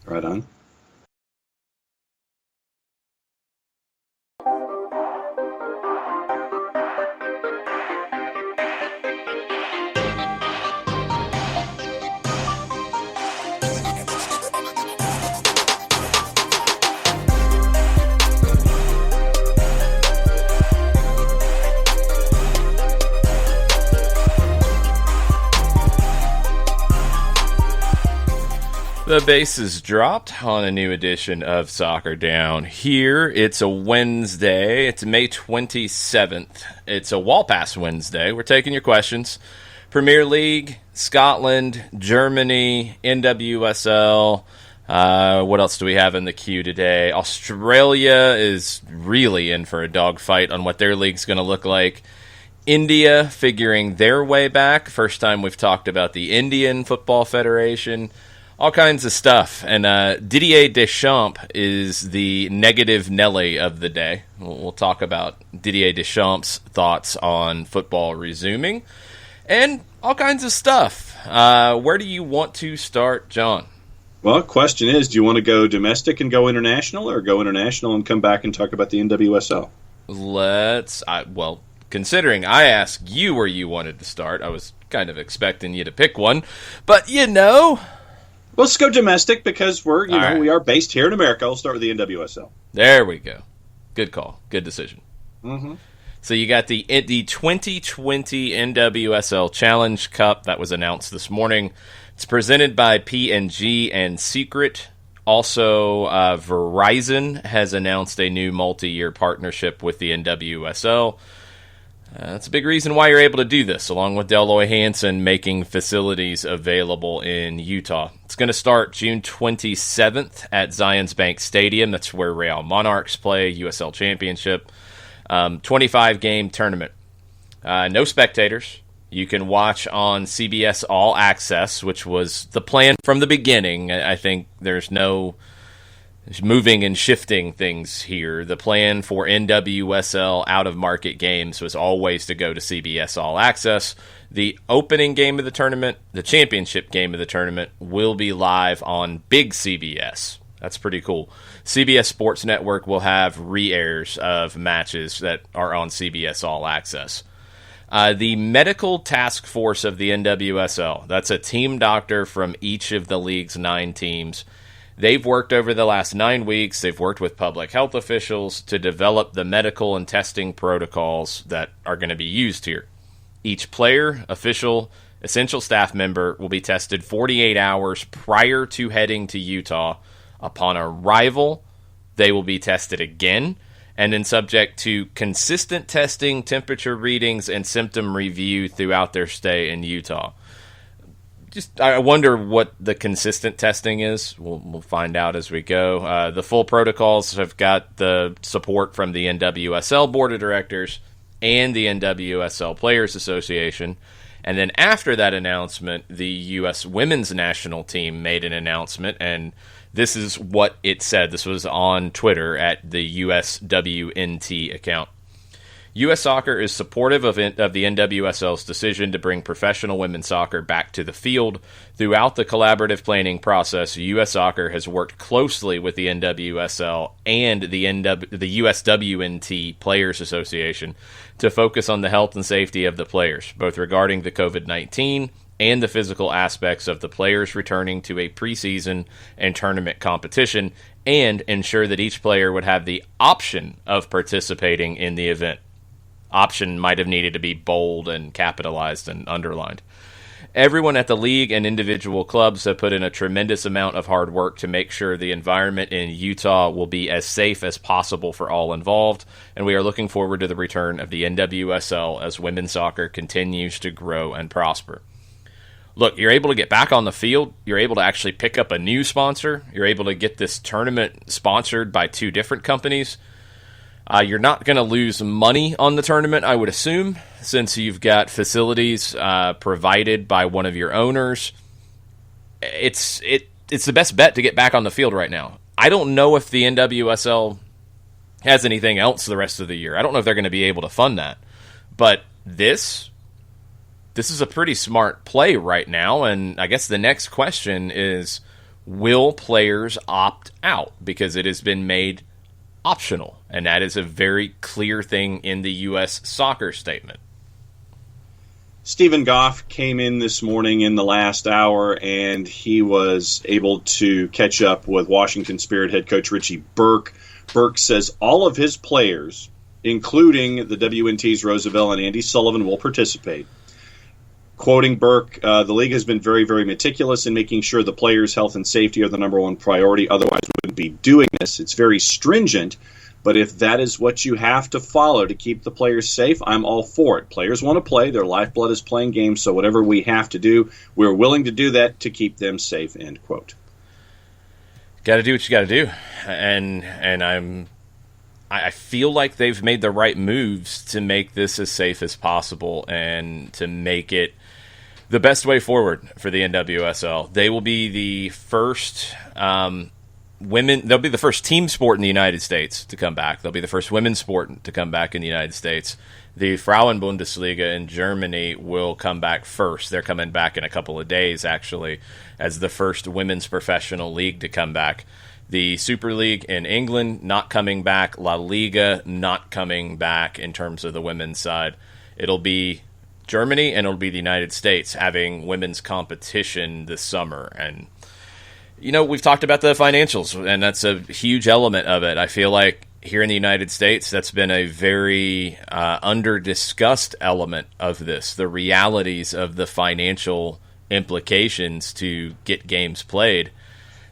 Right on. The base is dropped on a new edition of Soccer Down here. It's a Wednesday. It's May 27th. It's a Wall Pass Wednesday. We're taking your questions. Premier League, Scotland, Germany, NWSL. What else do we have in the queue today? Australia is really in for a dogfight on what their league's going to look like. India figuring their way back. First time we've talked about the Indian Football Federation. All kinds of stuff. And Didier Deschamps is the negative Nelly of the day. We'll talk about Didier Deschamps' thoughts on football resuming. And all kinds of stuff. Where do you want to start, John? Well, question is, do you want to go domestic and go international, or go international and come back and talk about the NWSL? Considering I asked you where you wanted to start, I was kind of expecting you to pick one. But, Let's go domestic because we are based here in America. I'll start with the NWSL. There we go. Good call. Good decision. Mm-hmm. So you got the 2020 NWSL Challenge Cup that was announced this morning. It's presented by P&G and Secret. Also, Verizon has announced a new multi-year partnership with the NWSL. That's a big reason why you're able to do this, along with Deloy Hansen making facilities available in Utah. It's going to start June 27th at Zions Bank Stadium. That's where Real Monarchs play, USL Championship. 25-game tournament. No spectators. You can watch on CBS All Access, which was the plan from the beginning. I think there's no moving and shifting things here. The plan for NWSL out-of-market games was always to go to CBS All Access. The opening game of the tournament, the championship game of the tournament, will be live on Big CBS. That's pretty cool. CBS Sports Network will have re-airs of matches that are on CBS All Access. The medical task force of the NWSL, that's a team doctor from each of the league's 9 teams. They've worked over the last 9 weeks. They've worked with public health officials to develop the medical and testing protocols that are going to be used here. Each player, official, essential staff member will be tested 48 hours prior to heading to Utah. Upon arrival, they will be tested again, and then subject to consistent testing, temperature readings, and symptom review throughout their stay in Utah. I wonder what the consistent testing is. We'll find out as we go. The full protocols have got the support from the NWSL Board of Directors and the NWSL Players Association. And then after that announcement, the U.S. Women's National Team made an announcement, and this is what it said. This was on Twitter at the USWNT account. U.S. Soccer is supportive of the NWSL's decision to bring professional women's soccer back to the field. Throughout the collaborative planning process, U.S. Soccer has worked closely with the NWSL and the USWNT Players Association to focus on the health and safety of the players, both regarding the COVID-19 and the physical aspects of the players returning to a preseason and tournament competition, and ensure that each player would have the option of participating in the event. Option might have needed to be bold and capitalized and underlined. Everyone at the league and individual clubs have put in a tremendous amount of hard work to make sure the environment in Utah will be as safe as possible for all involved, and we are looking forward to the return of the NWSL as women's soccer continues to grow and prosper. Look, you're able to get back on the field. You're able to actually pick up a new sponsor. You're able to get this tournament sponsored by 2 different companies. You're not going to lose money on the tournament, I would assume, since you've got facilities provided by one of your owners. It's the best bet to get back on the field right now. I don't know if the NWSL has anything else the rest of the year. I don't know if they're going to be able to fund that. But this is a pretty smart play right now, and I guess the next question is, will players opt out? Because it has been made optional, and that is a very clear thing in the U.S. soccer statement. Stephen Goff came in this morning in the last hour, and he was able to catch up with Washington Spirit head coach Richie Burke. Burke says all of his players, including the WNT's Roosevelt and Andy Sullivan, will participate. Quoting Burke, the league has been very, very meticulous in making sure the players' health and safety are the number one priority. Otherwise, we wouldn't be doing this. It's very stringent. But if that is what you have to follow to keep the players safe, I'm all for it. Players want to play. Their lifeblood is playing games. So whatever we have to do, we're willing to do that to keep them safe, end quote. Got to do what you got to do. And I feel like they've made the right moves to make this as safe as possible and to make it the best way forward for the NWSL. They will be the first they'll be the first team sport in the United States to come back. They'll be the first women's sport to come back in the United States. The Frauen-Bundesliga in Germany will come back first. They're coming back in a couple of days, actually, as the first women's professional league to come back. The Super League in England not coming back. La Liga not coming back in terms of the women's side. It'll be Germany and it'll be the United States having women's competition this summer. And we've talked about the financials, and that's a huge element of it. I feel like here in the United States, that's been a very under-discussed element of this, the realities of the financial implications to get games played.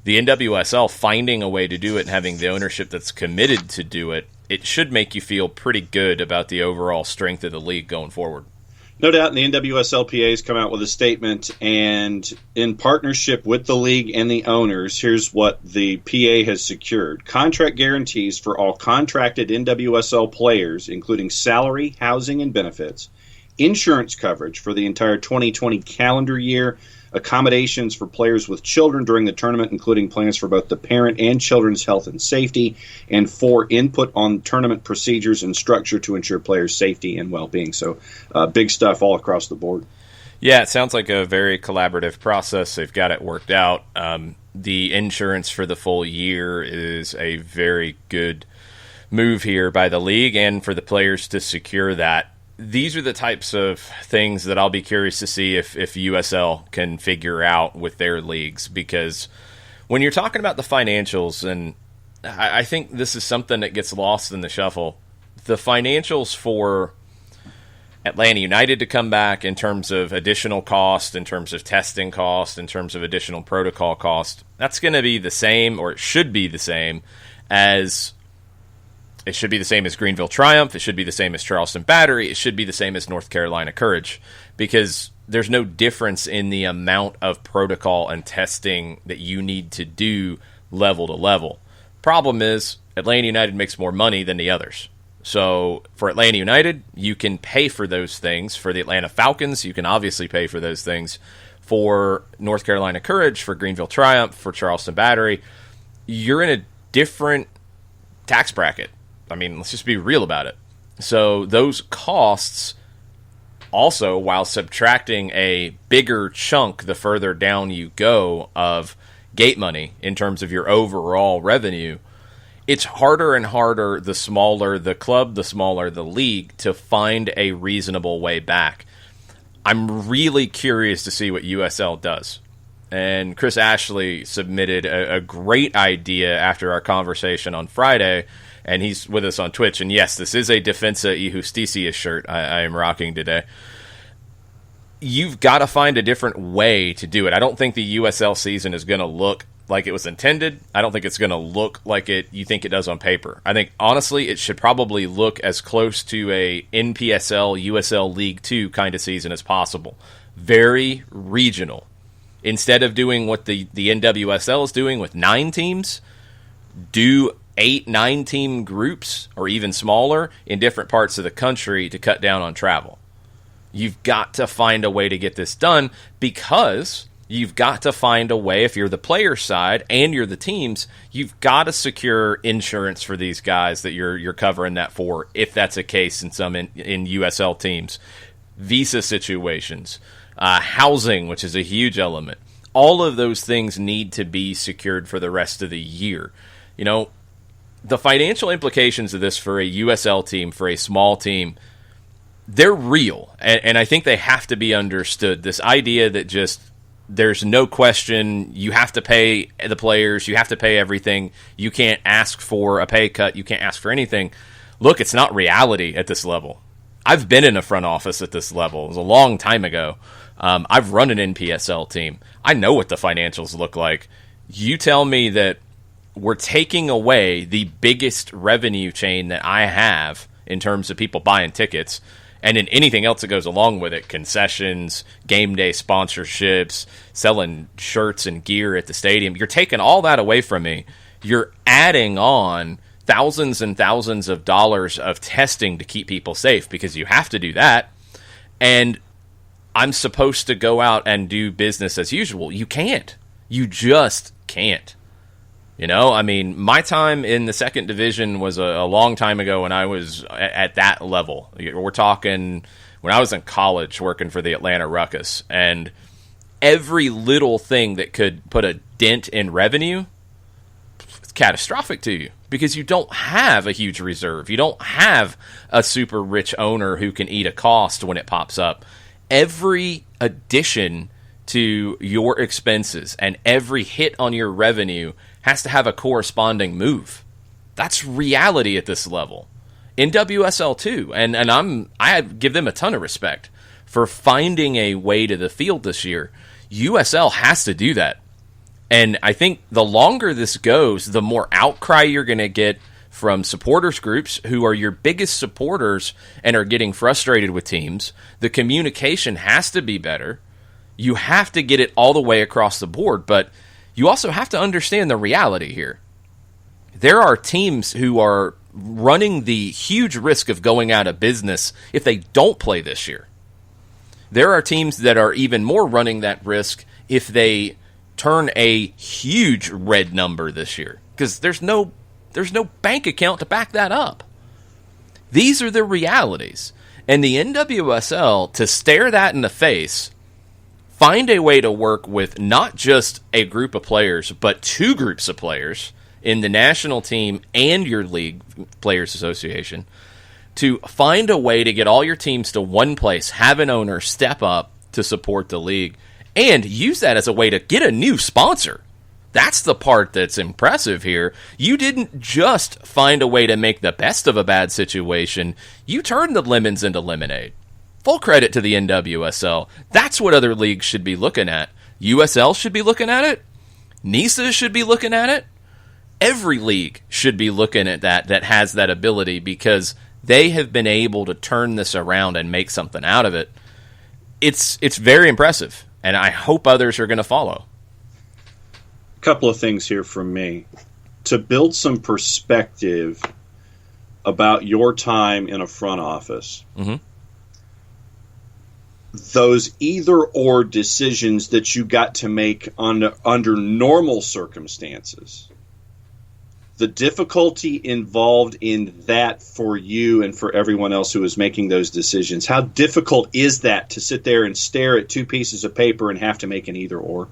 The NWSL finding a way to do it and having the ownership that's committed to do it, it should make you feel pretty good about the overall strength of the league going forward. No doubt, and the NWSLPA has come out with a statement, and in partnership with the league and the owners, here's what the PA has secured. Contract guarantees for all contracted NWSL players, including salary, housing, and benefits, insurance coverage for the entire 2020 calendar year, accommodations for players with children during the tournament, including plans for both the parent and children's health and safety, and for input on tournament procedures and structure to ensure players' safety and well-being. So big stuff all across the board. Yeah, it sounds like a very collaborative process. They've got it worked out. The insurance for the full year is a very good move here by the league and for the players to secure that. These are the types of things that I'll be curious to see if USL can figure out with their leagues, because when you're talking about the financials, and I think this is something that gets lost in the shuffle, the financials for Atlanta United to come back in terms of additional cost, in terms of testing cost, in terms of additional protocol cost, that's going to be the same, or it should be the same as... It should be the same as Greenville Triumph. It should be the same as Charleston Battery. It should be the same as North Carolina Courage, because there's no difference in the amount of protocol and testing that you need to do level to level. Problem is, Atlanta United makes more money than the others. So for Atlanta United, you can pay for those things. For the Atlanta Falcons, you can obviously pay for those things. For North Carolina Courage, for Greenville Triumph, for Charleston Battery, you're in a different tax bracket. I mean, let's just be real about it. So those costs also, while subtracting a bigger chunk the further down you go of gate money in terms of your overall revenue, it's harder and harder the smaller the club, the smaller the league, to find a reasonable way back. I'm really curious to see what USL does. And Chris Ashley submitted a great idea after our conversation on Friday, and he's with us on Twitch. And yes, this is a Defensa y Justicia shirt I am rocking today. You've got to find a different way to do it. I don't think the USL season is going to look like it was intended. I don't think it's going to look like you think it does on paper. I think, honestly, it should probably look as close to a NPSL, USL League 2 kind of season as possible. Very regional. Instead of doing what the NWSL is doing with 9 teams, do 8, 9-team groups, or even smaller, in different parts of the country to cut down on travel. You've got to find a way to get this done, because you've got to find a way, if you're the player side and you're the teams, you've got to secure insurance for these guys that you're covering that for, if that's a case in some in USL teams. Visa situations, housing, which is a huge element. all of those things need to be secured for the rest of the year. You know, the financial implications of this for a USL team, for a small team, they're real. And I think they have to be understood. This idea that just there's no question you have to pay the players, you have to pay everything, you can't ask for a pay cut, you can't ask for anything. Look, it's not reality at this level. I've been in a front office at this level. It was a long time ago. I've run an NPSL team. I know what the financials look like. You tell me that we're taking away the biggest revenue chain that I have in terms of people buying tickets, and in anything else that goes along with it, concessions, game day sponsorships, selling shirts and gear at the stadium. You're taking all that away from me. You're adding on thousands and thousands of dollars of testing to keep people safe, because you have to do that. And I'm supposed to go out and do business as usual. You can't. You just can't. You know, I mean, my time in the second division was a long time ago when I was at that level. We're talking when I was in college working for the Atlanta Ruckus, and every little thing that could put a dent in revenue, it's catastrophic to you, because you don't have a huge reserve. You don't have a super rich owner who can eat a cost when it pops up. Every addition to your expenses and every hit on your revenue has to have a corresponding move. That's reality at this level. NWSL too, and I give them a ton of respect for finding a way to the field this year. USL has to do that. And I think the longer this goes, the more outcry you're going to get from supporters groups who are your biggest supporters and are getting frustrated with teams. The communication has to be better. You have to get it all the way across the board, but you also have to understand the reality here. There are teams who are running the huge risk of going out of business if they don't play this year. There are teams that are even more running that risk if they turn a huge red number this year, because there's no bank account to back that up. These are the realities. And the NWSL, to stare that in the face, find a way to work with not just a group of players, but two groups of players in the national team and your league players association, to find a way to get all your teams to one place, have an owner step up to support the league, and use that as a way to get a new sponsor. That's the part that's impressive here. You didn't just find a way to make the best of a bad situation. You turned the lemons into lemonade. Full credit to the NWSL. That's what other leagues should be looking at. USL should be looking at it. NISA should be looking at it. Every league should be looking at that has that ability, because they have been able to turn this around and make something out of it. It's very impressive, and I hope others are going to follow. A couple of things here from me. To build some perspective about your time in a front office, those either-or decisions that you got to make under normal circumstances, the difficulty involved in that for you and for everyone else who is making those decisions, how difficult is that to sit there and stare at two pieces of paper and have to make an either-or?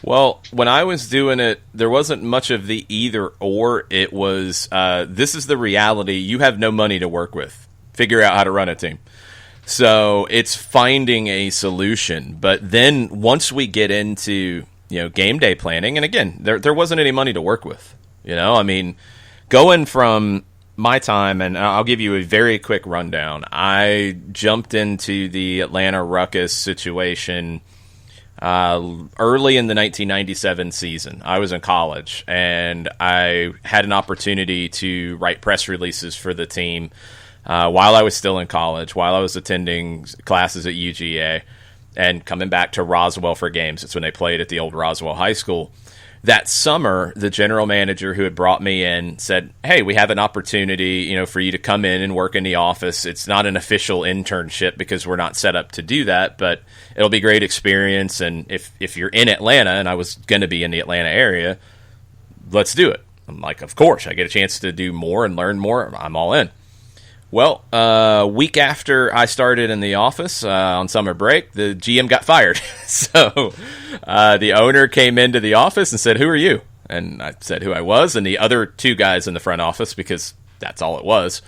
Well, when I was doing it, there wasn't much of the either-or. It was, this is the reality. You have no money to work with. Figure out how to run a team. So it's finding a solution. But then once we get into, game day planning, and again, there wasn't any money to work with. I mean, going from my time, and I'll give you a very quick rundown. I jumped into the Atlanta Ruckus situation early in the 1997 season. I was in college, and I had an opportunity to write press releases for the team while I was still in college, while I was attending classes at UGA, and coming back to Roswell for games. It's when they played at the old Roswell High School. That summer, the general manager who had brought me in said, "Hey, we have an opportunity, for you to come in and work in the office. It's not an official internship because we're not set up to do that, but it'll be a great experience. And if you're in Atlanta," and I was going to be in the Atlanta area, "let's do it." I'm like, of course, I get a chance to do more and learn more. I'm all in. Well, week after I started in the office on summer break, the GM got fired. So the owner came into the office and said, "Who are you?" And I said who I was, and the other two guys in the front office, because that's all it was,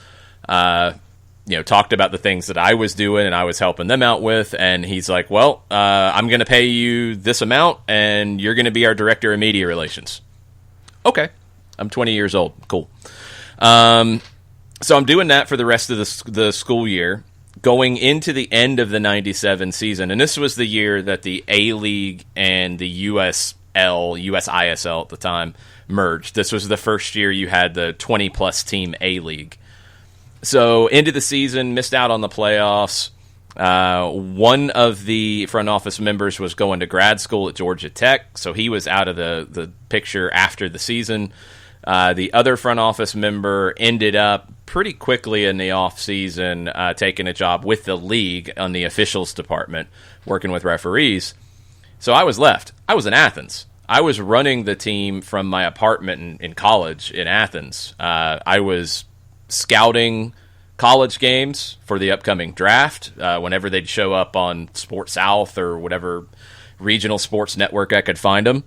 talked about the things that I was doing and I was helping them out with. And he's like, "Well, I'm going to pay you this amount, and you're going to be our director of media relations." Okay, I'm 20 years old. Cool. So I'm doing that for the rest of the school year, going into the end of the 97 season. And this was the year that the A-League and the USISL at the time merged. This was the first year you had the 20-plus team A-League. So into the season, missed out on the playoffs. One of the front office members was going to grad school at Georgia Tech, so he was out of the picture after the season. The other front office member ended up pretty quickly in the off-season taking a job with the league on the officials department, working with referees. So I was left. I was in Athens. I was running the team from my apartment in college in Athens. I was scouting college games for the upcoming draft whenever they'd show up on Sports South or whatever regional sports network I could find them.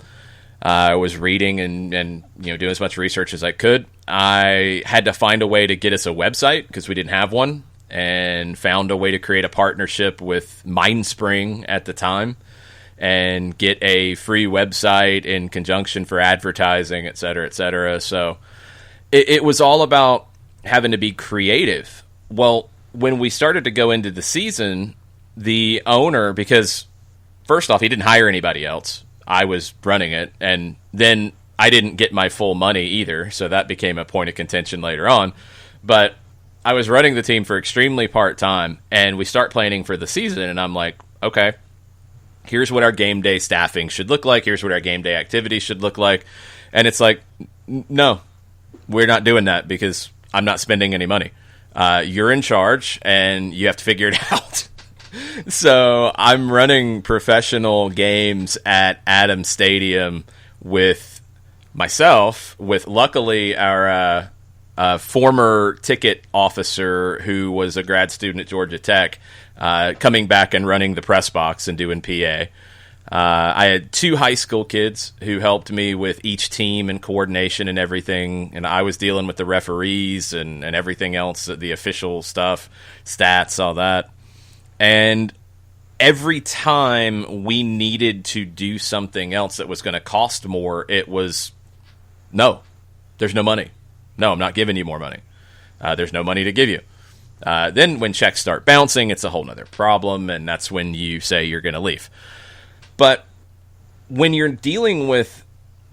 I was reading and doing as much research as I could. I had to find a way to get us a website because we didn't have one, and found a way to create a partnership with MindSpring at the time and get a free website in conjunction for advertising, et cetera, et cetera. So it was all about having to be creative. Well, when we started to go into the season, the owner, because first off, he didn't hire anybody else. I was running it, and then I didn't get my full money either, so that became a point of contention later on. But I was running the team for extremely part-time, and we start planning for the season, and I'm like, okay, here's what our game day staffing should look like, here's what our game day activities should look like. And it's like, no, we're not doing that because I'm not spending any money. You're in charge, and you have to figure it out. So I'm running professional games at Adams Stadium with myself, with luckily our former ticket officer who was a grad student at Georgia Tech coming back and running the press box and doing PA. I had two high school kids who helped me with each team and coordination and everything, and I was dealing with the referees and everything else, the official stuff, stats, all that. And every time we needed to do something else that was going to cost more, it was, no, there's no money. No, I'm not giving you more money. There's no money to give you. Then when checks start bouncing, it's a whole other problem, and that's when you say you're going to leave. But when you're dealing with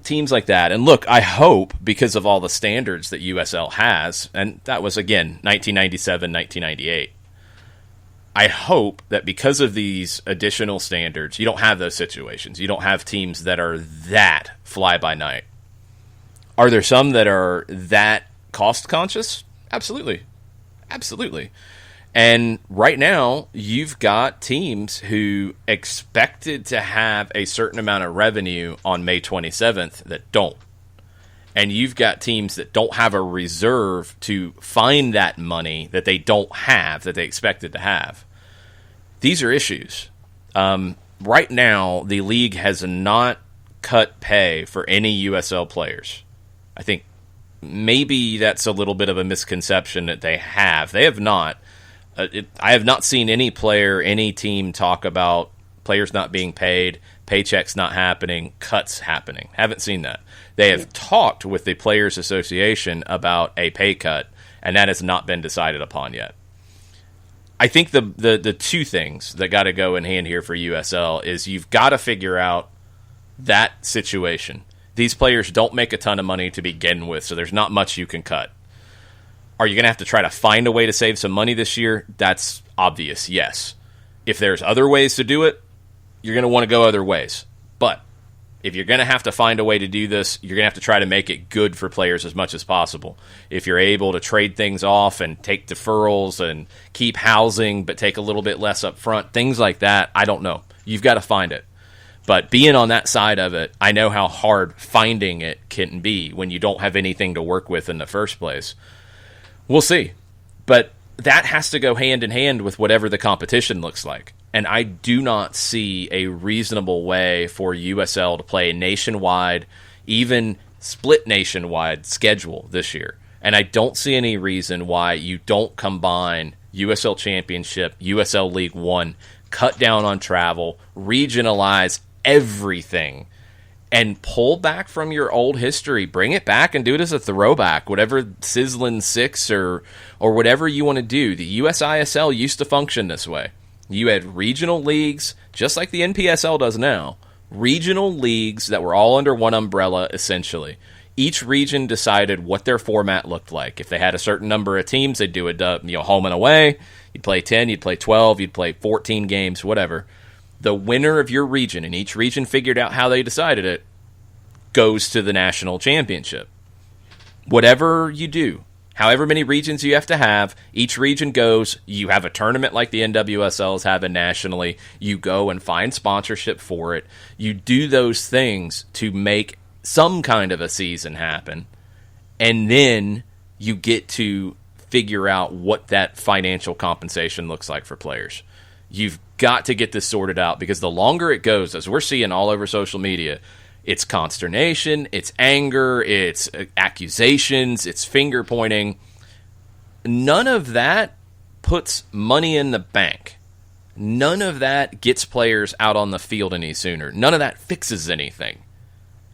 teams like that, and look, I hope because of all the standards that USL has, and that was, again, 1997, 1998, I hope that because of these additional standards, you don't have those situations. You don't have teams that are that fly-by-night. Are there some that are that cost-conscious? Absolutely. Absolutely. And right now, you've got teams who expected to have a certain amount of revenue on May 27th that don't. And you've got teams that don't have a reserve to find that money that they don't have, that they expected to have. These are issues. Right now, the league has not cut pay for any USL players. I think maybe that's a little bit of a misconception that they have. They have not. I have not seen any player, any team talk about players not being paid, paychecks not happening, cuts happening. Haven't seen that. They have talked with the Players Association about a pay cut, and that has not been decided upon yet. I think the two things that got to go in hand here for USL is you've got to figure out that situation. These players don't make a ton of money to begin with, so there's not much you can cut. Are you going to have to try to find a way to save some money this year? That's obvious, yes. If there's other ways to do it, you're going to want to go other ways. But if you're going to have to find a way to do this, you're going to have to try to make it good for players as much as possible. If you're able to trade things off and take deferrals and keep housing but take a little bit less up front, things like that, I don't know. You've got to find it. But being on that side of it, I know how hard finding it can be when you don't have anything to work with in the first place. We'll see. But that has to go hand in hand with whatever the competition looks like. And I do not see a reasonable way for USL to play a nationwide, even split nationwide schedule this year. And I don't see any reason why you don't combine USL Championship, USL League One, cut down on travel, regionalize everything, and pull back from your old history. Bring it back and do it as a throwback, whatever Sizzling Six or whatever you want to do. The USISL used to function this way. You had regional leagues, just like the NPSL does now, regional leagues that were all under one umbrella, essentially. Each region decided what their format looked like. If they had a certain number of teams, they'd do it home and away. You'd play 10, you'd play 12, you'd play 14 games, whatever. The winner of your region, and each region figured out how they decided it, goes to the national championship. Whatever you do, however many regions you have to have, each region goes, you have a tournament like the NWSL is having nationally, you go and find sponsorship for it, you do those things to make some kind of a season happen, and then you get to figure out what that financial compensation looks like for players. You've got to get this sorted out, because the longer it goes, as we're seeing all over social media, it's consternation, it's anger, it's accusations, it's finger pointing. None of that puts money in the bank. None of that gets players out on the field any sooner. None of that fixes anything.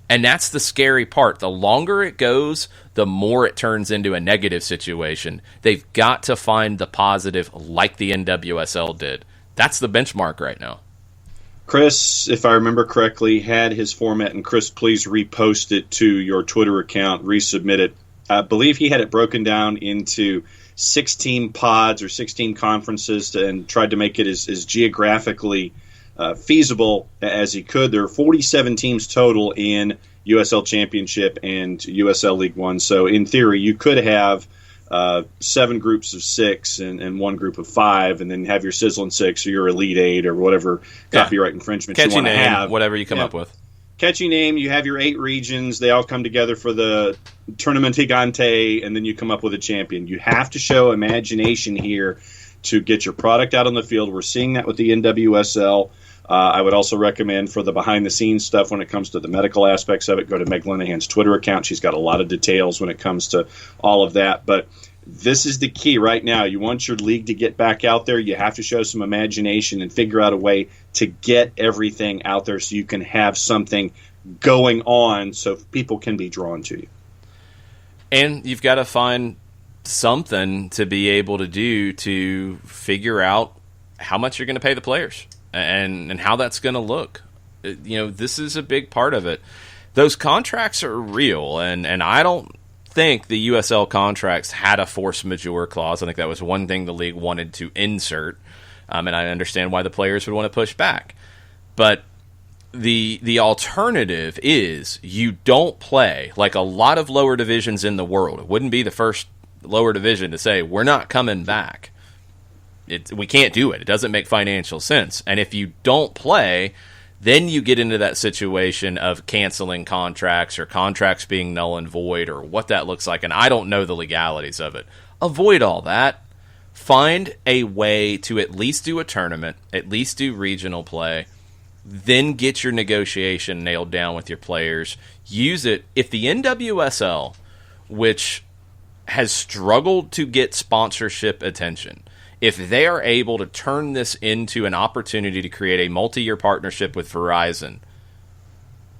And that's the scary part. The longer it goes, the more it turns into a negative situation. They've got to find the positive like the NWSL did. That's the benchmark right now. Chris, if I remember correctly, had his format, and Chris, please repost it to your Twitter account, resubmit it. I believe he had it broken down into 16 pods or 16 conferences and tried to make it as geographically feasible as he could. There are 47 teams total in USL Championship and USL League One. So in theory, you could have 7 groups of 6 and 1 group of 5, and then have your Sizzling Six or your Elite 8 or whatever copyright infringement you want to have. Whatever you come up with. Catchy name, you have your 8 regions, they all come together for the Tournament Gigante, and then you come up with a champion. You have to show imagination here to get your product out on the field. We're seeing that with the NWSL. I would also recommend for the behind-the-scenes stuff when it comes to the medical aspects of it, go to Meg Linehan's Twitter account. She's got a lot of details when it comes to all of that. But this is the key right now. You want your league to get back out there, you have to show some imagination and figure out a way to get everything out there so you can have something going on so people can be drawn to you. And you've got to find something to be able to do to figure out how much you're going to pay the players. And how that's going to look. This is a big part of it. Those contracts are real, and I don't think the USL contracts had a force majeure clause. I think that was one thing the league wanted to insert, and I understand why the players would want to push back. But the alternative is you don't play like a lot of lower divisions in the world. It wouldn't be the first lower division to say, we're not coming back. We can't do it. It doesn't make financial sense. And if you don't play, then you get into that situation of canceling contracts or contracts being null and void or what that looks like. And I don't know the legalities of it. Avoid all that. Find a way to at least do a tournament, at least do regional play, then get your negotiation nailed down with your players. Use it. If the NWSL, which has struggled to get sponsorship attention, if they are able to turn this into an opportunity to create a multi-year partnership with Verizon,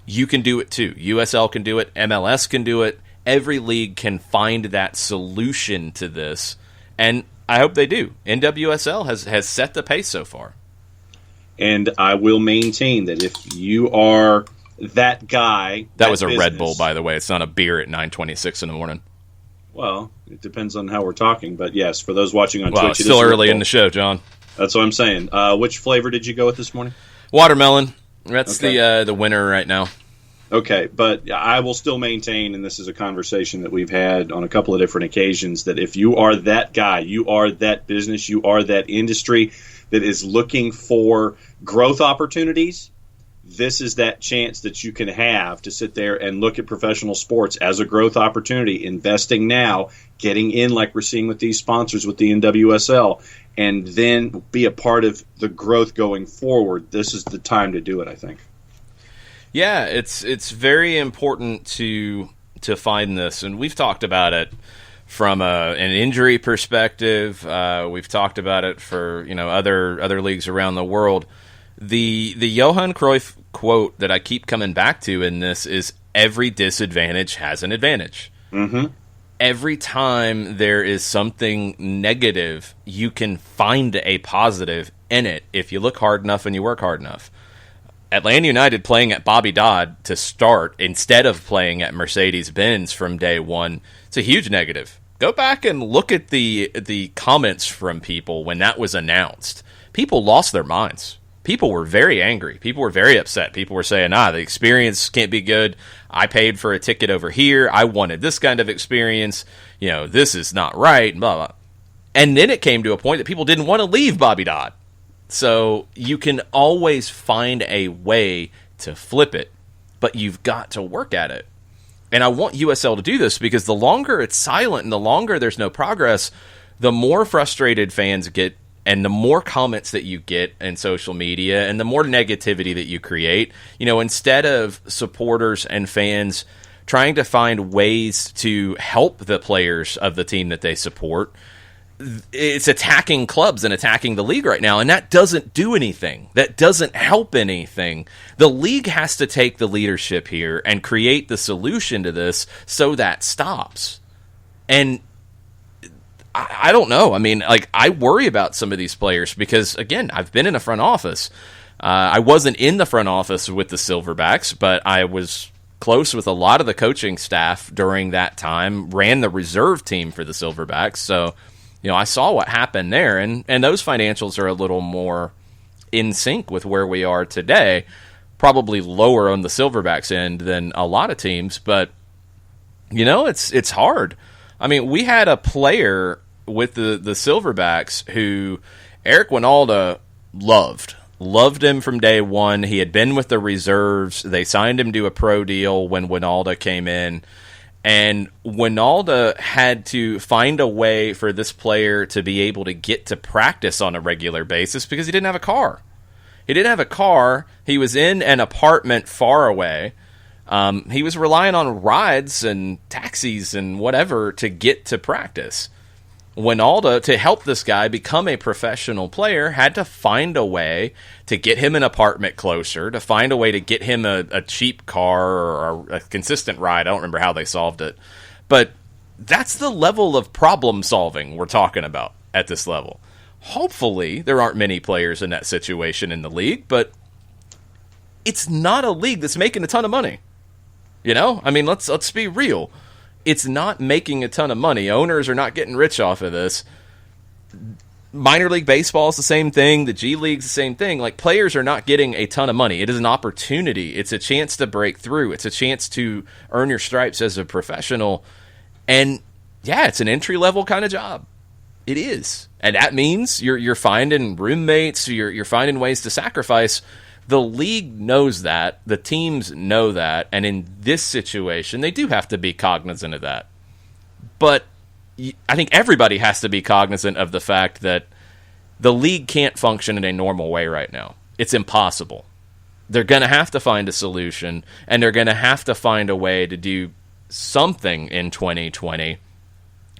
you can do it too. USL can do it. MLS can do it. Every league can find that solution to this, and I hope they do. NWSL has set the pace so far. And I will maintain that if you are that guy... That was a Red Bull, by the way. It's not a beer at 9:26 in the morning. Well, it depends on how we're talking, but yes, for those watching on Twitch, it's still early in the show, John. That's what I'm saying. Which flavor did you go with this morning? Watermelon. That's the winner right now. Okay, but I will still maintain, and this is a conversation that we've had on a couple of different occasions, that if you are that guy, you are that business, you are that industry that is looking for growth opportunities, this is that chance that you can have to sit there and look at professional sports as a growth opportunity, investing now, getting in like we're seeing with these sponsors with the NWSL, and then be a part of the growth going forward. This is the time to do it, I think. Yeah, it's very important to find this, and we've talked about it from an injury perspective. We've talked about it for other leagues around the world. The Johan Cruyff quote that I keep coming back to in this is every disadvantage has an advantage. Mm-hmm. Every time there is something negative, you can find a positive in it if you look hard enough and you work hard enough. Atlanta United playing at Bobby Dodd to start instead of playing at Mercedes-Benz from day one, it's a huge negative. Go back and look at the comments from people when that was announced. People lost their minds. People were very angry. People were very upset. People were saying, the experience can't be good. I paid for a ticket over here. I wanted this kind of experience. This is not right, blah, blah. And then it came to a point that people didn't want to leave Bobby Dodd. So you can always find a way to flip it, but you've got to work at it. And I want USL to do this because the longer it's silent and the longer there's no progress, the more frustrated fans get and the more comments that you get in social media and the more negativity that you create. Instead of supporters and fans trying to find ways to help the players of the team that they support, it's attacking clubs and attacking the league right now, and that doesn't do anything. That doesn't help anything. The league has to take the leadership here and create the solution to this so that stops. And I don't know. I mean, I worry about some of these players because, again, I've been in a front office. I wasn't in the front office with the Silverbacks, but I was close with a lot of the coaching staff during that time, ran the reserve team for the Silverbacks, so I saw what happened there, and those financials are a little more in sync with where we are today, probably lower on the Silverbacks end than a lot of teams, but, it's hard. I mean, we had a player with the Silverbacks who Eric Winalda loved him from day one. He had been with the reserves. They signed him to a pro deal when Winalda came in. And Winalda had to find a way for this player to be able to get to practice on a regular basis because he didn't have a car. He was in an apartment far away. He was relying on rides and taxis and whatever to get to practice. Winalda, to help this guy become a professional player, had to find a way to get him an apartment closer, to find a way to get him a cheap car or a consistent ride. I don't remember how they solved it. But that's the level of problem solving we're talking about at this level. Hopefully, there aren't many players in that situation in the league, but it's not a league that's making a ton of money. I mean, let's be real. It's not making a ton of money. Owners are not getting rich off of this. Minor League Baseball is the same thing. The G League's the same thing. Players are not getting a ton of money. It is an opportunity. It's a chance to break through. It's a chance to earn your stripes as a professional. And, yeah, it's an entry-level kind of job. It is. And that means you're finding roommates. You're finding ways to sacrifice. The league knows that. The teams know that. And in this situation, they do have to be cognizant of that. But I think everybody has to be cognizant of the fact that the league can't function in a normal way right now. It's impossible. They're going to have to find a solution, and they're going to have to find a way to do something in 2020.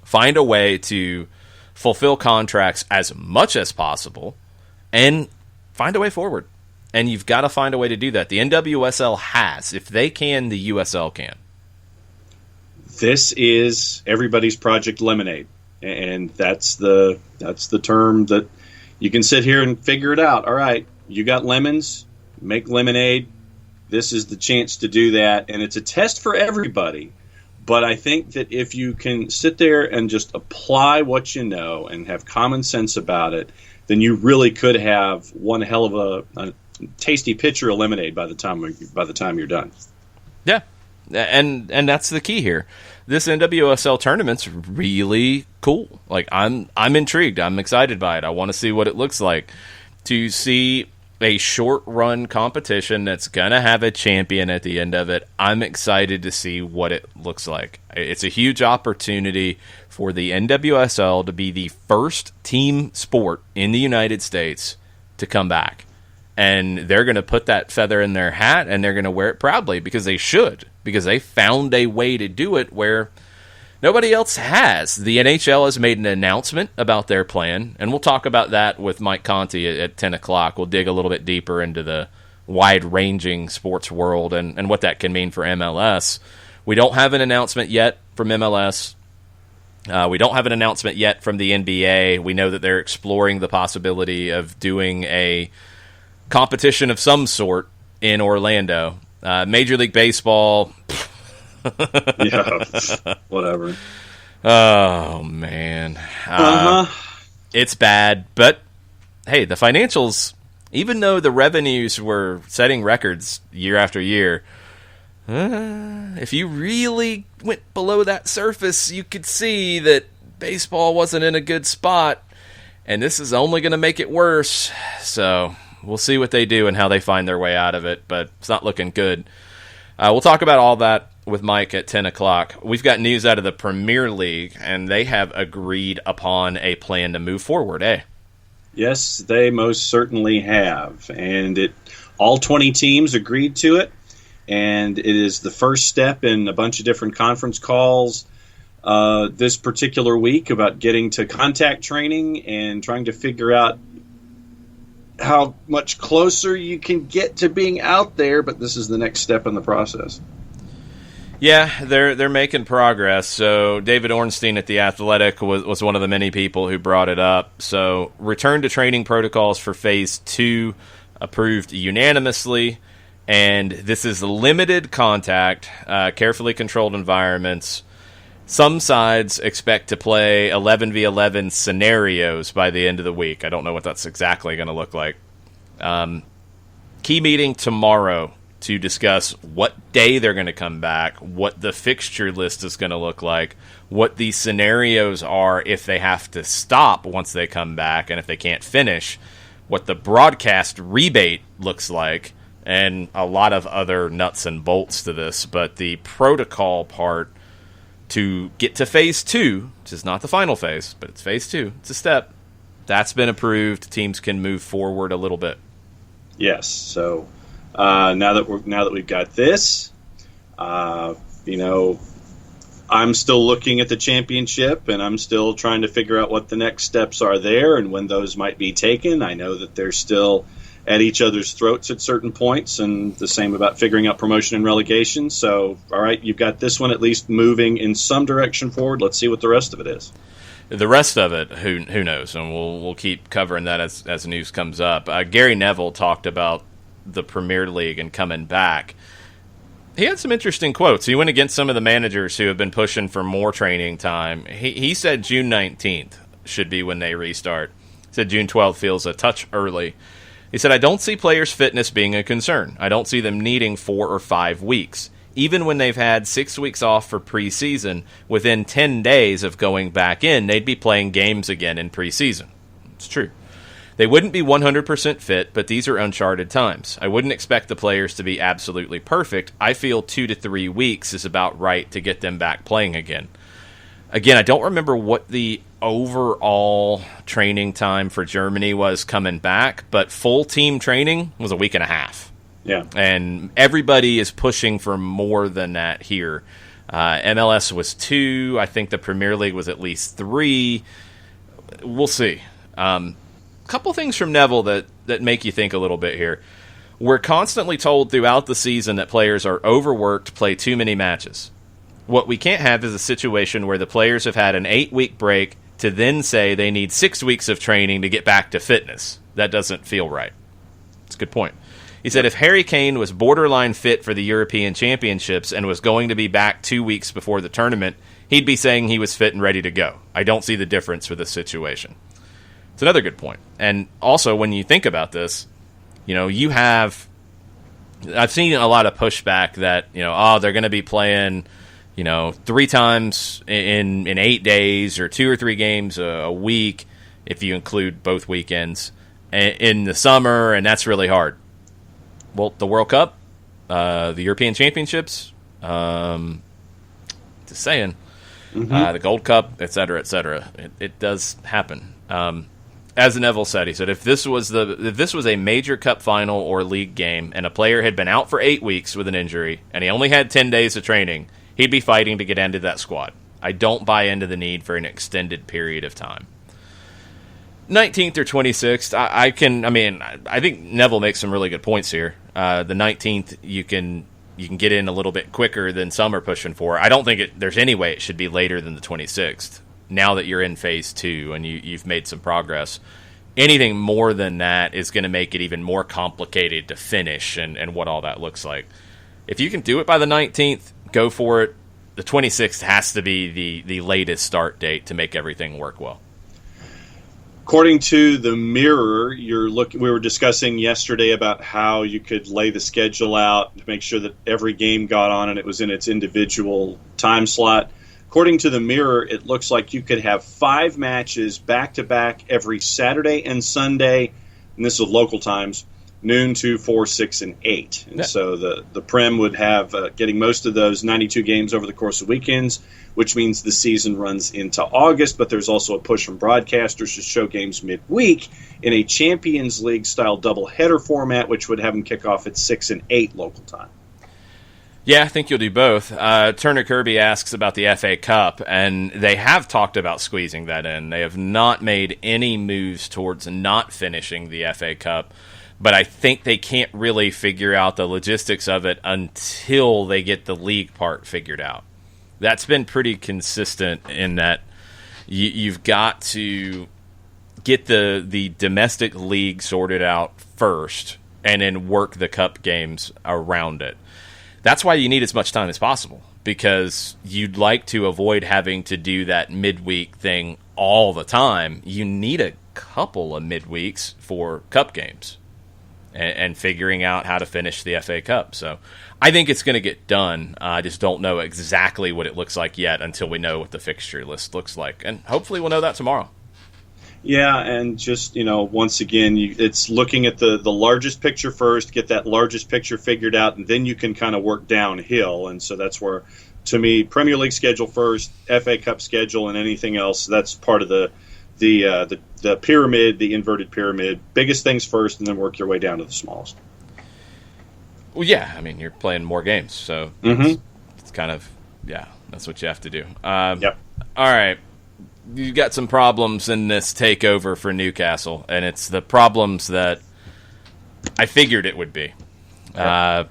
Find a way to fulfill contracts as much as possible, and find a way forward. And you've got to find a way to do that. The NWSL has. If they can, the USL can. This is everybody's Project Lemonade, and that's the term that you can sit here and figure it out. All right, you got lemons, make lemonade. This is the chance to do that, and it's a test for everybody. But I think that if you can sit there and just apply what you know and have common sense about it, then you really could have one hell of a tasty pitcher of lemonade by the time you're done. Yeah. And that's the key here. This NWSL tournament's really cool. I'm intrigued. I'm excited by it. I want to see what it looks like. To see a short-run competition that's going to have a champion at the end of it. I'm excited to see what it looks like. It's a huge opportunity for the NWSL to be the first team sport in the United States to come back. And they're going to put that feather in their hat, and they're going to wear it proudly because they should, because they found a way to do it where nobody else has. The NHL has made an announcement about their plan, and we'll talk about that with Mike Conti at 10 o'clock. We'll dig a little bit deeper into the wide-ranging sports world and what that can mean for MLS. We don't have an announcement yet from MLS. We don't have an announcement yet from the NBA. We know that they're exploring the possibility of doing a competition of some sort in Orlando. Major League Baseball... Yeah, whatever. Oh, man. It's bad, but hey, the financials, even though the revenues were setting records year after year, if you really went below that surface, you could see that baseball wasn't in a good spot, and this is only going to make it worse. So we'll see what they do and how they find their way out of it, but it's not looking good. We'll talk about all that with Mike at 10 o'clock. We've got news out of the Premier League, and they have agreed upon a plan to move forward, eh? Yes, they most certainly have. And all 20 teams agreed to it, and it is the first step in a bunch of different conference calls this particular week about getting to contact training and trying to figure out how much closer you can get to being out there, but this is the next step in the process. Yeah, they're making progress. So David Ornstein at The Athletic was one of the many people who brought it up. So return to training protocols for Phase 2 approved unanimously, and this is limited contact, carefully controlled environments. Some sides expect to play 11v11 scenarios by the end of the week. I don't know what that's exactly going to look like. Key meeting tomorrow to discuss what day they're going to come back, what the fixture list is going to look like, what the scenarios are if they have to stop once they come back and if they can't finish, what the broadcast rebate looks like, and a lot of other nuts and bolts to this. But the protocol part to get to Phase 2, which is not the final phase, but it's Phase 2, it's a step, that's been approved. Teams can move forward a little bit. Yes, so now that we've got this, I'm still looking at the championship, and I'm still trying to figure out what the next steps are there and when those might be taken. I know that they're still at each other's throats at certain points, and the same about figuring out promotion and relegation. So, all right, you've got this one at least moving in some direction forward. Let's see what the rest of it is. The rest of it, who knows? And we'll keep covering that as news comes up. Gary Neville talked about the Premier League and coming back. He had some interesting quotes. He went against some of the managers who have been pushing for more training time. He said June 19th should be when they restart. He said June 12th feels a touch early. He said, I don't see players' fitness being a concern. I don't see them needing 4 or 5 weeks. Even when they've had 6 weeks off for preseason, within 10 days of going back in, they'd be playing games again in preseason. It's true. They wouldn't be 100% fit, but these are uncharted times. I wouldn't expect the players to be absolutely perfect. I feel 2 to 3 weeks is about right to get them back playing again. Again, I don't remember what the overall training time for Germany was coming back, but full team training was a week and a half. Yeah. And everybody is pushing for more than that here. MLS was 2. I think the Premier League was at least 3. We'll see. Couple things from Neville that make you think a little bit here. We're constantly told throughout the season that players are overworked, play too many matches. What we can't have is a situation where the players have had an 8-week break to then say they need 6 weeks of training to get back to fitness. That doesn't feel right. It's a good point. He said if Harry Kane was borderline fit for the European Championships and was going to be back 2 weeks before the tournament, he'd be saying he was fit and ready to go. I don't see the difference for this situation. It's another good point. And also, when you think about this, you have... I've seen a lot of pushback that, they're going to be playing, 3 times in 8 days or 2 or 3 games a week, if you include both weekends. in the summer, and that's really hard. Well, the World Cup, the European Championships, just saying, the Gold Cup, et cetera, it does happen. As Neville said, he said if this was a major cup final or league game and a player had been out for 8 weeks with an injury and he only had 10 days of training, he'd be fighting to get into that squad. I don't buy into the need for an extended period of time. 19th or 26th, I think Neville makes some really good points here. The 19th, you can get in a little bit quicker than some are pushing for. I don't think there's any way it should be later than the 26th. Now that you're in phase 2 and you've made some progress, anything more than that is going to make it even more complicated to finish and what all that looks like. If you can do it by the 19th, go for it. The 26th has to be the latest start date to make everything work well. According to the Mirror, we were discussing yesterday about how you could lay the schedule out to make sure that every game got on and it was in its individual time slot. According to the Mirror, it looks like you could have 5 matches back-to-back every Saturday and Sunday, and this is local times, noon, 2, 4, 6, and 8. And so the Prem would have getting most of those 92 games over the course of weekends, which means the season runs into August, but there's also a push from broadcasters to show games midweek in a Champions League-style doubleheader format, which would have them kick off at 6 and 8 local time. Yeah, I think you'll do both. Turner Kirby asks about the FA Cup, and they have talked about squeezing that in. They have not made any moves towards not finishing the FA Cup, but I think they can't really figure out the logistics of it until they get the league part figured out. That's been pretty consistent in that you've got to get the domestic league sorted out first and then work the cup games around it. That's why you need as much time as possible, because you'd like to avoid having to do that midweek thing all the time. You need a couple of midweeks for cup games and figuring out how to finish the FA Cup. So I think it's going to get done. I just don't know exactly what it looks like yet until we know what the fixture list looks like. And hopefully we'll know that tomorrow. Yeah, and just, once again, it's looking at the largest picture first, get that largest picture figured out, and then you can kind of work downhill. And so that's where, to me, Premier League schedule first, FA Cup schedule, and anything else, that's part of the pyramid, the inverted pyramid. Biggest things first, and then work your way down to the smallest. Well, yeah, you're playing more games, so it's kind of, that's what you have to do. Yep. All right. You got some problems in this takeover for Newcastle, and it's the problems that I figured it would be. Yep.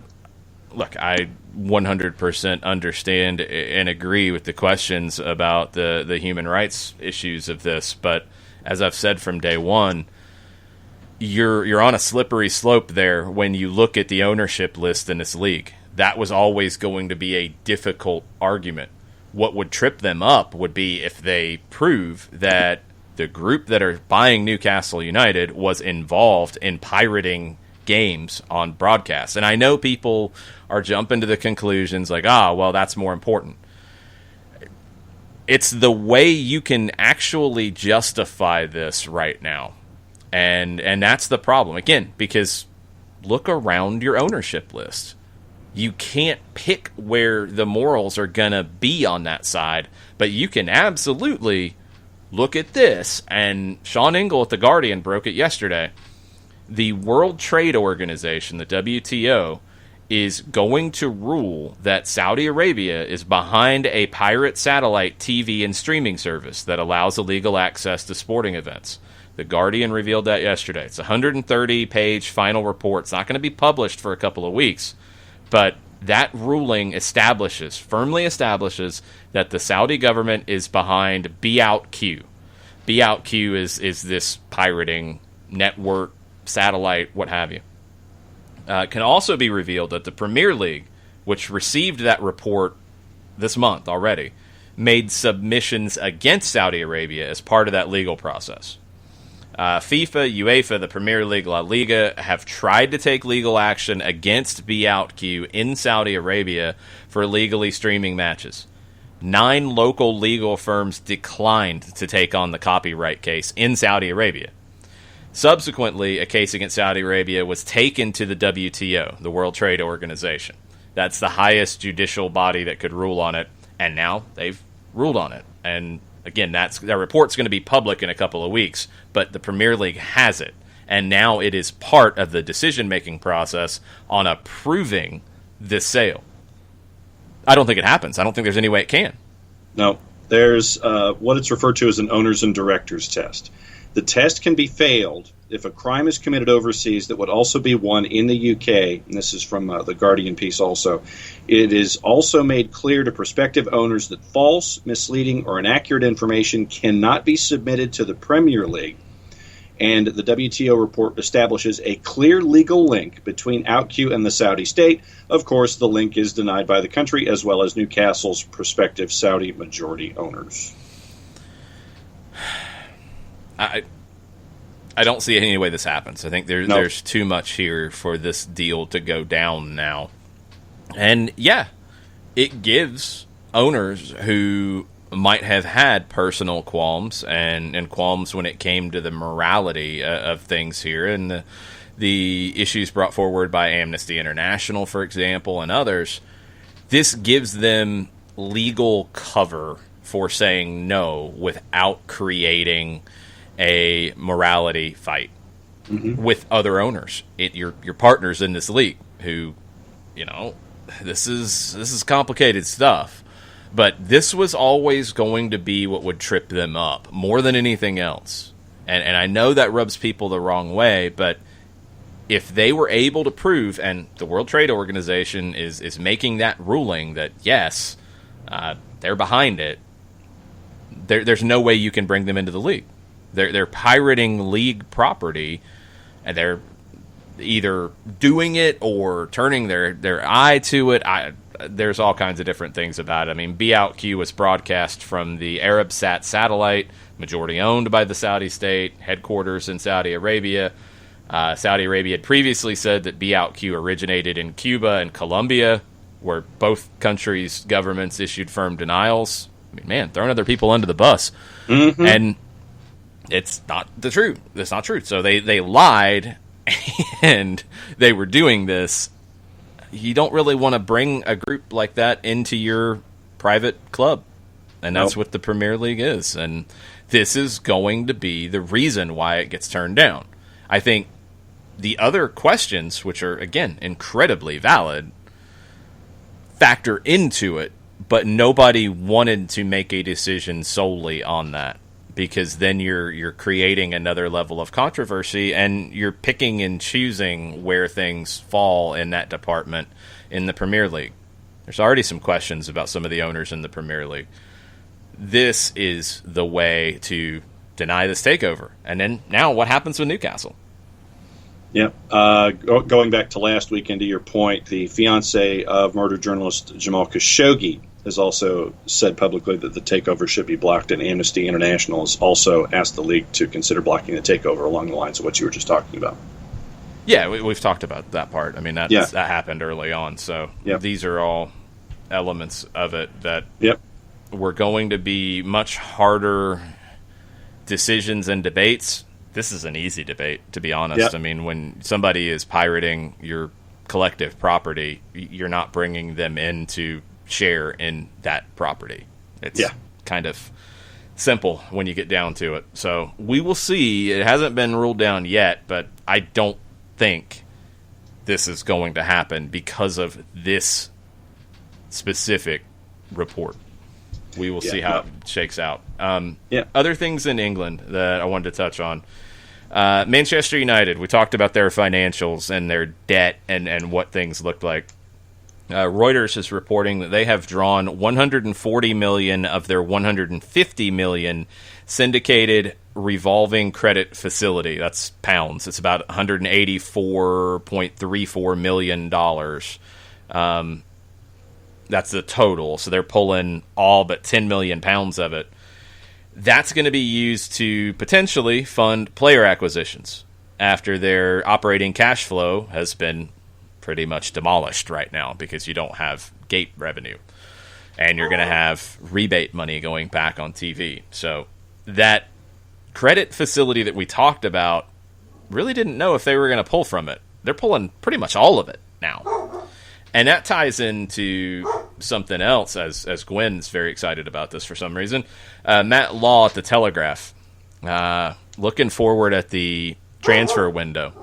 Look, I 100% understand and agree with the questions about the human rights issues of this, but as I've said from day one, you're on a slippery slope there when you look at the ownership list in this league. That was always going to be a difficult argument. What would trip them up would be if they prove that the group that are buying Newcastle United was involved in pirating games on broadcast. And I know people are jumping to the conclusions like, well, that's more important. It's the way you can actually justify this right now. And that's the problem. Again, because look around your ownership list. You can't pick where the morals are going to be on that side, but you can absolutely look at this. And Sean Ingle at The Guardian broke it yesterday. The World Trade Organization, the WTO, is going to rule that Saudi Arabia is behind a pirate satellite TV and streaming service that allows illegal access to sporting events. The Guardian revealed that yesterday. It's a 130-page final report. It's not going to be published for a couple of weeks. But that ruling firmly establishes that the Saudi government is behind Be Out Q. Be Out Q is this pirating network, satellite, what have you. It can also be revealed that the Premier League, which received that report this month already, made submissions against Saudi Arabia as part of that legal process. FIFA, UEFA, the Premier League, La Liga have tried to take legal action against Be Out Q in Saudi Arabia for illegally streaming matches. 9 local legal firms declined to take on the copyright case in Saudi Arabia. Subsequently, a case against Saudi Arabia was taken to the WTO, the World Trade Organization. That's the highest judicial body that could rule on it, and now they've ruled on it. And again, that report's going to be public in a couple of weeks, but the Premier League has it. And now it is part of the decision-making process on approving this sale. I don't think it happens. I don't think there's any way it can. No. There's what it's referred to as an owners and directors test. The test can be failed if a crime is committed overseas that would also be one in the UK, and this is from the Guardian piece also. It is also made clear to prospective owners that false, misleading, or inaccurate information cannot be submitted to the Premier League. And the WTO report establishes a clear legal link between OutQ and the Saudi state. Of course, the link is denied by the country as well as Newcastle's prospective Saudi majority owners. I don't see any way this happens. I think there's too much here for this deal to go down now. And yeah, it gives owners who might have had personal qualms and qualms when it came to the morality of things here and the issues brought forward by Amnesty International, for example, and others. This gives them legal cover for saying no without creating a morality fight with other owners. Your partners in this league who, this is complicated stuff. But this was always going to be what would trip them up more than anything else. And I know that rubs people the wrong way, but if they were able to prove, and the World Trade Organization is making that ruling that, yes, they're behind it, there's no way you can bring them into the league. They're pirating league property, and they're either doing it or turning their eye to it. There's all kinds of different things about it. I mean, Be Out Q was broadcast from the Arabsat satellite, majority owned by the Saudi state, headquarters in Saudi Arabia. Saudi Arabia had previously said that Be Out Q originated in Cuba and Colombia, where both countries' governments issued firm denials. I mean, man, throwing other people under the bus. Mm-hmm. And it's not the truth. That's not true. So they lied, and they were doing this. You don't really want to bring a group like that into your private club. And that's what the Premier League is. And this is going to be the reason why it gets turned down. I think the other questions, which are, again, incredibly valid, factor into it, but nobody wanted to make a decision solely on that. Because then you're creating another level of controversy, and you're picking and choosing where things fall in that department in the Premier League. There's already some questions about some of the owners in the Premier League. This is the way to deny this takeover. And then now what happens with Newcastle? Yeah. Going back to last week and to your point, the fiancé of murdered journalist Jamal Khashoggi has also said publicly that the takeover should be blocked, and Amnesty International has also asked the league to consider blocking the takeover along the lines of what you were just talking about. Yeah, we've talked about that part. I mean, that happened early on, so these are all elements of it that were going to be much harder decisions and debates. This is an easy debate, to be honest. Yep. I mean, when somebody is pirating your collective property, you're not bringing them in to share in that property. It's kind of simple when you get down to it. So we will see. It hasn't been ruled down yet, but I don't think this is going to happen because of this specific report. We will see how it shakes out. Other things in England that I wanted to touch on. Manchester United, we talked about their financials and their debt and what things looked like. Reuters is reporting that they have drawn $140 million of their $150 million syndicated revolving credit facility. That's pounds. It's about $184.34 million. That's the total. So they're pulling all but 10 million pounds of it. That's going to be used to potentially fund player acquisitions after their operating cash flow has been pretty much demolished right now because you don't have gate revenue. And you're going to have rebate money going back on TV. So that credit facility that we talked about really didn't know if they were going to pull from it. They're pulling pretty much all of it now. And that ties into something else, as Gwen's very excited about this for some reason. Matt Law at the Telegraph, looking forward at the transfer window.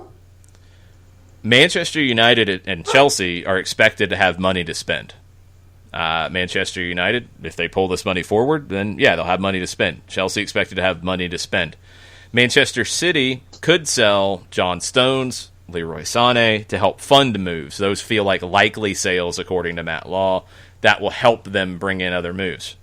Manchester United and Chelsea are expected to have money to spend. Manchester United, if they pull this money forward, then yeah, they'll have money to spend. Chelsea expected to have money to spend. Manchester City could sell John Stones, Leroy Sané to help fund moves. Those feel like likely sales according to Matt Law. That will help them bring in other moves.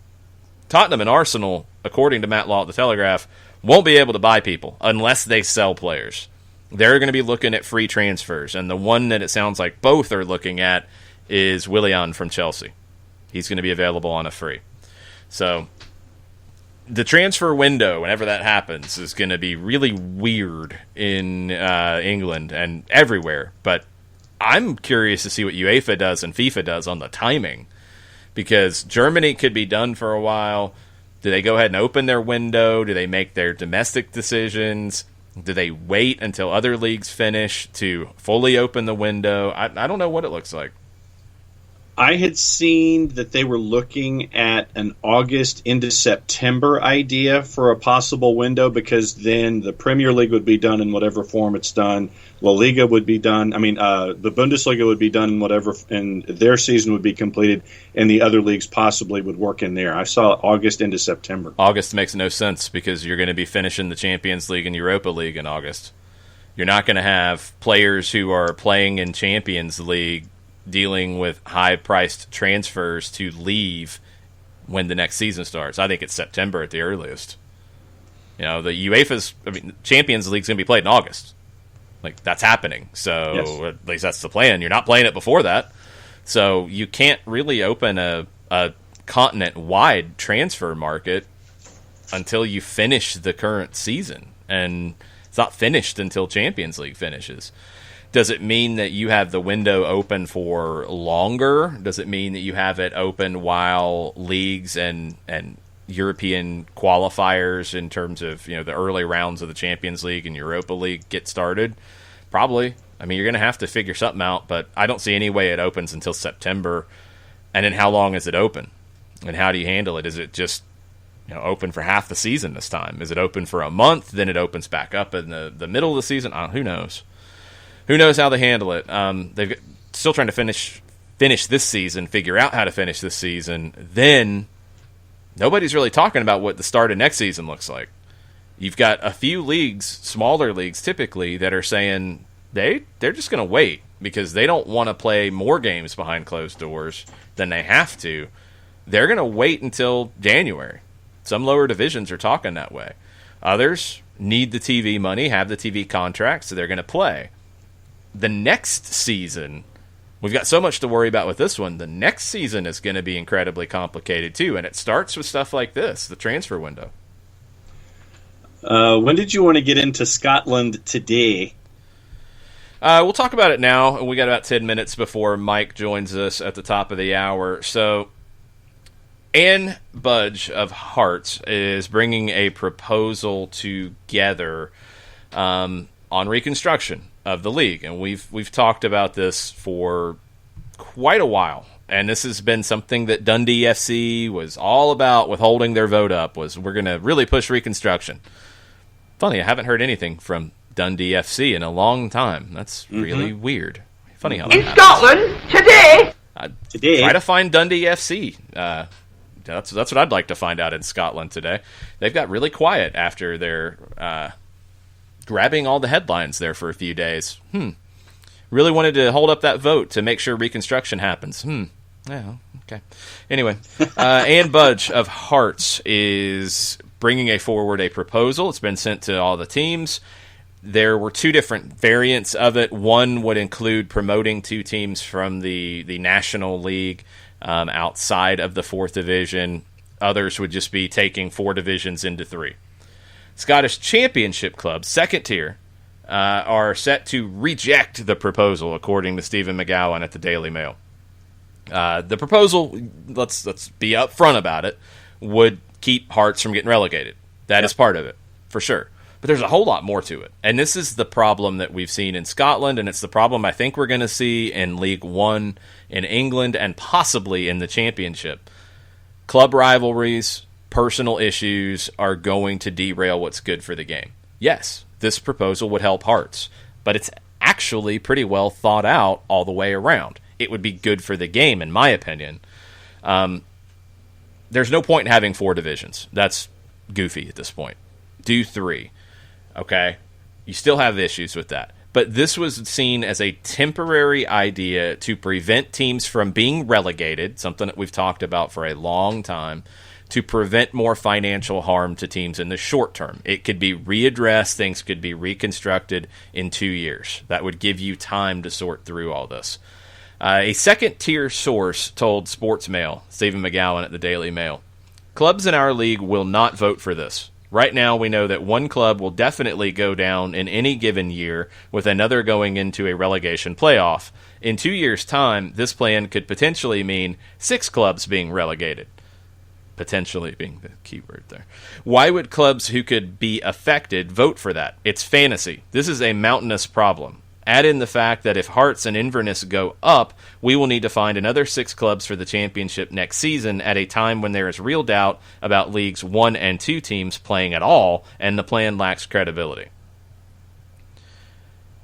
Tottenham and Arsenal, according to Matt Law at the Telegraph, won't be able to buy people unless they sell players. They're going to be looking at free transfers, and the one that it sounds like both are looking at is Willian from Chelsea. He's going to be available on a free. So the transfer window, whenever that happens, is going to be really weird in England and everywhere. But I'm curious to see what UEFA does and FIFA does on the timing, because Germany could be done for a while. Do they go ahead and open their window? Do they make their domestic decisions? Do they wait until other leagues finish to fully open the window? I don't know what it looks like. I had seen that they were looking at an August into September idea for a possible window, because then the Premier League would be done in whatever form it's done. La Liga would be done. The Bundesliga would be done in whatever, and their season would be completed, and the other leagues possibly would work in there. I saw August into September. August makes no sense because you're going to be finishing the Champions League and Europa League in August. You're not going to have players who are playing in Champions League dealing with high-priced transfers to leave when the next season starts. I think it's September at the earliest. The UEFA's Champions League's going to be played in August. That's happening. So yes. At least that's the plan. You're not playing it before that. So you can't really open a continent-wide transfer market until you finish the current season. And it's not finished until Champions League finishes. Does it mean that you have the window open for longer? Does it mean that you have it open while leagues and European qualifiers in terms of the early rounds of the Champions League and Europa League get started? Probably. You're going to have to figure something out, but I don't see any way it opens until September. And then how long is it open? And how do you handle it? Is it just open for half the season this time? Is it open for a month, then it opens back up in the middle of the season? Who knows? Who knows how they handle it? They're still trying to finish this season, figure out how to finish this season. Then nobody's really talking about what the start of next season looks like. You've got a few leagues, smaller leagues typically, that are saying they're just going to wait because they don't want to play more games behind closed doors than they have to. They're going to wait until January. Some lower divisions are talking that way. Others need the TV money, have the TV contract, so they're going to play. The next season, we've got so much to worry about with this one. The next season is going to be incredibly complicated too, and it starts with stuff like this, the transfer window. When did you want to get into Scotland today? We'll talk about it now, and we got about 10 minutes before Mike joins us at the top of the hour. So Ann Budge of Hearts is bringing a proposal together on reconstruction of the league, and we've talked about this for quite a while, and this has been something that Dundee FC was all about with holding their vote up, was we're going to really push reconstruction. Funny, I haven't heard anything from Dundee FC in a long time. That's really weird. Funny how that happens. Scotland today. Try to find Dundee FC. That's what I'd like to find out in Scotland today. They've got really quiet after their grabbing all the headlines there for a few days. Really wanted to hold up that vote to make sure reconstruction happens. Yeah, okay. Anyway, Ann Budge of Hearts is bringing forward a proposal. It's been sent to all the teams. There were two different variants of it. One would include promoting two teams from the National League outside of the 4th Division. Others would just be taking 4 divisions into 3. Scottish Championship clubs, second tier, are set to reject the proposal, according to Stephen McGowan at the Daily Mail. The proposal, let's be upfront about it, would keep Hearts from getting relegated. That is part of it, for sure. But there's a whole lot more to it. And this is the problem that we've seen in Scotland, and it's the problem I think we're going to see in League One in England and possibly in the Championship. Club rivalries, personal issues are going to derail what's good for the game. Yes, this proposal would help Hearts, but it's actually pretty well thought out all the way around. It would be good for the game, in my opinion. There's no point in having 4 divisions. That's goofy at this point. Do 3. Okay? You still have issues with that. But this was seen as a temporary idea to prevent teams from being relegated, something that we've talked about for a long time, to prevent more financial harm to teams in the short term. It could be readdressed, things could be reconstructed in 2 years. That would give you time to sort through all this. A second-tier source told Sports Mail, Stephen McGowan at the Daily Mail, clubs in our league will not vote for this. Right now, we know that one club will definitely go down in any given year, with another going into a relegation playoff. In 2 years' time, this plan could potentially mean 6 clubs being relegated. Potentially being the key word there. Why would clubs who could be affected vote for that? It's fantasy. This is a mountainous problem. Add in the fact that if Hearts and Inverness go up, we will need to find another 6 clubs for the championship next season at a time when there is real doubt about Leagues 1 and 2 teams playing at all, and the plan lacks credibility.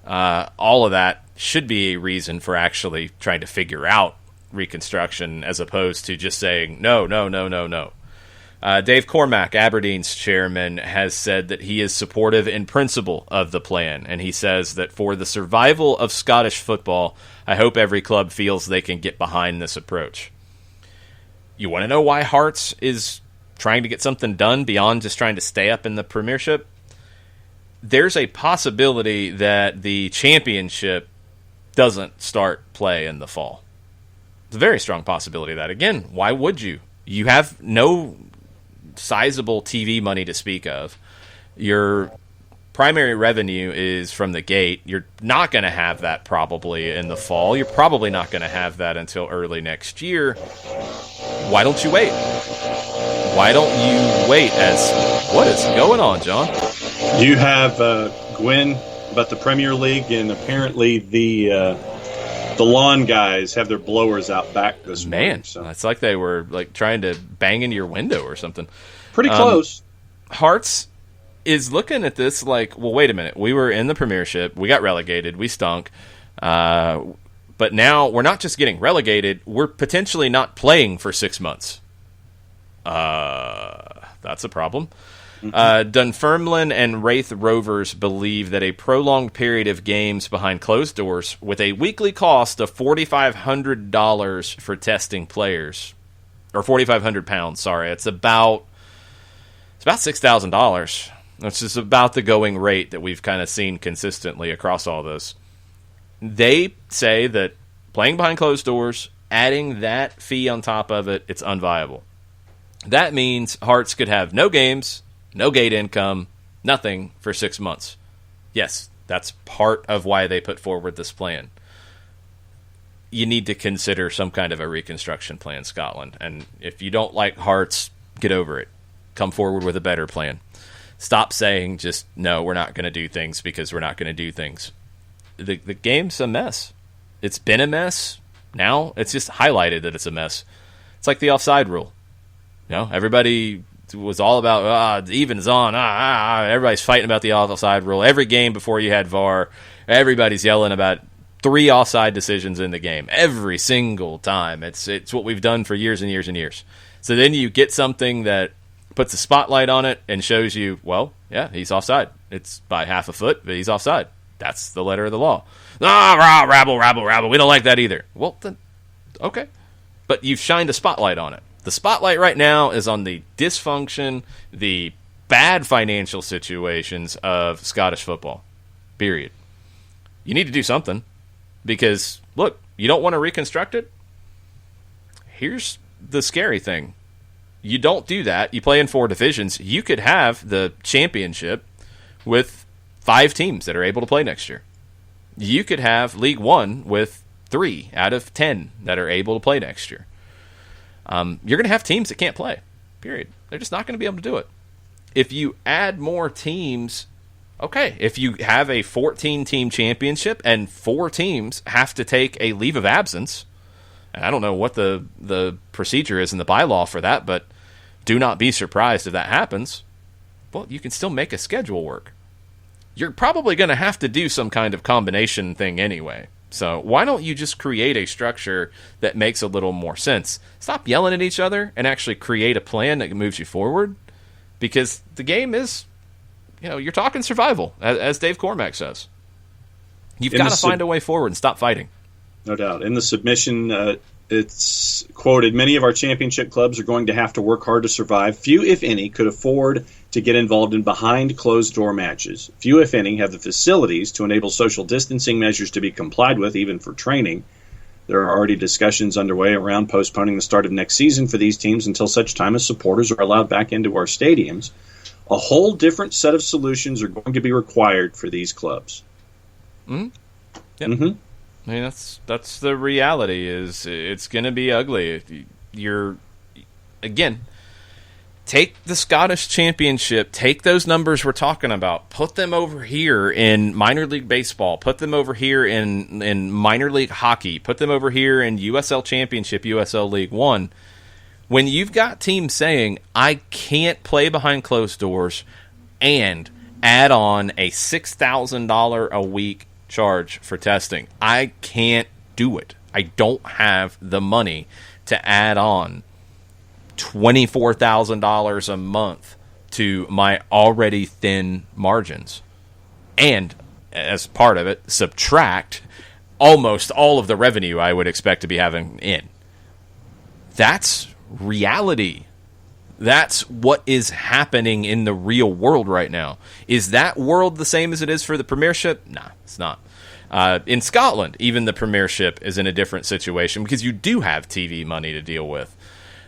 All of that should be a reason for actually trying to figure out reconstruction as opposed to just saying, no. Dave Cormack, Aberdeen's chairman, has said that he is supportive in principle of the plan, and he says that for the survival of Scottish football, I hope every club feels they can get behind this approach. You want to know why Hearts is trying to get something done beyond just trying to stay up in the Premiership? There's a possibility that the Championship doesn't start play in the fall. It's a very strong possibility of that. Again, why would you? You have no sizable TV money to speak of. Your primary revenue is from the gate. You're not going to have that probably in the fall. You're probably not going to have that until early next year. Why don't you wait? Why don't you wait? What is going on, John? You have Gwen about the Premier League, and apparently the lawn guys have their blowers out back this morning. Man, so. It's like they were like trying to bang into your window or something. Pretty close. Hearts is looking at this like, well, wait a minute. We were in the Premiership. We got relegated. We stunk. But now we're not just getting relegated. We're potentially not playing for 6 months. That's a problem. Dunfermline and Wraith Rovers believe that a prolonged period of games behind closed doors with a weekly cost of $4,500 for testing players, or £4,500, sorry, it's about $6,000. Which is about the going rate that we've kind of seen consistently across all this. They say that playing behind closed doors, adding that fee on top of it, it's unviable. That means Hearts could have no games, no gate income, nothing for 6 months. Yes, that's part of why they put forward this plan. You need to consider some kind of a reconstruction plan, Scotland. And if you don't like Hearts, get over it. Come forward with a better plan. Stop saying just, no, we're not going to do things because we're not going to do things. The game's a mess. It's been a mess. Now it's just highlighted that it's a mess. It's like the offside rule. You know, everybody was all about even's on. Everybody's fighting about the offside rule. Every game before you had VAR, everybody's yelling about 3 offside decisions in the game every single time. It's what we've done for years and years and years. So then you get something that puts a spotlight on it and shows you, well, yeah, he's offside. It's by half a foot, but he's offside. That's the letter of the law. Rabble. We don't like that either. Well, then, okay. But you've shined a spotlight on it. The spotlight right now is on the dysfunction, the bad financial situations of Scottish football. Period. You need to do something because, look, you don't want to reconstruct it? Here's the scary thing. You don't do that. You play in 4 divisions. You could have the championship with 5 teams that are able to play next year. You could have League One with 3 out of 10 that are able to play next year. You're going to have teams that can't play, period. They're just not going to be able to do it. If you add more teams Okay, if you have a 14-team championship and 4 teams have to take a leave of absence, and I don't know what the procedure is in the bylaw for that, but do not be surprised if that happens. Well, you can still make a schedule work. You're probably going to have to do some kind of combination thing anyway. So why don't you just create a structure that makes a little more sense? Stop yelling at each other and actually create a plan that moves you forward. Because the game is, you're talking survival, as Dave Cormack says. You've got to find a way forward and stop fighting. No doubt. In the submission, it's quoted, many of our championship clubs are going to have to work hard to survive. Few, if any, could afford to get involved in behind closed-door matches. Few, if any, have the facilities to enable social distancing measures to be complied with, even for training. There are already discussions underway around postponing the start of next season for these teams until such time as supporters are allowed back into our stadiums. A whole different set of solutions are going to be required for these clubs. Mm-hmm. Yep. Mm-hmm. I mean, that's the reality. Is it's going to be ugly. Again, take the Scottish Championship, take those numbers we're talking about, put them over here in minor league baseball, put them over here in minor league hockey, put them over here in USL Championship, USL League One. When you've got teams saying, I can't play behind closed doors and add on a $6,000 a week charge for testing, I can't do it. I don't have the money to add on $24,000 a month to my already thin margins. And as part of it, subtract almost all of the revenue I would expect to be having in. That's reality. That's what is happening in the real world right now. Is that world the same as it is for the Premiership? Nah, it's not. In Scotland, even the Premiership is in a different situation because you do have TV money to deal with.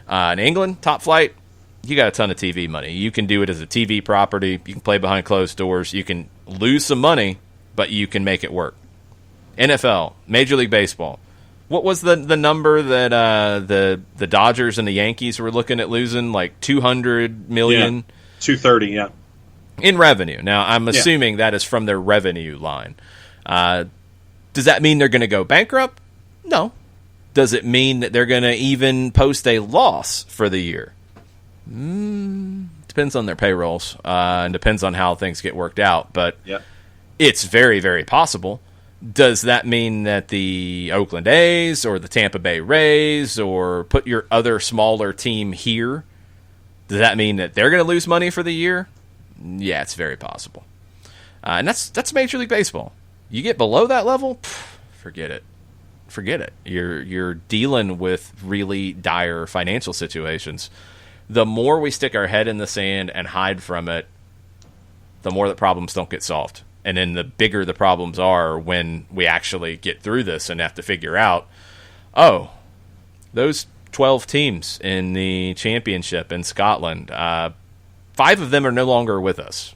In England, top flight, you got a ton of TV money. You can do it as a TV property. You can play behind closed doors. You can lose some money, but you can make it work. NFL, Major League Baseball. What was the number that the Dodgers and the Yankees were looking at losing? Like $200 million? Yeah, 230, yeah. In revenue. Now, I'm assuming that is from their revenue line. Does that mean they're going to go bankrupt? No. Does it mean that they're going to even post a loss for the year? Depends on their payrolls and depends on how things get worked out. But it's very, very possible. Does that mean that the Oakland A's or the Tampa Bay Rays or put your other smaller team here, does that mean that they're going to lose money for the year? Yeah, it's very possible. And that's Major League Baseball. You get below that level, forget it. Forget it. You're dealing with really dire financial situations. The more we stick our head in the sand and hide from it, the more the problems don't get solved. And then the bigger the problems are when we actually get through this and have to figure out, those 12 teams in the championship in Scotland, 5 of them are no longer with us.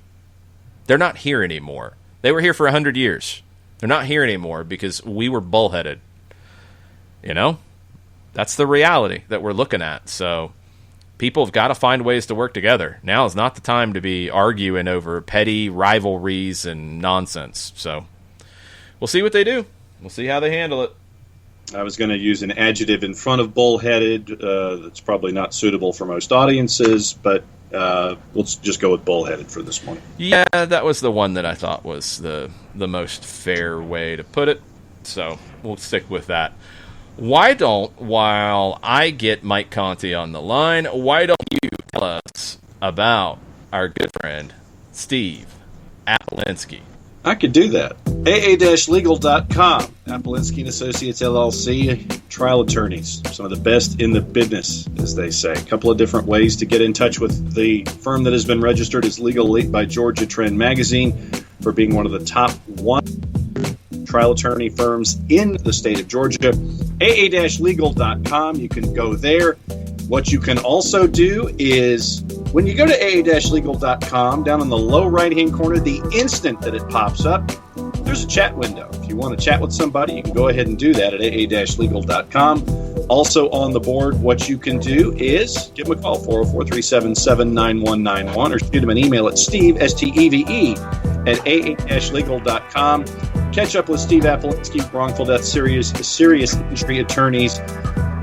They're not here anymore. They were here for 100 years. They're not here anymore because we were bullheaded. That's the reality that we're looking at. So people have got to find ways to work together. Now is not the time to be arguing over petty rivalries and nonsense. So we'll see what they do. We'll see how they handle it. I was going to use an adjective in front of bullheaded. That's probably not suitable for most audiences, but let's just go with bullheaded for this one. Yeah, that was the one that I thought was the most fair way to put it. So we'll stick with that. While I get Mike Conti on the line, why don't you tell us about our good friend, Steve Apolinsky? I could do that. AA-legal.com. Apolinsky & Associates, LLC, trial attorneys. Some of the best in the business, as they say. A couple of different ways to get in touch with the firm that has been registered as Legal Elite by Georgia Trend Magazine for being one of the top 1 trial attorney firms in the state of Georgia. AA-legal.com. You can go there. What you can also do is, when you go to AA-legal.com, down in the low right-hand corner, the instant that it pops up, there's a chat window. If you want to chat with somebody, you can go ahead and do that at AA-legal.com. Also on the board, what you can do is give them a call, 404-377-9191, or shoot them an email at Steve, Steve, at aa-legal.com. Catch up with Steve Appolinsky, wrongful death, serious injury attorneys,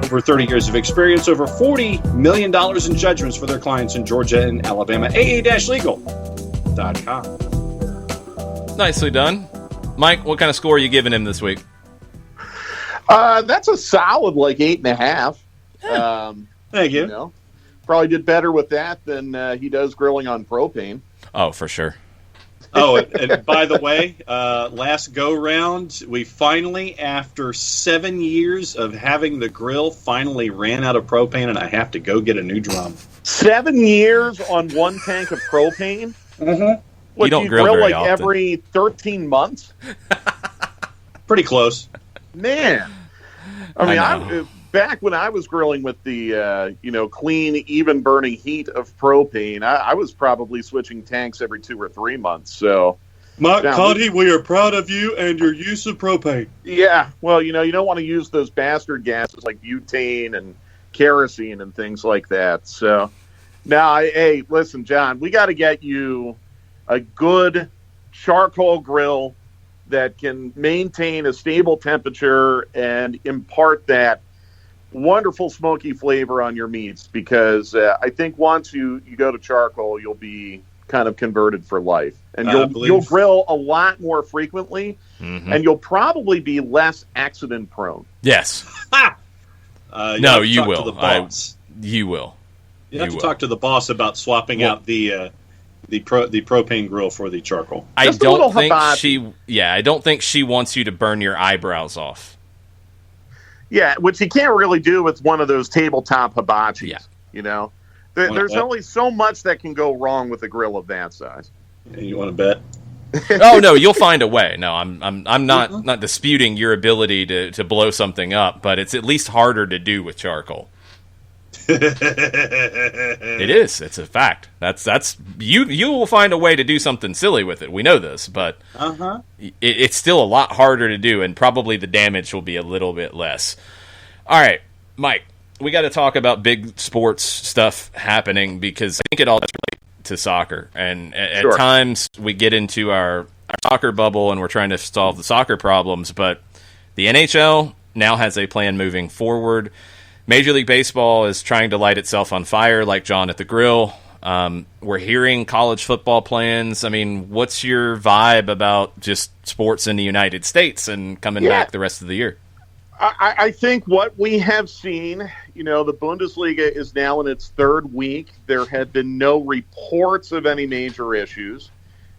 over 30 years of experience, over $40 million in judgments for their clients in Georgia and Alabama. aa-legal.com. Nicely done. Mike, what kind of score are you giving him this week? That's a solid, 8.5. Thank you. Probably did better with that than he does grilling on propane. Oh, for sure. Oh, and by the way, last go-round, we finally, after 7 years of having the grill, finally ran out of propane, and I have to go get a new drum. 7 years on one tank of propane? Mm-hmm. What, you don't grill very often. Every 13 months? Pretty close. Man. I mean, back when I was grilling with the, clean, even-burning heat of propane, I was probably switching tanks every 2 or 3 months. So, Connie, we are proud of you and your use of propane. Yeah, well, you don't want to use those bastard gases like butane and kerosene and things like that. So, now, hey, listen, John, we got to get you a good charcoal grill that can maintain a stable temperature and impart that wonderful smoky flavor on your meats, because I think once you go to charcoal, you'll be kind of converted for life, and you'll grill a lot more frequently, and you'll probably be less accident prone. Yes. No, you will. You will. You have to talk to the boss about swapping out the propane grill for the charcoal. I don't think she wants you to burn your eyebrows off. Yeah, which you can't really do with one of those tabletop hibachis. Yeah. There's only so much that can go wrong with a grill of that size. You want to bet? Oh no, you'll find a way. No, I'm not disputing your ability to blow something up, but it's at least harder to do with charcoal. It is. It's a fact. That's you will find a way to do something silly with it. We know this, but it's still a lot harder to do, and probably the damage will be a little bit less. All right, Mike, we got to talk about big sports stuff happening, because I think it all does relate to soccer, and at times we get into our soccer bubble and we're trying to solve the soccer problems, but the NHL now has a plan moving forward. Major League Baseball is trying to light itself on fire, like John at the Grill. We're hearing college football plans. I mean, what's your vibe about just sports in the United States and coming back the rest of the year? I think what we have seen, the Bundesliga is now in its third week. There had been no reports of any major issues.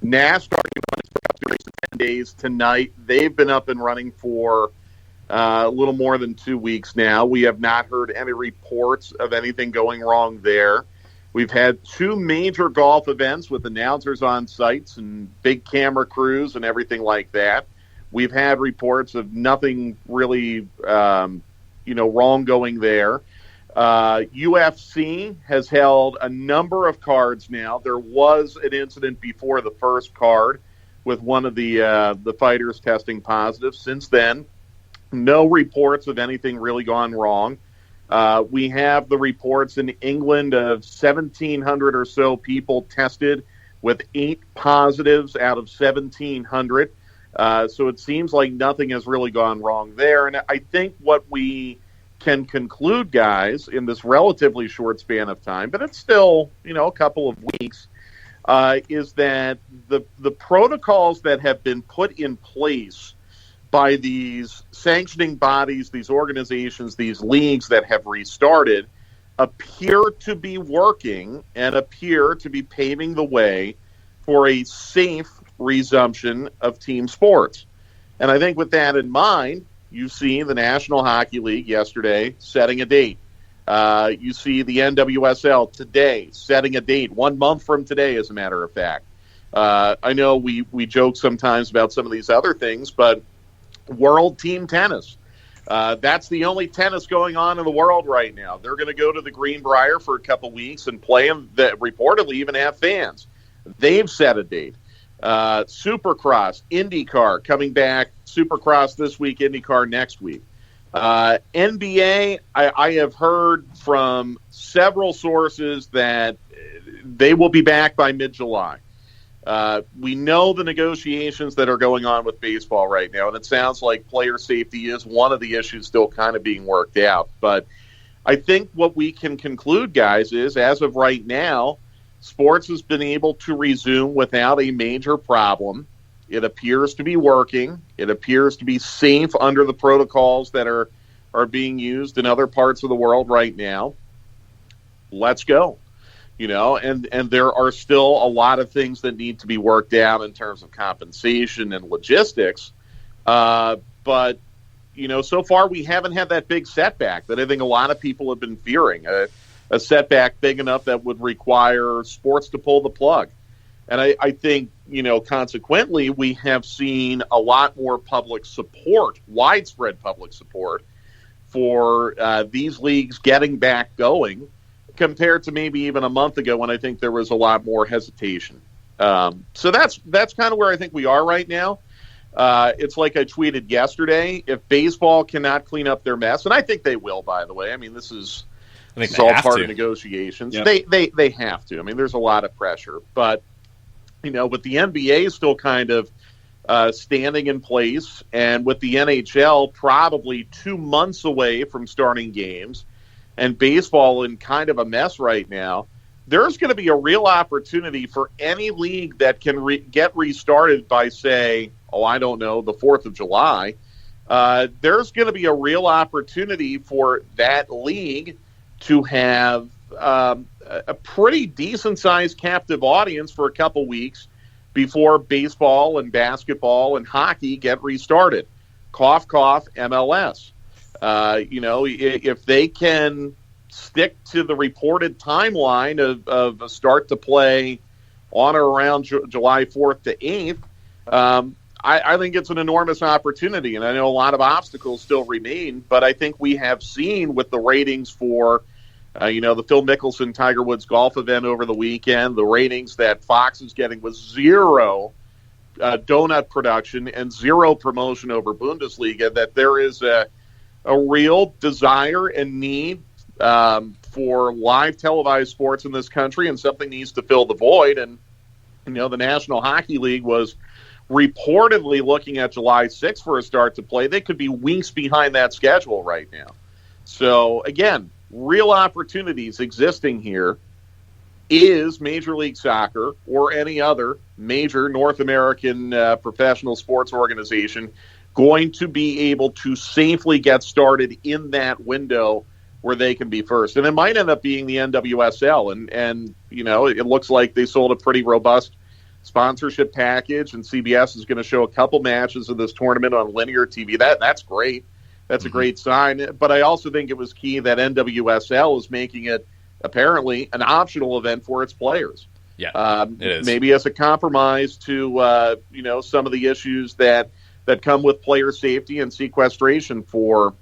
NASCAR for 10 days tonight. They've been up and running for a little more than 2 weeks now. We have not heard any reports of anything going wrong there. We've had 2 major golf events with announcers on sites and big camera crews and everything like that. We've had reports of nothing really, wrong going there. UFC has held a number of cards now. There was an incident before the first card with one of the fighters testing positive. Since then, no reports of anything really gone wrong. We have the reports in England of 1,700 or so people tested, with 8 positives out of 1,700. So it seems like nothing has really gone wrong there. And I think what we can conclude, guys, in this relatively short span of time, but it's still, a couple of weeks, is that the protocols that have been put in place by these sanctioning bodies, these organizations, these leagues that have restarted, appear to be working and appear to be paving the way for a safe resumption of team sports. And I think with that in mind, you see the National Hockey League yesterday setting a date. You see the NWSL today setting a date, 1 month from today, as a matter of fact. I know we joke sometimes about some of these other things, but World Team Tennis. That's the only tennis going on in the world right now. They're going to go to the Greenbrier for a couple weeks and play them, that reportedly even have fans. They've set a date. Supercross, IndyCar coming back. Supercross this week, IndyCar next week. NBA, I have heard from several sources that they will be back by mid-July. We know the negotiations that are going on with baseball right now, and it sounds like player safety is one of the issues still kind of being worked out. But I think what we can conclude, guys, is as of right now, sports has been able to resume without a major problem. It appears to be working. It appears to be safe under the protocols that are being used in other parts of the world right now. Let's go. And there are still a lot of things that need to be worked out in terms of compensation and logistics. But, so far we haven't had that big setback that I think a lot of people have been fearing, a setback big enough that would require sports to pull the plug. And I think, consequently, we have seen a lot more public support, widespread public support for these leagues getting back going compared to maybe even a month ago when I think there was a lot more hesitation. So that's kind of where I think we are right now. It's like I tweeted yesterday, if baseball cannot clean up their mess, and I think they will, by the way. I mean, this is all part of negotiations. Yep. They have to. I mean, there's a lot of pressure. But, with the NBA still kind of standing in place, and with the NHL probably 2 months away from starting games, and baseball in kind of a mess right now, there's going to be a real opportunity for any league that can get restarted by, say, I don't know, the 4th of July. There's going to be a real opportunity for that league to have a pretty decent-sized captive audience for a couple weeks before baseball and basketball and hockey get restarted. Cough, cough, MLS. If they can stick to the reported timeline of a start to play on or around July 4th to 8th, I think it's an enormous opportunity, and I know a lot of obstacles still remain, but I think we have seen with the ratings for, the Phil Mickelson Tiger Woods golf event over the weekend, the ratings that Fox is getting with zero donut production and zero promotion over Bundesliga, that there is a real desire and need for live televised sports in this country, and something needs to fill the void. And, the National Hockey League was reportedly looking at July 6th for a start to play. They could be weeks behind that schedule right now. So, again, real opportunities existing here. Is Major League Soccer or any other major North American professional sports organization going to be able to safely get started in that window where they can be first? And it might end up being the NWSL. And it looks like they sold a pretty robust sponsorship package, and CBS is going to show a couple matches of this tournament on linear TV. That's great. That's a great sign. But I also think it was key that NWSL is making it apparently an optional event for its players. Yeah, it is. Maybe as a compromise to some of the issues that come with player safety and sequestration for,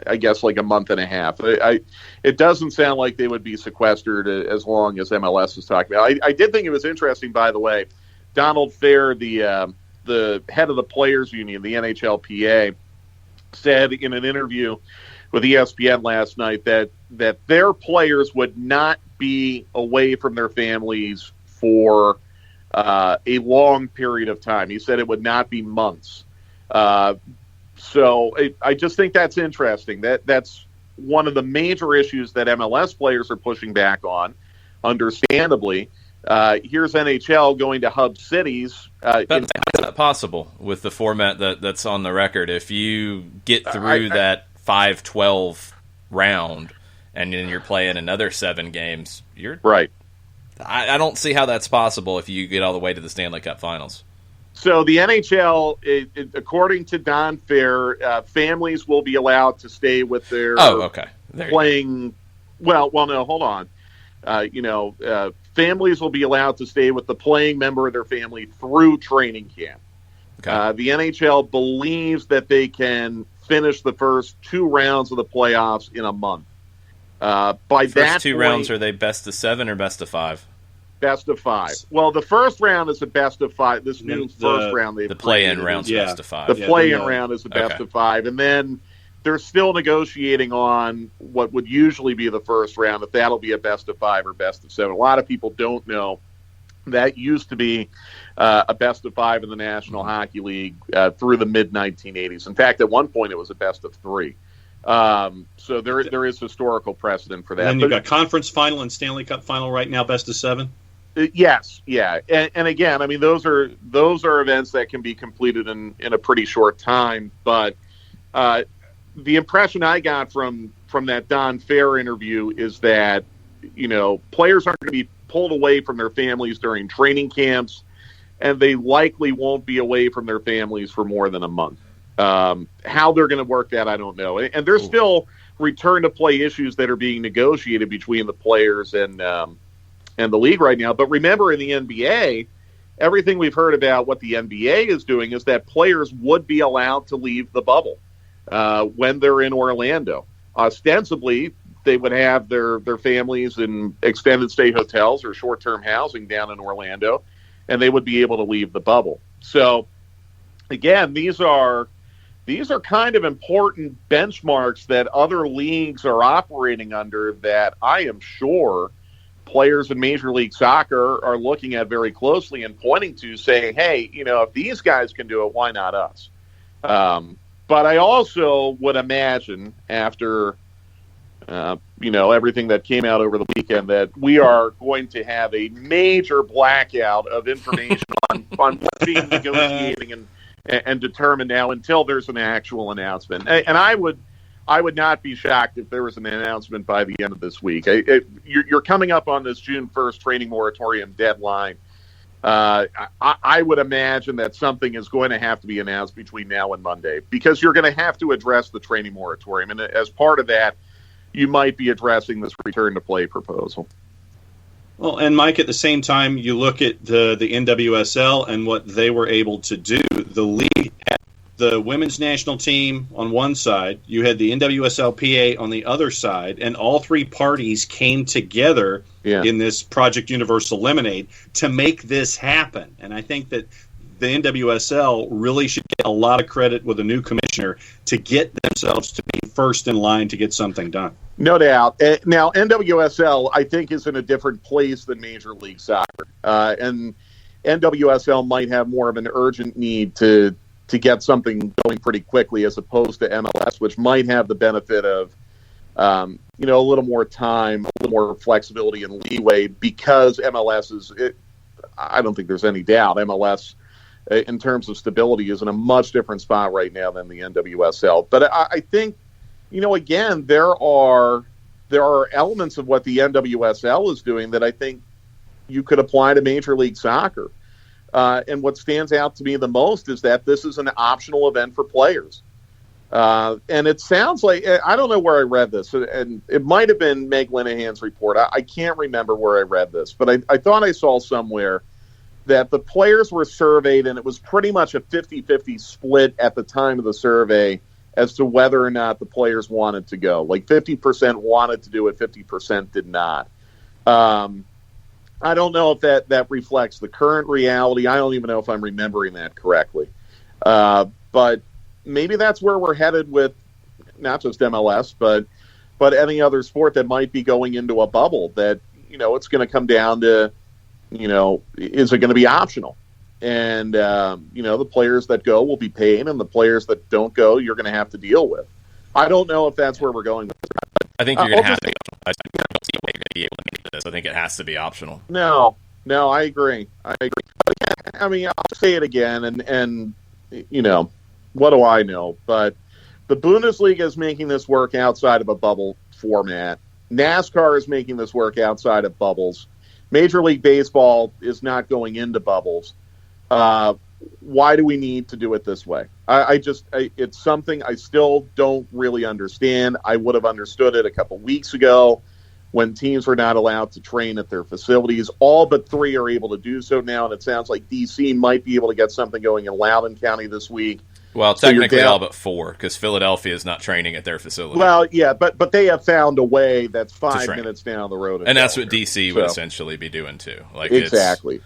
I guess, like a month and a half. It doesn't sound like they would be sequestered as long as MLS is talking about. I did think it was interesting, by the way. Donald Fair, the head of the Players Union, the NHLPA, said in an interview with ESPN last night that their players would not be away from their families for a long period of time. He said it would not be months. So I just think that's interesting. That's one of the major issues that MLS players are pushing back on, understandably. Here's NHL going to hub cities. That's not possible with the format that's on the record. If you get through that 5-12 round and then you're playing another 7 games, you're right. I don't see how that's possible if you get all the way to the Stanley Cup Finals. So the NHL, according to Don Fair, families will be allowed to stay with their playing. Well, no, hold on. Families will be allowed to stay with the playing member of their family through training camp. Okay. The NHL believes that they can finish the first 2 rounds of the playoffs in a month. By first 2 rounds, are they best of 7 or best of 5? Best of 5. Well, the first round is a best of 5. This new first round, the play-in round's best of 5. The play-in round is a best of 5, and then they're still negotiating on what would usually be the first round, if that'll be a best of 5 or best of 7. A lot of people don't know That used to be a best of 5 in the National Hockey League through the mid-1980s. In fact, at one point it was a best of 3. So there is historical precedent for that. And then you've got conference final and Stanley Cup final right now, best of 7. Yes, yeah, and again, I mean, those are events that can be completed in a pretty short time. But the impression I got from that Don Fair interview is that players aren't going to be pulled away from their families during training camps, and they likely won't be away from their families for more than a month. How they're going to work that, I don't know. And there's still return to play issues that are being negotiated between the players and the league right now. But remember, in the NBA, everything we've heard about what the NBA is doing is that players would be allowed to leave the bubble when they're in Orlando. Ostensibly, they would have their families in extended stay hotels or short-term housing down in Orlando, and they would be able to leave the bubble. So, again, these are kind of important benchmarks that other leagues are operating under that I am sure players in Major League Soccer are looking at very closely and pointing to, saying, hey, if these guys can do it, why not us? But I also would imagine after everything that came out over the weekend that we are going to have a major blackout of information on what's being negotiating and determined now until there's an actual announcement. And I would not be shocked if there was an announcement by the end of this week. You're coming up on this June 1st training moratorium deadline. I would imagine that something is going to have to be announced between now and Monday, because you're going to have to address the training moratorium. And as part of that, you might be addressing this return to play proposal. Well, and Mike, at the same time, you look at the NWSL and what they were able to do. The league had the women's national team on one side, you had the NWSLPA on the other side, and all three parties came together in this Project Universal Lemonade to make this happen. And I think that the NWSL really should get a lot of credit with a new commissioner to get themselves to be first in line to get something done. No doubt. Now, NWSL, I think, is in a different place than Major League Soccer. And NWSL might have more of an urgent need to get something going pretty quickly as opposed to MLS, which might have the benefit of, a little more time, a little more flexibility and leeway, because MLS I don't think there's any doubt, MLS, in terms of stability, is in a much different spot right now than the NWSL. But I think, again, there are elements of what the NWSL is doing that I think you could apply to Major League Soccer. And what stands out to me the most is that this is an optional event for players. And it sounds like, I don't know where I read this, and it might have been Meg Linehan's report. I can't remember where I read this, but I thought I saw somewhere that the players were surveyed, and it was pretty much a 50-50 split at the time of the survey as to whether or not the players wanted to go. Like 50% wanted to do it, 50% did not. I don't know if that reflects the current reality. I don't even know if I'm remembering that correctly. But maybe that's where we're headed with not just MLS, but any other sport that might be going into a bubble, that, it's going to come down to, is it going to be optional? And, the players that go will be paid, and the players that don't go, you're going to have to deal with. I don't know if that's where we're going with this. I think you're going to have to. I don't see a way you're going to be able to make this. I think it has to be optional. No, I agree. But again, I'll say it again, and what do I know? But the Bundesliga is making this work outside of a bubble format. NASCAR is making this work outside of bubbles. Major League Baseball is not going into bubbles. Why do we need to do it this way? It's something I still don't really understand. I would have understood it a couple weeks ago when teams were not allowed to train at their facilities. All but 3 are able to do so now, and it sounds like D.C. might be able to get something going in Loudoun County this week. Well, technically all but 4, because Philadelphia is not training at their facility. Well, yeah, but they have found a way that's 5 minutes down the road. And that's what D.C. would essentially be doing, too. Exactly.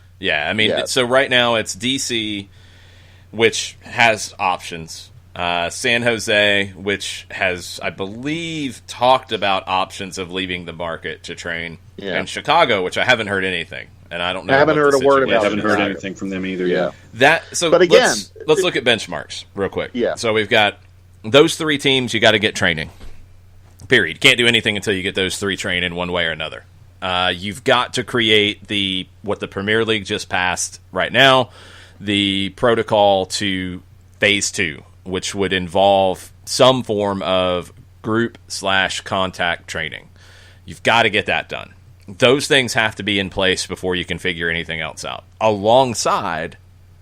So right now it's D.C., which has options. San Jose, which has, I believe, talked about options of leaving the market to train. And Chicago, which I haven't heard anything. and I don't know. Haven't heard a word about it. Haven't heard anything from them either. Haven't heard a word I about haven't heard anything from them either. Yeah. But again, let's look at benchmarks real quick. Yeah. So we've got those three teams. You got to get training. Period. You can't do anything until you get those three trained in one way or another. You've got to create what the Premier League just passed right now, the protocol to Phase 2, which would involve some form of group/contact training. You've got to get that done. Those things have to be in place before you can figure anything else out, alongside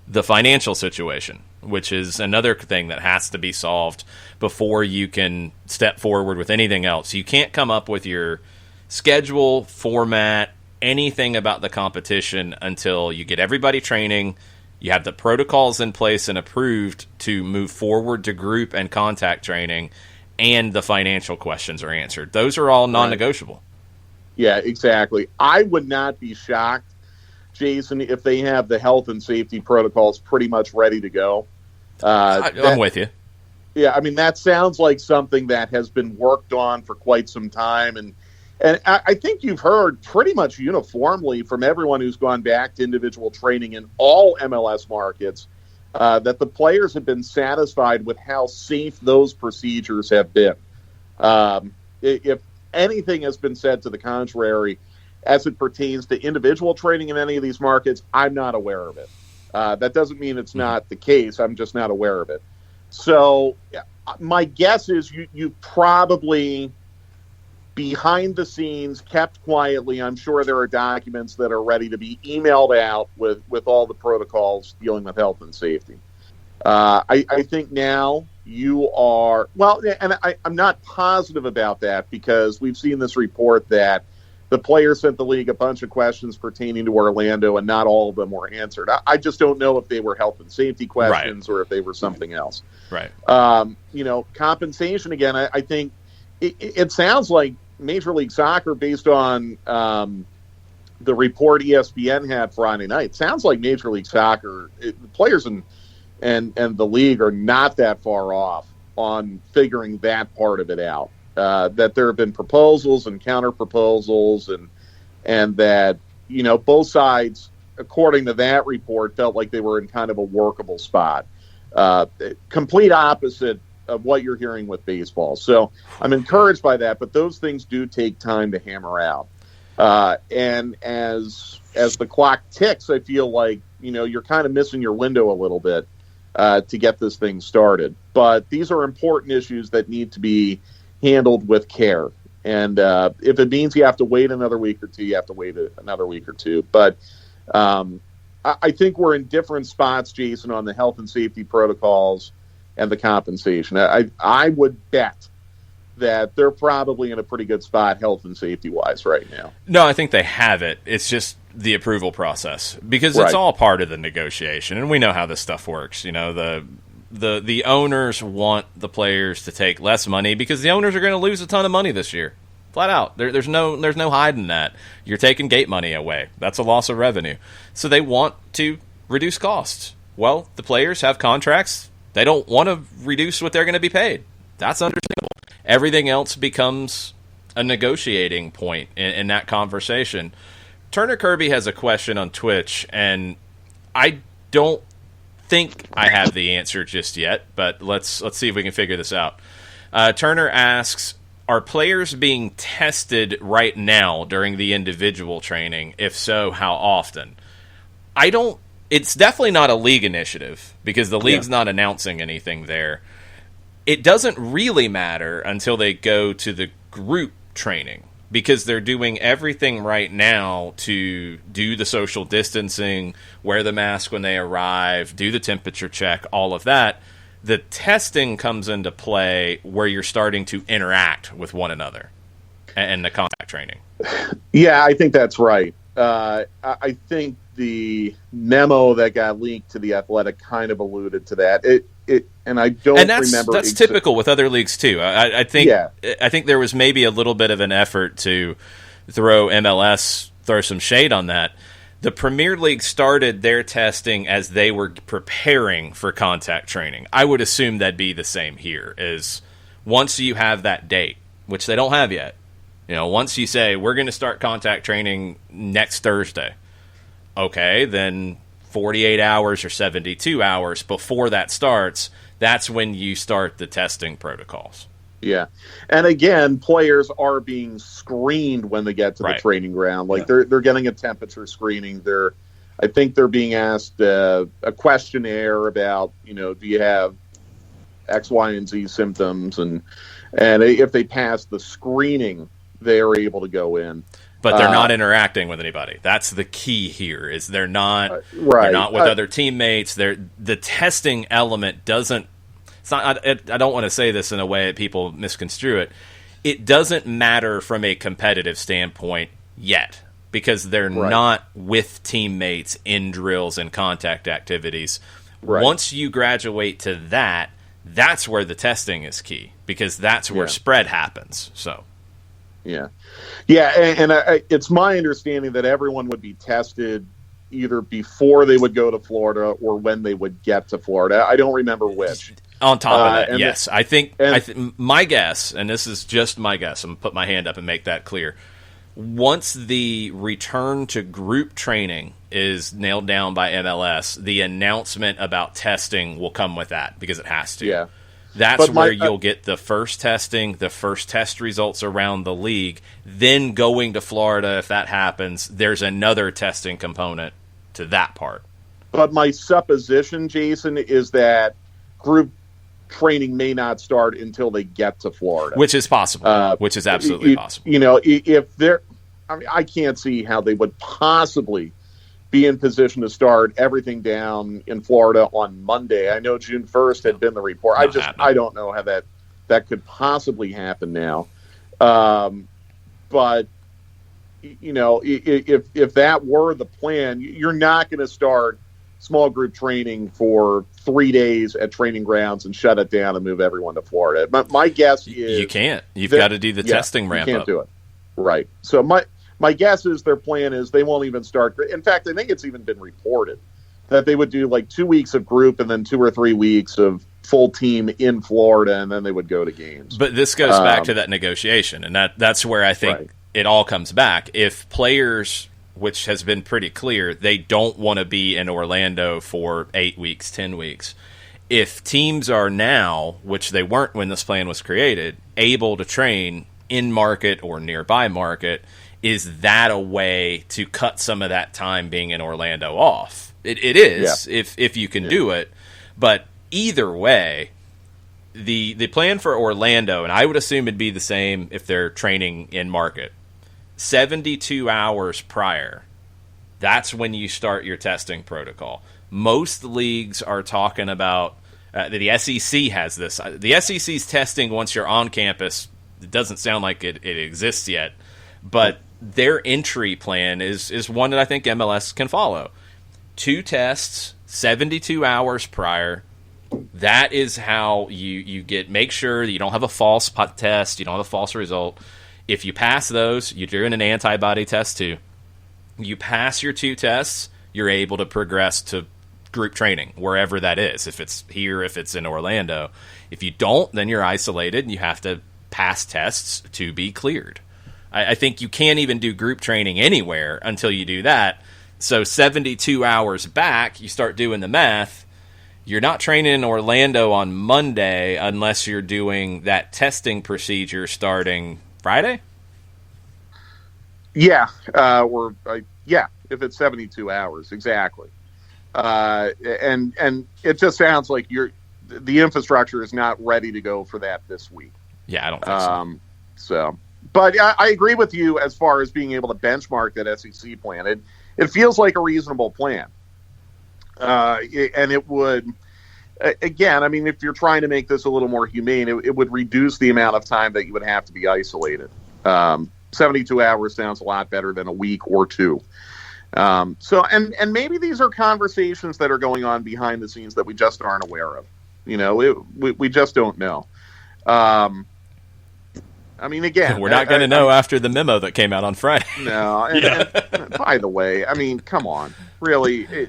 the financial situation, which is another thing that has to be solved before you can step forward with anything else. You can't come up with your schedule, format, anything about the competition until you get everybody training, you have the protocols in place and approved to move forward to group and contact training, and the financial questions are answered. Those are all non-negotiable. Yeah, exactly. I would not be shocked, Jason, if they have the health and safety protocols pretty much ready to go. I'm with you. Yeah, I mean, that sounds like something that has been worked on for quite some time. And I think you've heard pretty much uniformly from everyone who's gone back to individual training in all MLS markets that the players have been satisfied with how safe those procedures have been. If anything has been said to the contrary as it pertains to individual training in any of these markets, I'm not aware of it. That doesn't mean it's not the case. I'm just not aware of it. So my guess is you probably, behind the scenes, kept quietly, I'm sure there are documents that are ready to be emailed out with all the protocols dealing with health and safety. I think now you are, well, and I'm not positive about that because we've seen this report that the players sent the league a bunch of questions pertaining to Orlando, and not all of them were answered. I just don't know if they were health and safety questions or if they were something else. Right. Compensation, again, I think it sounds like Major League Soccer, based on the report ESPN had Friday night, sounds like Major League Soccer, the players and the league are not that far off on figuring that part of it out. That there have been proposals and counter proposals, and that both sides, according to that report, felt like they were in kind of a workable spot. Complete opposite of what you're hearing with baseball. So I'm encouraged by that, but those things do take time to hammer out. And as the clock ticks, I feel like you're kind of missing your window a little bit to get this thing started. But these are important issues that need to be handled with care. And if it means you have to wait another week or two, you have to wait another week or two. But I think we're in different spots, Jason, on the health and safety protocols and the compensation. I would bet that they're probably in a pretty good spot health and safety-wise right now. No, I think they have it. It's just the approval process, because it's all part of the negotiation, and we know how this stuff works. The owners want the players to take less money because the owners are going to lose a ton of money this year. Flat out. There's no hiding that. You're taking gate money away. That's a loss of revenue. So they want to reduce costs. Well, the players have contracts. They don't want to reduce what they're going to be paid. That's understandable. Everything else becomes a negotiating point in that conversation. Turner Kirby has a question on Twitch, and I don't think I have the answer just yet, but let's see if we can figure this out. Turner asks, are players being tested right now during the individual training? If so, how often? It's definitely not a league initiative because the league's not announcing anything there. It doesn't really matter until they go to the group training, because they're doing everything right now to do the social distancing, wear the mask when they arrive, do the temperature check, all of that. The testing comes into play where you're starting to interact with one another and the contact training. Yeah, I think that's right. I think the memo that got leaked to The Athletic kind of alluded to that. And I don't remember. That's typical with other leagues too. I think there was maybe a little bit of an effort to throw some shade on that. The Premier League started their testing as they were preparing for contact training. I would assume that'd be the same here. Is once you have that date, which they don't have yet, once you say we're going to start contact training next Thursday, Okay, then 48 hours or 72 hours before that starts, that's when you start the testing protocols. Yeah. And again, players are being screened when they get to the training ground. Like they're getting a temperature screening. I think they're being asked a questionnaire about, do you have X, Y, and Z symptoms? And if they pass the screening, they are able to go in. But they're not interacting with anybody. That's the key here. Is they're not they're not with other teammates. The testing element doesn't. It's not. I don't want to say this in a way that people misconstrue it. It doesn't matter from a competitive standpoint yet because they're not with teammates in drills and contact activities. Right. Once you graduate to that, that's where the testing is key because that's where spread happens. So. Yeah, and it's my understanding that everyone would be tested either before they would go to Florida or when they would get to Florida. I don't remember which. On top of that, yes. I think my guess, and this is just my guess, I'm going to put my hand up and make that clear. Once the return to group training is nailed down by MLS, the announcement about testing will come with that because it has to. Yeah. That's where you'll get the first testing, the first test results around the league. Then going to Florida, if that happens, there's another testing component to that part. But my supposition, Jason, is that group training may not start until they get to Florida. Which is possible. Which is absolutely possible. If they're... I can't see how they would possibly be in position to start everything down in Florida on Monday. I know June 1st had been the report. I don't know how that could possibly happen now. But if that were the plan, you're not going to start small group training for 3 days at training grounds and shut it down and move everyone to Florida. My guess is you can't. You've got to do the testing ramp up. You can't do it. Right. So my guess is their plan is they won't even start. In fact, I think it's even been reported that they would do like 2 weeks of group and then 2 or 3 weeks of full team in Florida, and then they would go to games. But this goes back to that negotiation, and that's where I think it all comes back. If players, which has been pretty clear, they don't want to be in Orlando for 8 weeks, 10 weeks. If teams are now, which they weren't when this plan was created, able to train in market or nearby market, is that a way to cut some of that time being in Orlando off? It is, if you can do it. But either way, the plan for Orlando, and I would assume it'd be the same if they're training in market, 72 hours prior, that's when you start your testing protocol. Most leagues are talking about, the SEC has this. The SEC's testing once you're on campus. It doesn't sound like it exists yet, but their entry plan is one that I think MLS can follow. 2 tests, 72 hours prior. That is how you make sure that you don't have a false test, you don't have a false result. If you pass those, you're doing an antibody test too. You pass your 2 tests, you're able to progress to group training, wherever that is. If it's here, if it's in Orlando. If you don't, then you're isolated and you have to pass tests to be cleared. I think you can't even do group training anywhere until you do that. So 72 hours back, you start doing the math. You're not training in Orlando on Monday unless you're doing that testing procedure starting Friday? Yeah. If it's 72 hours, exactly. And it just sounds like the infrastructure is not ready to go for that this week. Yeah, I don't think so. But I agree with you as far as being able to benchmark that SEC plan. It feels like a reasonable plan. And it would, again, I mean, if you're trying to make this a little more humane, it would reduce the amount of time that you would have to be isolated. 72 hours sounds a lot better than a week or 2. And maybe these are conversations that are going on behind the scenes that we just aren't aware of. We just don't know. I mean, again, we're not going to know after the memo that came out on Friday. No. And by the way, I mean, come on, really,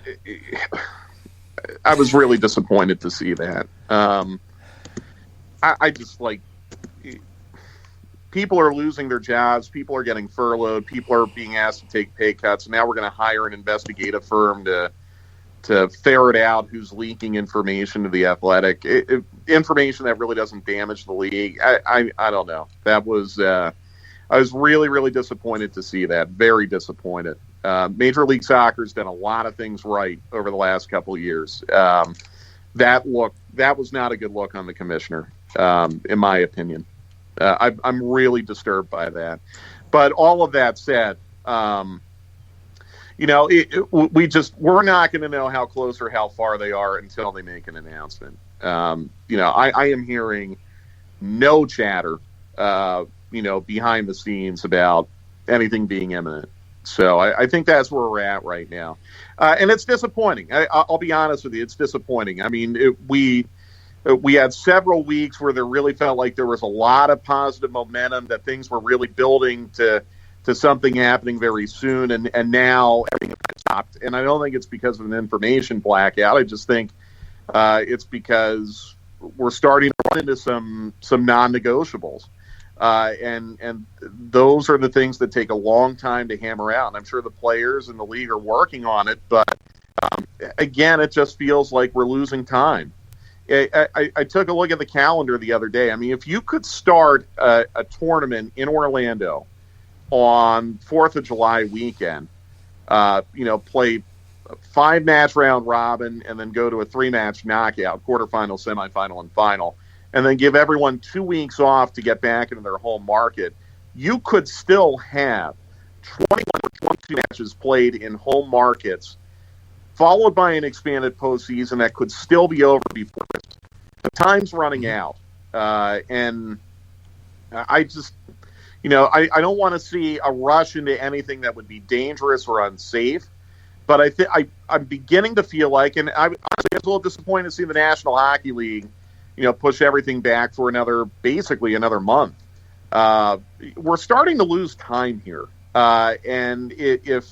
I was really disappointed to see that. I just like people are losing their jobs, people are getting furloughed, people are being asked to take pay cuts, and now we're going to hire an investigative firm to ferret out who's leaking information to the Athletic, information that really doesn't damage the league. I don't know. That was I was really, really disappointed to see that. Very disappointed. Major League Soccer's done a lot of things right over the last couple of years. That was not a good look on the commissioner, in my opinion. I'm really disturbed by that. But all of that said, we're not going to know how close or how far they are until they make an announcement. I am hearing no chatter, behind the scenes about anything being imminent. So I think that's where we're at right now. And it's disappointing. I'll be honest with you. It's disappointing. I mean, we had several weeks where there really felt like there was a lot of positive momentum, that things were really building to something happening very soon, and now everything has stopped. And I don't think it's because of an information blackout. I just think it's because we're starting to run into some non-negotiables. And those are the things that take a long time to hammer out. And I'm sure the players in the league are working on it, but again, it just feels like we're losing time. I took a look at the calendar the other day. I mean, if you could start a tournament in Orlando on 4th of July weekend, play 5-match round robin and then go to a 3-match knockout, quarterfinal, semifinal, and final, and then give everyone 2 weeks off to get back into their home market, you could still have 21 or 22 matches played in home markets, followed by an expanded postseason that could still be over before this. The time's running out. And I just, I don't want to see a rush into anything that would be dangerous or unsafe. But I'm beginning to feel like, and I was a little disappointed to see the National Hockey League, push everything back for basically another month. We're starting to lose time here. And if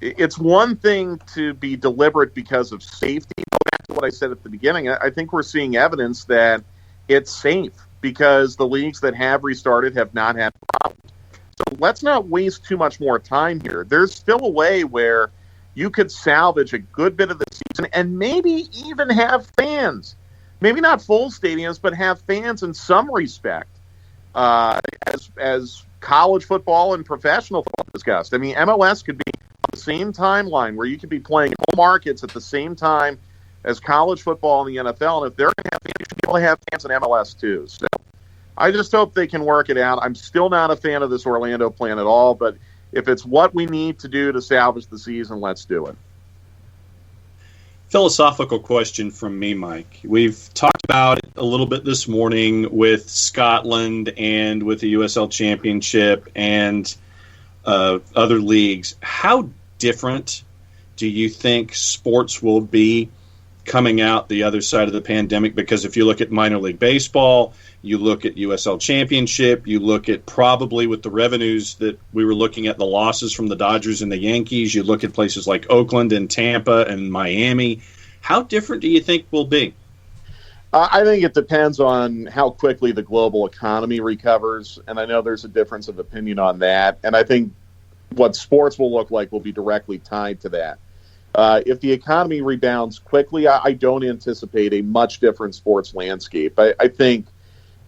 it's one thing to be deliberate because of safety, back to what I said at the beginning, I think we're seeing evidence that it's safe because the leagues that have restarted have not had problems. So let's not waste too much more time here. There's still a way where you could salvage a good bit of the season and maybe even have fans. Maybe not full stadiums, but have fans in some respect, as college football and professional football discussed. I mean, MLS could be on the same timeline where you could be playing home markets at the same time as college football and the NFL. And if they're going to have fans, you should be able to have fans in MLS too. So I just hope they can work it out. I'm still not a fan of this Orlando plan at all, but if it's what we need to do to salvage the season, let's do it. Philosophical question from me, Mike. We've talked about it a little bit this morning with Scotland and with the USL Championship and other leagues. How different do you think sports will be coming out the other side of the pandemic? Because if you look at minor league baseball, you look at USL Championship, you look at probably with the revenues that we were looking at, the losses from the Dodgers and the Yankees, you look at places like Oakland and Tampa and Miami. How different do you think will be? I think it depends on how quickly the global economy recovers, and I know there's a difference of opinion on that, and I think what sports will look like will be directly tied to that. If the economy rebounds quickly, I don't anticipate a much different sports landscape. I think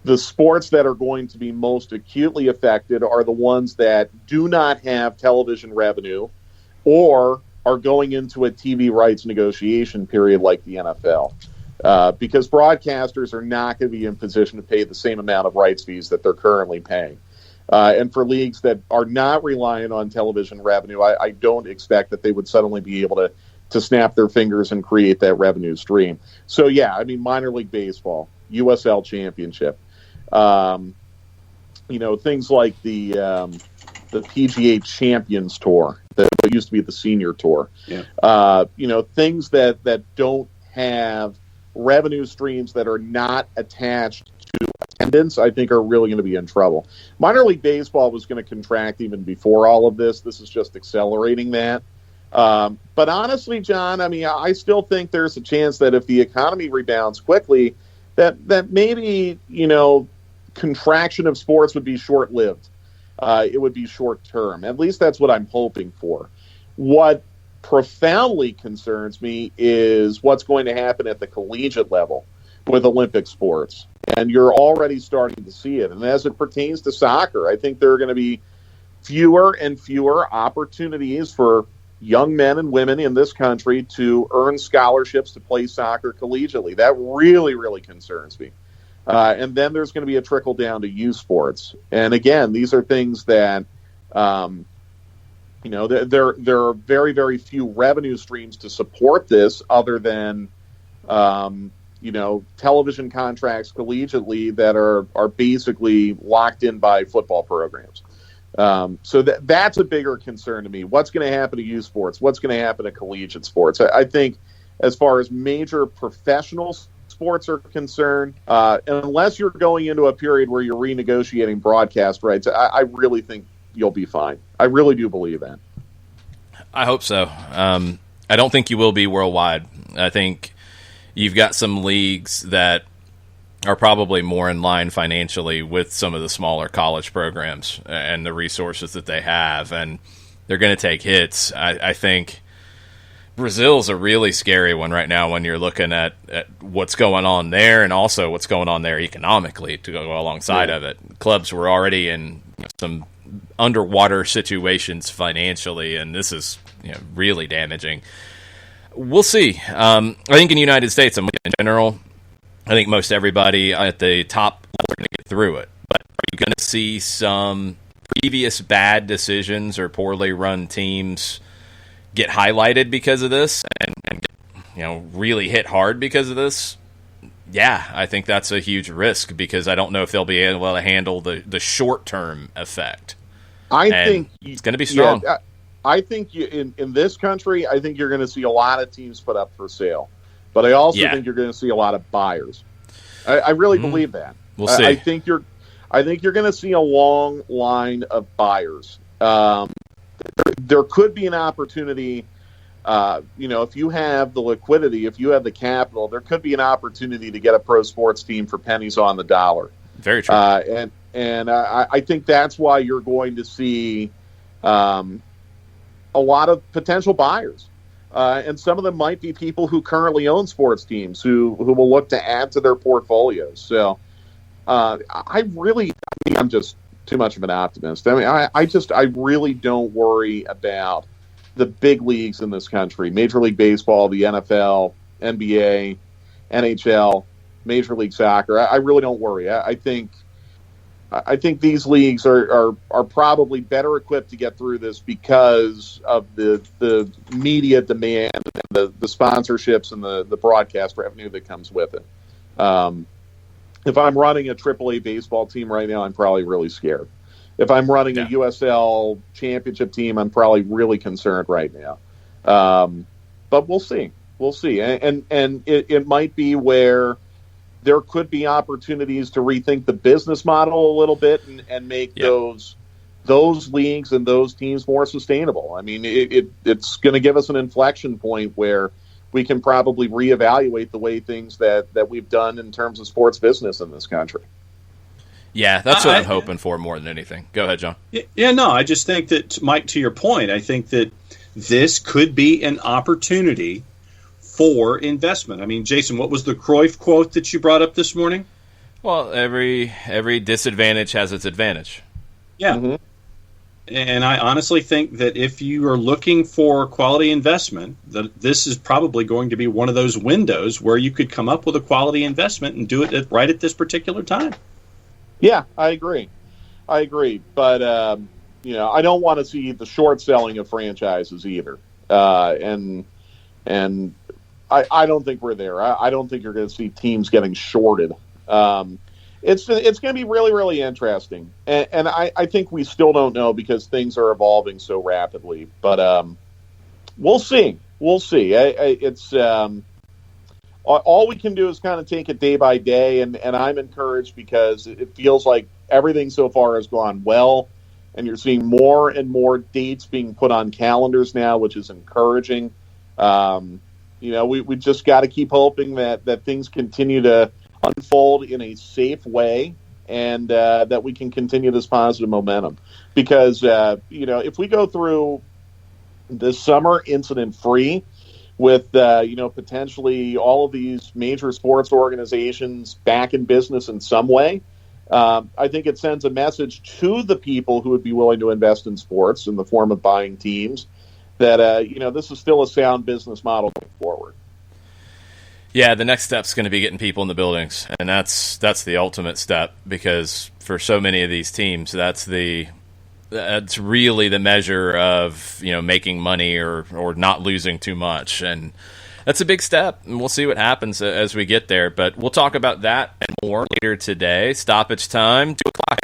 the sports that are going to be most acutely affected are the ones that do not have television revenue or are going into a TV rights negotiation period like the NFL. Because broadcasters are not going to be in position to pay the same amount of rights fees that they're currently paying. And for leagues that are not reliant on television revenue, I don't expect that they would suddenly be able to snap their fingers and create that revenue stream. So, yeah, I mean, minor league baseball, USL Championship, things like the PGA Champions Tour, that used to be the Senior Tour. Yeah. Things that don't have revenue streams that are not attached to attendance, I think are really going to be in trouble. Minor league baseball was going to contract even before all of this. This is just accelerating that. But honestly, John, I mean, I still think there's a chance that if the economy rebounds quickly, that maybe, contraction of sports would be short-lived. It would be short-term. At least that's what I'm hoping for. What profoundly concerns me is what's going to happen at the collegiate level with Olympic sports. And you're already starting to see it. And as it pertains to soccer, I think there are going to be fewer and fewer opportunities for young men and women in this country to earn scholarships to play soccer collegiately. That really, really concerns me. And then there's going to be a trickle down to youth sports. And again, these are things that, there are very, very few revenue streams to support this other than, television contracts collegiately that are basically locked in by football programs. So that's a bigger concern to me. What's going to happen to youth sports? What's going to happen to collegiate sports? I think as far as major professional sports are concerned, unless you're going into a period where you're renegotiating broadcast rights, I really think you'll be fine. I really do believe that. I hope so. I don't think you will be worldwide. I think you've got some leagues that are probably more in line financially with some of the smaller college programs and the resources that they have, and they're going to take hits. I think Brazil's a really scary one right now when you're looking at what's going on there and also what's going on there economically to go alongside of it. Clubs were already in some underwater situations financially, and this is really damaging. We'll see. I think in the United States, in general, I think most everybody at the top are going to get through it. But are you going to see some previous bad decisions or poorly run teams get highlighted because of this and really hit hard because of this? Yeah, I think that's a huge risk because I don't know if they'll be able to handle the short-term effect. I think it's going to be strong. Yeah, I think in this country, I think you're going to see a lot of teams put up for sale. But I also think you're going to see a lot of buyers. I really believe that. We'll see. I think you're going to see a long line of buyers. There could be an opportunity. If you have the liquidity, if you have the capital, there could be an opportunity to get a pro sports team for pennies on the dollar. Very true. And I think that's why you're going to see a lot of potential buyers. And some of them might be people who currently own sports teams who will look to add to their portfolios. So I'm just too much of an optimist. I mean, I really don't worry about the big leagues in this country: Major League Baseball, the NFL, NBA, NHL, Major League Soccer. I really don't worry. I think these leagues are probably better equipped to get through this because of the media demand and the sponsorships and the broadcast revenue that comes with it. If I'm running a AAA baseball team right now, I'm probably really scared. If I'm running a USL championship team, I'm probably really concerned right now. But we'll see. We'll see. And it might be where there could be opportunities to rethink the business model a little bit and make those leagues and those teams more sustainable. I mean, it's going to give us an inflection point where we can probably reevaluate the way things that we've done in terms of sports business in this country. Yeah, that's what I'm hoping for more than anything. Go ahead, John. Yeah, no, I just think that, Mike, to your point, I think that this could be an opportunity for investment. I mean, Jason, what was the Cruyff quote that you brought up this morning? Well, every disadvantage has its advantage. Yeah. Mm-hmm. And I honestly think that if you are looking for quality investment, that this is probably going to be one of those windows where you could come up with a quality investment and do it right at this particular time. Yeah, I agree. But, I don't want to see the short selling of franchises either. And I don't think we're there. I don't think you're going to see teams getting shorted. It's going to be really, really interesting. And I think we still don't know because things are evolving so rapidly. But we'll see. We'll see. It's all we can do is kind of take it day by day. And I'm encouraged because it feels like everything so far has gone well. And you're seeing more and more dates being put on calendars now, which is encouraging. We just got to keep hoping that things continue to unfold in a safe way and that we can continue this positive momentum. Because, if we go through this summer incident-free with, potentially all of these major sports organizations back in business in some way, I think it sends a message to the people who would be willing to invest in sports in the form of buying teams that, this is still a sound business model going forward. Yeah, the next step's going to be getting people in the buildings, and that's the ultimate step, because for so many of these teams, that's really the measure of making money or not losing too much, and that's a big step. And we'll see what happens as we get there. But we'll talk about that and more later today. Stoppage time, 2:00.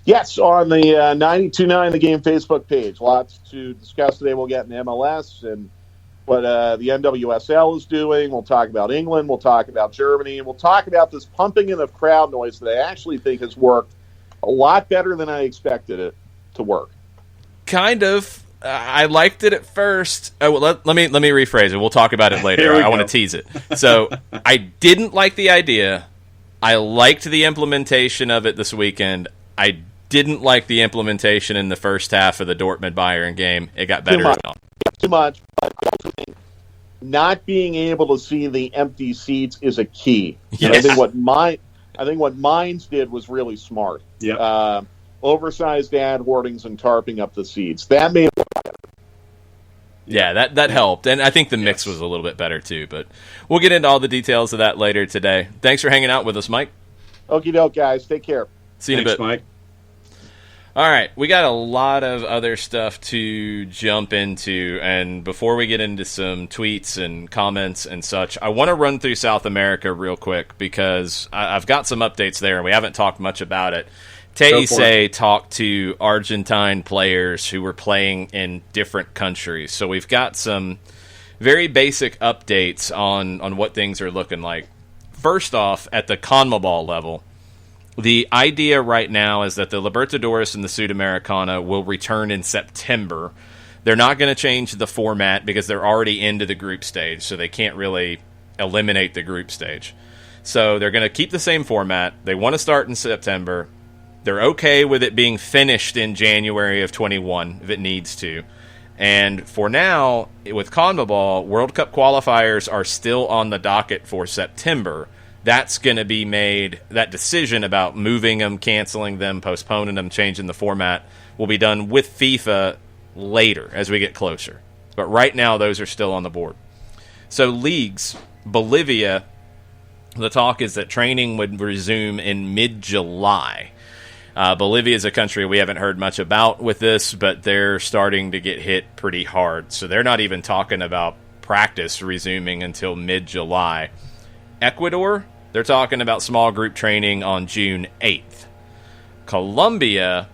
Yes, on the 92.9 The Game Facebook page. Lots to discuss today. We'll get in MLS and what the NWSL is doing. We'll talk about England. We'll talk about Germany. And we'll talk about this pumping in of crowd noise that I actually think has worked a lot better than I expected it to work. Kind of. I liked it at first. Let me rephrase it. We'll talk about it later. I want to tease it. So I didn't like the idea. I liked the implementation of it this weekend. I didn't like the implementation in the first half of the Dortmund-Bayern game. It got better. Too much. But I also think not being able to see the empty seats is a key. Yeah. And I think what Mainz did was really smart. Yeah. Oversized ad hoardings and tarping up the seats. That made it better. Yeah, that helped. And I think the mix was a little bit better too. But we'll get into all the details of that later today. Thanks for hanging out with us, Mike. Okie doke, guys. Take care. See you in a bit. Mike. All right, we got a lot of other stuff to jump into, and before we get into some tweets and comments and such, I want to run through South America real quick because I've got some updates there, and we haven't talked much about it. Teise talked to Argentine players who were playing in different countries, so we've got some very basic updates on what things are looking like. First off, at the CONMEBOL level, the idea right now is that the Libertadores and the Sudamericana will return in September. They're not going to change the format because they're already into the group stage, so they can't really eliminate the group stage. So they're going to keep the same format. They want to start in September. They're okay with it being finished in January of 21 if it needs to. And for now, with CONMEBOL, World Cup qualifiers are still on the docket for September. That's going to be made, that decision about moving them, canceling them, postponing them, changing the format will be done with FIFA later as we get closer. But right now, those are still on the board. So leagues, Bolivia, the talk is that training would resume in mid-July. Bolivia is a country we haven't heard much about with this, but they're starting to get hit pretty hard. So they're not even talking about practice resuming until mid-July. Ecuador, they're talking about small group training on June 8th. Colombia,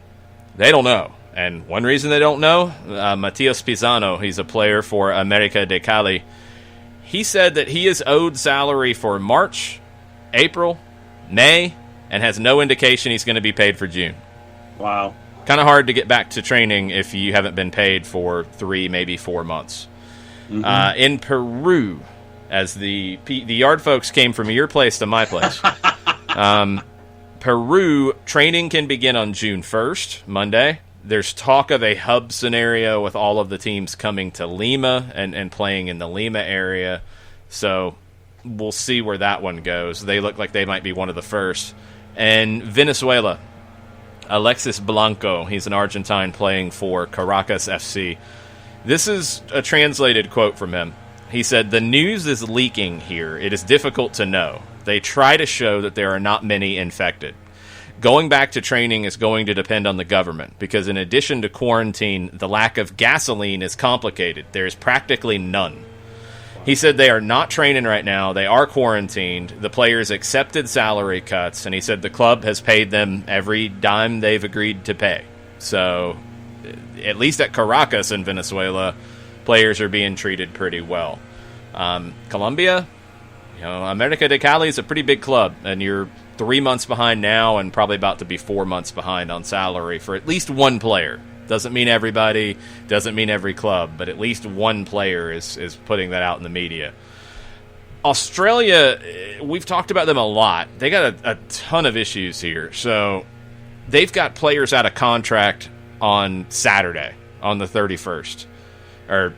they don't know. And one reason they don't know, Matias Pizano, he's a player for América de Cali. He said that he is owed salary for March, April, May, and has no indication he's going to be paid for June. Wow. Kind of hard to get back to training if you haven't been paid for 3, maybe 4 months. Mm-hmm. In Peru, as the yard folks came from your place to my place, Peru, training can begin on June 1st, Monday. There's talk of a hub scenario with all of the teams coming to Lima and playing in the Lima area. So we'll see where that one goes. They look like they might be one of the first. And Venezuela, Alexis Blanco, he's an Argentine playing for Caracas FC. This is a translated quote from him. He said, "The news is leaking here. It is difficult to know. They try to show that there are not many infected. Going back to training is going to depend on the government, because in addition to quarantine, the lack of gasoline is complicated. There is practically none." He said they are not training right now. They are quarantined. The players accepted salary cuts, and he said the club has paid them every dime they've agreed to pay. So, at least at Caracas in Venezuela, players are being treated pretty well. Colombia, América de Cali is a pretty big club, and you're 3 months behind now and probably about to be 4 months behind on salary for at least one player. Doesn't mean everybody, doesn't mean every club, but at least one player is putting that out in the media. Australia, we've talked about them a lot. They got a ton of issues here. So they've got players out of contract on Saturday, on the 31st. Or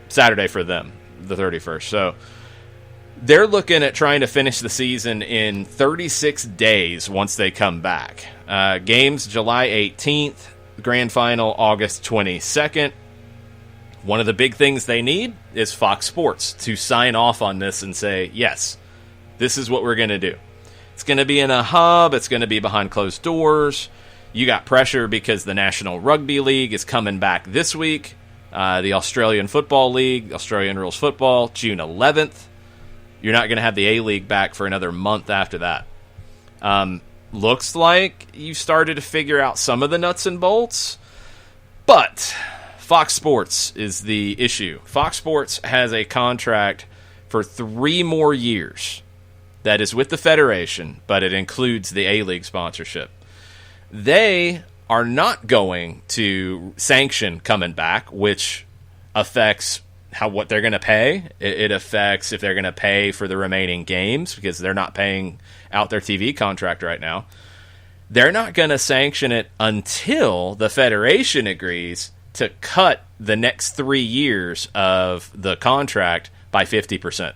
Saturday for them, the 31st. So they're looking at trying to finish the season in 36 days once they come back. Games July 18th, grand final August 22nd. One of the big things they need is Fox Sports to sign off on this and say, yes, this is what we're going to do. It's going to be in a hub. It's going to be behind closed doors. You got pressure because the National Rugby League is coming back this week. The Australian Football League, Australian Rules Football, June 11th. You're not going to have the A-League back for another month after that. Looks like you started to figure out some of the nuts and bolts, but Fox Sports is the issue. Fox Sports has a contract for 3 more years that is with the Federation, but it includes the A-League sponsorship. They are not going to sanction coming back, which affects what they're going to pay. It affects if they're going to pay for the remaining games because they're not paying out their TV contract right now. They're not going to sanction it until the Federation agrees to cut the next 3 years of the contract by 50%.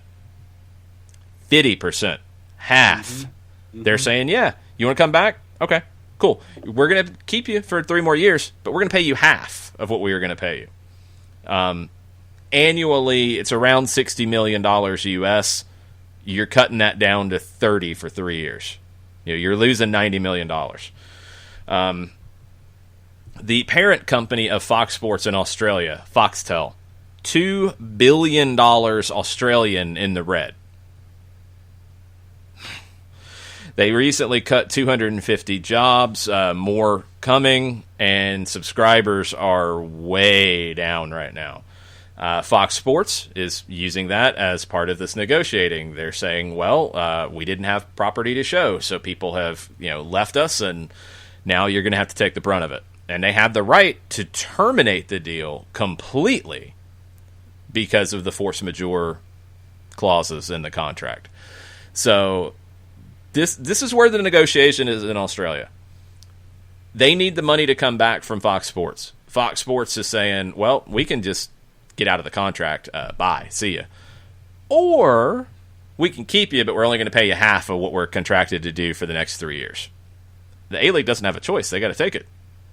50%. Half. Mm-hmm. They're saying, yeah, you want to come back? Okay, cool. We're going to keep you for 3 more years, but we're going to pay you half of what we were going to pay you. Annually, it's around $60 million US. You're cutting that down to 30 for 3 years. You're losing $90 million. The parent company of Fox Sports in Australia, Foxtel, $2 billion Australian in the red. They recently cut 250 jobs, more coming, and subscribers are way down right now. Fox Sports is using that as part of this negotiating. They're saying, well, we didn't have property to show, so people have left us, and now you're going to have to take the brunt of it. And they have the right to terminate the deal completely because of the force majeure clauses in the contract. So this is where the negotiation is in Australia. They need the money to come back from Fox Sports. Fox Sports is saying, well, we can just get out of the contract. Bye. See ya. Or we can keep you, but we're only going to pay you half of what we're contracted to do for the next 3 years. The A-League doesn't have a choice. They got to take it.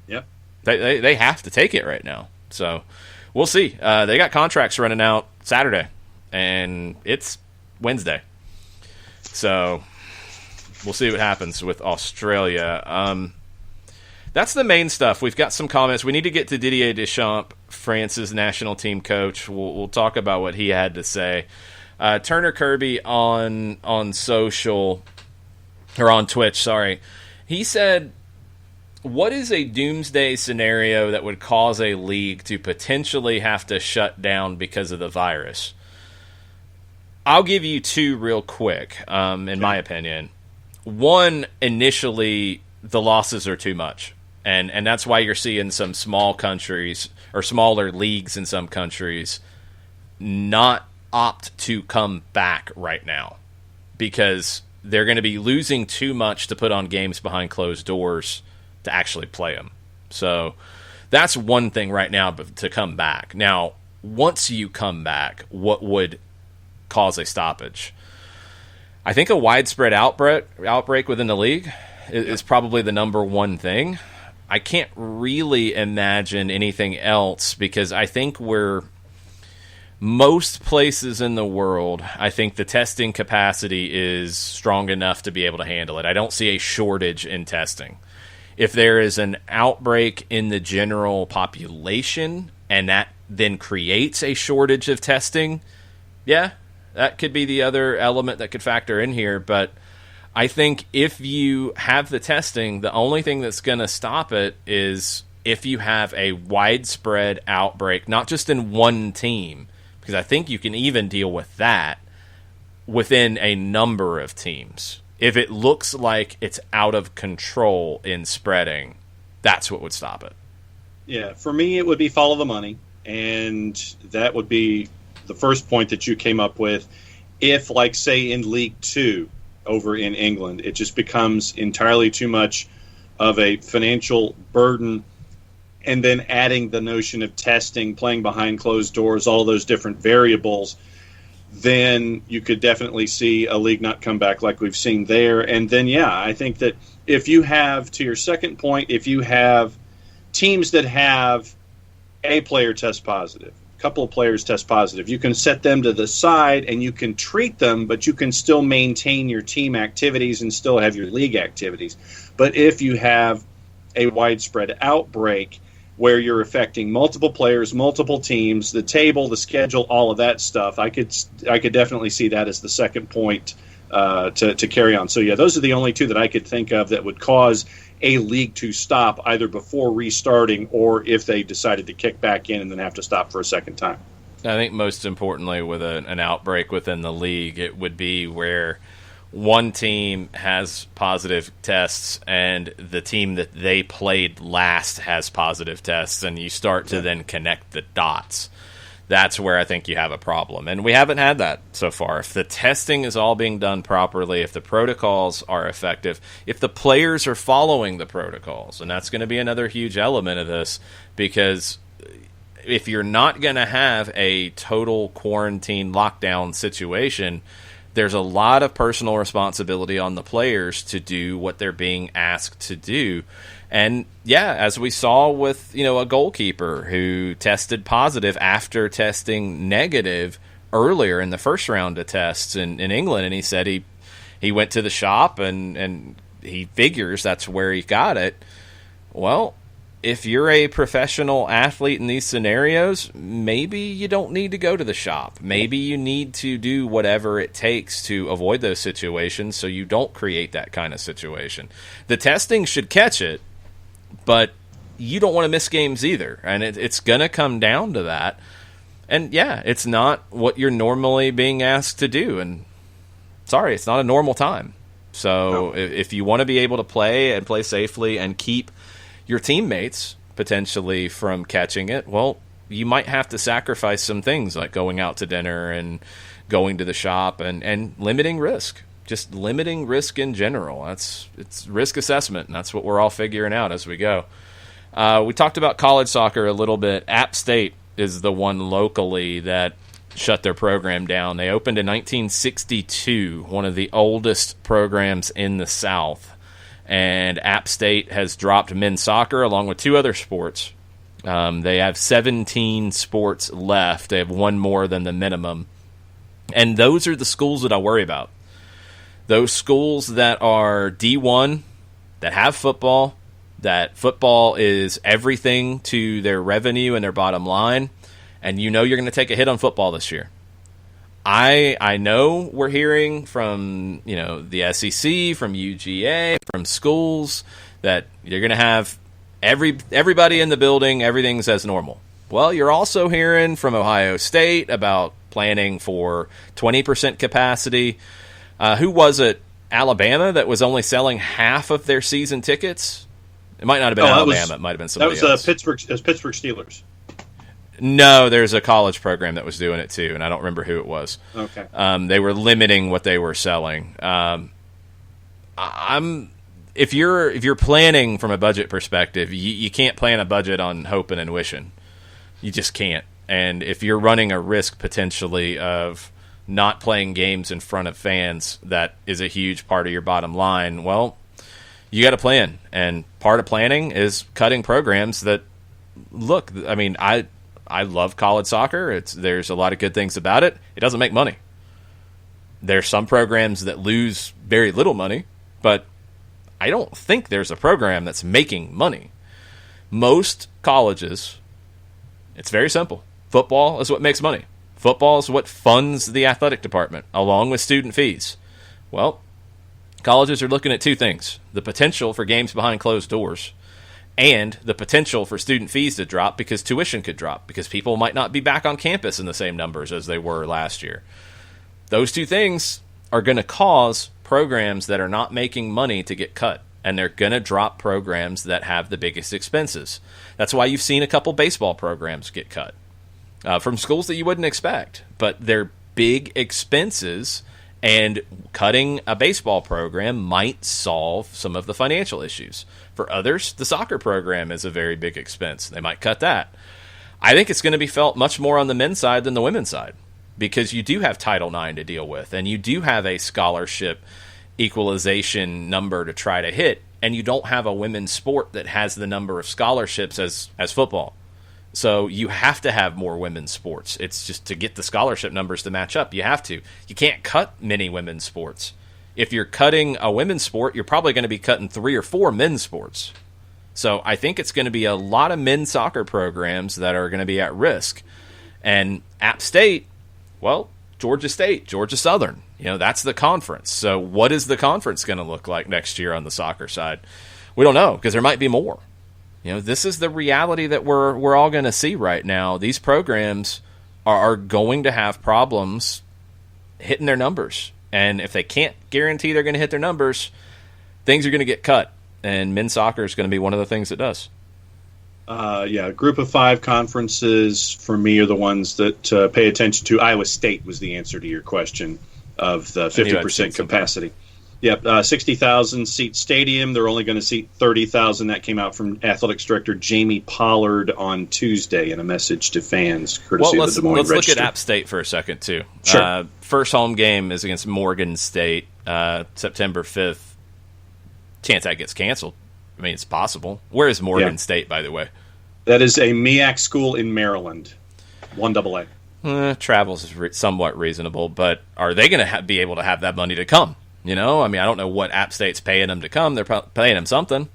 Yep. They have to take it right now. So we'll see. They got contracts running out Saturday, and it's Wednesday. So we'll see what happens with Australia. That's the main stuff. We've got some comments. We need to get to Didier Deschamps, France's national team coach. We'll talk about what he had to say. Turner Kirby on social, or on Twitch, sorry. He said, what is a doomsday scenario that would cause a league to potentially have to shut down because of the virus? I'll give you 2 real quick, in my opinion. One, initially, the losses are too much. And that's why you're seeing some small countries or smaller leagues in some countries not opt to come back right now because they're going to be losing too much to put on games behind closed doors to actually play them. So that's one thing right now to come back. Now, once you come back, what would cause a stoppage? I think a widespread outbreak within the league is probably the number one thing. I can't really imagine anything else because I think most places in the world, I think the testing capacity is strong enough to be able to handle it. I don't see a shortage in testing. If there is an outbreak in the general population and that then creates a shortage of testing, yeah, that could be the other element that could factor in here. But I think if you have the testing, the only thing that's going to stop it is if you have a widespread outbreak, not just in one team, because I think you can even deal with that within a number of teams. If it looks like it's out of control in spreading, that's what would stop it. Yeah, for me, it would be follow the money, and that would be the first point that you came up with. If, like, say, in League Two over in England, it just becomes entirely too much of a financial burden, and then adding the notion of testing, playing behind closed doors, all those different variables, then you could definitely see a league not come back like we've seen there. And then, yeah, I think that if you have, to your second point, if you have teams that have a player test positive, a couple of players test positive, you can set them to the side and you can treat them, but you can still maintain your team activities and still have your league activities. But if you have a widespread outbreak where you're affecting multiple players, multiple teams, the table, the schedule, all of that stuff, I could definitely see that as the second point to carry on. So, yeah, those are the only two that I could think of that would cause a league to stop either before restarting or if they decided to kick back in and then have to stop for a second time. I think most importantly with an outbreak within the league, it would be where one team has positive tests and the team that they played last has positive tests, and you start to then connect the dots. That's where I think you have a problem. And we haven't had that so far. If the testing is all being done properly, if the protocols are effective, if the players are following the protocols, and that's going to be another huge element of this, because if you're not going to have a total quarantine lockdown situation, there's a lot of personal responsibility on the players to do what they're being asked to do. And yeah, as we saw with, a goalkeeper who tested positive after testing negative earlier in the first round of tests in England, and he said he went to the shop and he figures that's where he got it. Well, if you're a professional athlete in these scenarios, maybe you don't need to go to the shop. Maybe you need to do whatever it takes to avoid those situations so you don't create that kind of situation. The testing should catch it, but you don't want to miss games either. And it's going to come down to that. And yeah, it's not what you're normally being asked to do. And sorry, it's not a normal time. So if you want to be able to play and play safely and keep your teammates potentially from catching it, well, you might have to sacrifice some things like going out to dinner and going to the shop and limiting risk. Just limiting risk in general. It's risk assessment, and that's what we're all figuring out as we go. We talked about college soccer a little bit. App State is the one locally that shut their program down. They opened in 1962, one of the oldest programs in the South. And App State has dropped men's soccer along with two other sports. They have 17 sports left. They have one more than the minimum. And those are the schools that I worry about. Those schools that are D1, that have football, that football is everything to their revenue and their bottom line, and you're going to take a hit on football this year. I know we're hearing from the SEC, from UGA, from schools that you're going to have everybody in the building, everything's as normal. Well, you're also hearing from Ohio State about planning for 20% capacity. Who was it? Alabama that was only selling half of their season tickets? It might not have been Alabama. It might have been somebody else. Pittsburgh Steelers. No, there's a college program that was doing it too, and I don't remember who it was. Okay. They were limiting what they were selling. If you're planning from a budget perspective, you can't plan a budget on hoping and wishing. You just can't. And if you're running a risk potentially of not playing games in front of fans, that is a huge part of your bottom line. Well, you got to plan, and part of planning is cutting programs that look. I mean, I love college soccer. There's a lot of good things about it. It doesn't make money. There's some programs that lose very little money, but I don't think there's a program that's making money. Most colleges, it's very simple. Football is what makes money. Football is what funds the athletic department, along with student fees. Well, colleges are looking at two things: the potential for games behind closed doors, and the potential for student fees to drop because tuition could drop, because people might not be back on campus in the same numbers as they were last year. Those two things are going to cause programs that are not making money to get cut, and they're going to drop programs that have the biggest expenses. That's why you've seen a couple baseball programs get cut from schools that you wouldn't expect, but they're big expenses, and cutting a baseball program might solve some of the financial issues. For others, the soccer program is a very big expense. They might cut that. I think it's going to be felt much more on the men's side than the women's side, because you do have Title IX to deal with, and you do have a scholarship equalization number to try to hit, and you don't have a women's sport that has the number of scholarships as football. So you have to have more women's sports. It's just to get the scholarship numbers to match up. You have to. You can't cut many women's sports. If you're cutting a women's sport, you're probably going to be cutting 3 or 4 men's sports. So I think it's going to be a lot of men's soccer programs that are going to be at risk. And App State, well, Georgia State, Georgia Southern, that's the conference. So what is the conference going to look like next year on the soccer side? We don't know, because there might be more. This is the reality that we're all going to see right now. These programs are going to have problems hitting their numbers. And if they can't guarantee they're going to hit their numbers, things are going to get cut. And men's soccer is going to be one of the things it does. Group of 5 conferences for me are the ones that pay attention to. Iowa State was the answer to your question of the 50% capacity. Yep, 60,000 seat stadium. They're only going to seat 30,000. That came out from Athletics Director Jamie Pollard on Tuesday in a message to fans, courtesy of the Des Moines Register. Let's look at App State for a second, too. Sure. First home game is against Morgan State, September 5th. Chance that gets canceled. I mean, it's possible. Where is Morgan State, by the way? That is a MEAC school in Maryland, 1AA. Travel's somewhat reasonable, but are they going to be able to have that money to come? I don't know what App State's paying them to come. They're paying them something.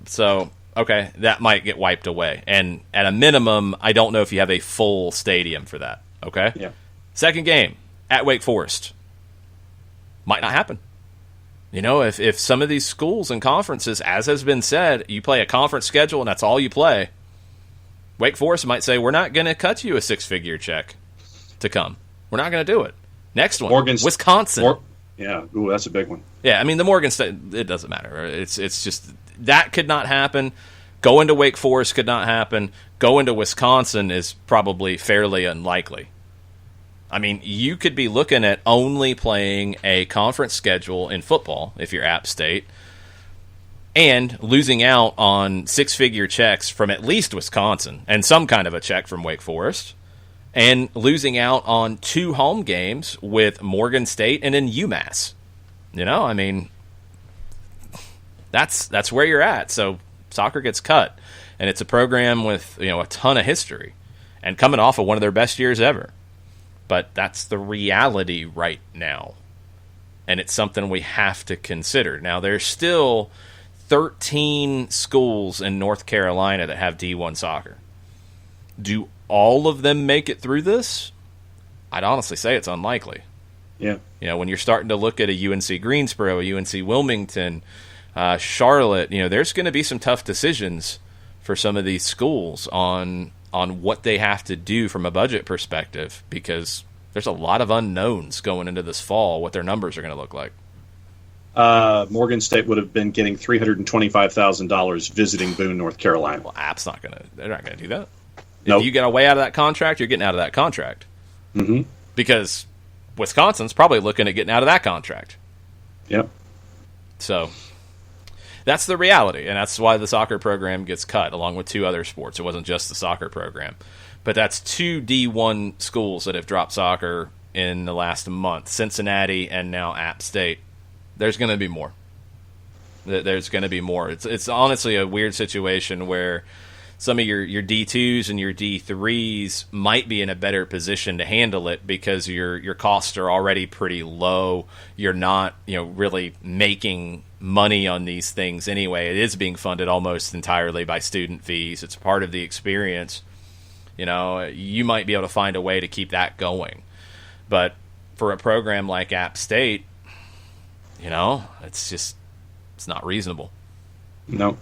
So, okay, that might get wiped away. And at a minimum, I don't know if you have a full stadium for that. Okay? Yeah. Second game, at Wake Forest. Might not happen. If some of these schools and conferences, as has been said, you play a conference schedule and that's all you play, Wake Forest might say, we're not going to cut you a 6-figure check to come. We're not going to do it. Next one, Wisconsin. Yeah, ooh, that's a big one. Yeah, I mean, the Morgan State, it doesn't matter. It's just, that could not happen. Going to Wake Forest could not happen. Going to Wisconsin is probably fairly unlikely. I mean, you could be looking at only playing a conference schedule in football, if you're App State, and losing out on 6-figure checks from at least Wisconsin, and some kind of a check from Wake Forest, and losing out on 2 home games with Morgan State and then UMass. I mean, that's where you're at. So soccer gets cut, and it's a program with a ton of history, and coming off of one of their best years ever. But that's the reality right now, and it's something we have to consider. Now, there's still 13 schools in North Carolina that have D1 soccer. Do all of them make it through this? I'd honestly say it's unlikely. Yeah. When you're starting to look at a UNC Greensboro, a UNC Wilmington, Charlotte, there's going to be some tough decisions for some of these schools on what they have to do from a budget perspective, because there's a lot of unknowns going into this fall, what their numbers are going to look like. Morgan State would have been getting $325,000 visiting Boone, North Carolina. Well, they're not going to do that. Nope. If you get away out of that contract, you're getting out of that contract. Mm-hmm. Because Wisconsin's probably looking at getting out of that contract. Yep. So that's the reality, and that's why the soccer program gets cut, along with 2 other sports. It wasn't just the soccer program. But that's 2 D1 schools that have dropped soccer in the last month, Cincinnati and now App State. There's going to be more. There's going to be more. It's honestly a weird situation where some of your D2s and your D3s might be in a better position to handle it because your costs are already pretty low. You're not really making money on these things anyway. It is being funded almost entirely by student fees. It's part of the experience. You might be able to find a way to keep that going. But for a program like App State, it's not reasonable. No.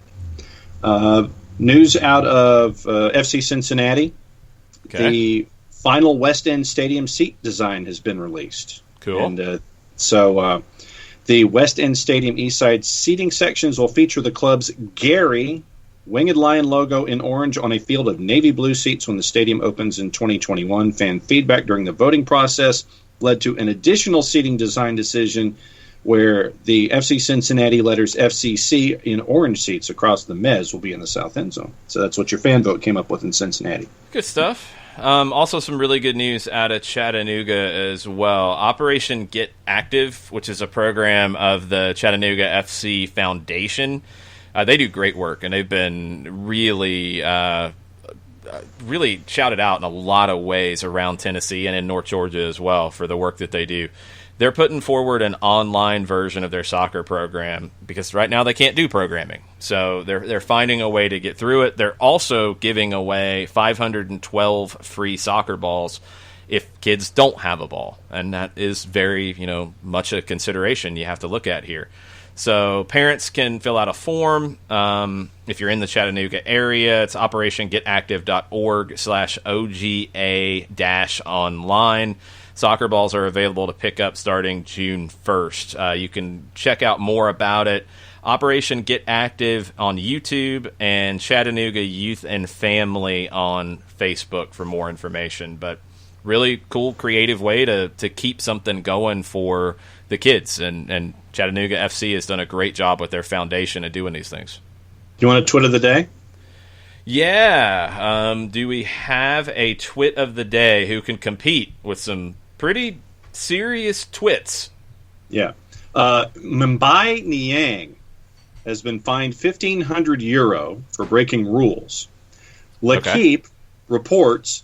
News out of FC Cincinnati. Okay. The final West End Stadium seat design has been released. Cool. And the West End Stadium Eastside seating sections will feature the club's Gary Winged Lion logo in orange on a field of navy blue seats when the stadium opens in 2021. Fan feedback during the voting process led to an additional seating design decision where the FC Cincinnati letters FCC in orange seats across the mezz will be in the south end zone. So that's what your fan vote came up with in Cincinnati. Good stuff. Also, some really good news out of Chattanooga as well. Operation Get Active, which is a program of the Chattanooga FC Foundation. They do great work, and they've been really shouted out in a lot of ways around Tennessee and in North Georgia as well for the work that they do. They're putting forward an online version of their soccer program because right now they can't do programming. So they're finding a way to get through it. They're also giving away 512 free soccer balls if kids don't have a ball. And that is very, much a consideration you have to look at here. So parents can fill out a form. If you're in the Chattanooga area, it's operationgetaktive.org/OGA-online. Soccer balls are available to pick up starting June 1st. You can check out more about it. Operation Get Active on YouTube and Chattanooga Youth and Family on Facebook for more information. But really cool, creative way to keep something going for the kids. And Chattanooga FC has done a great job with their foundation of doing these things. You want a twit of the day? Yeah. Do we have a twit of the day who can compete with some pretty serious twits? Yeah. Mumbai Niang has been fined €1,500 for breaking rules. L'Equipe reports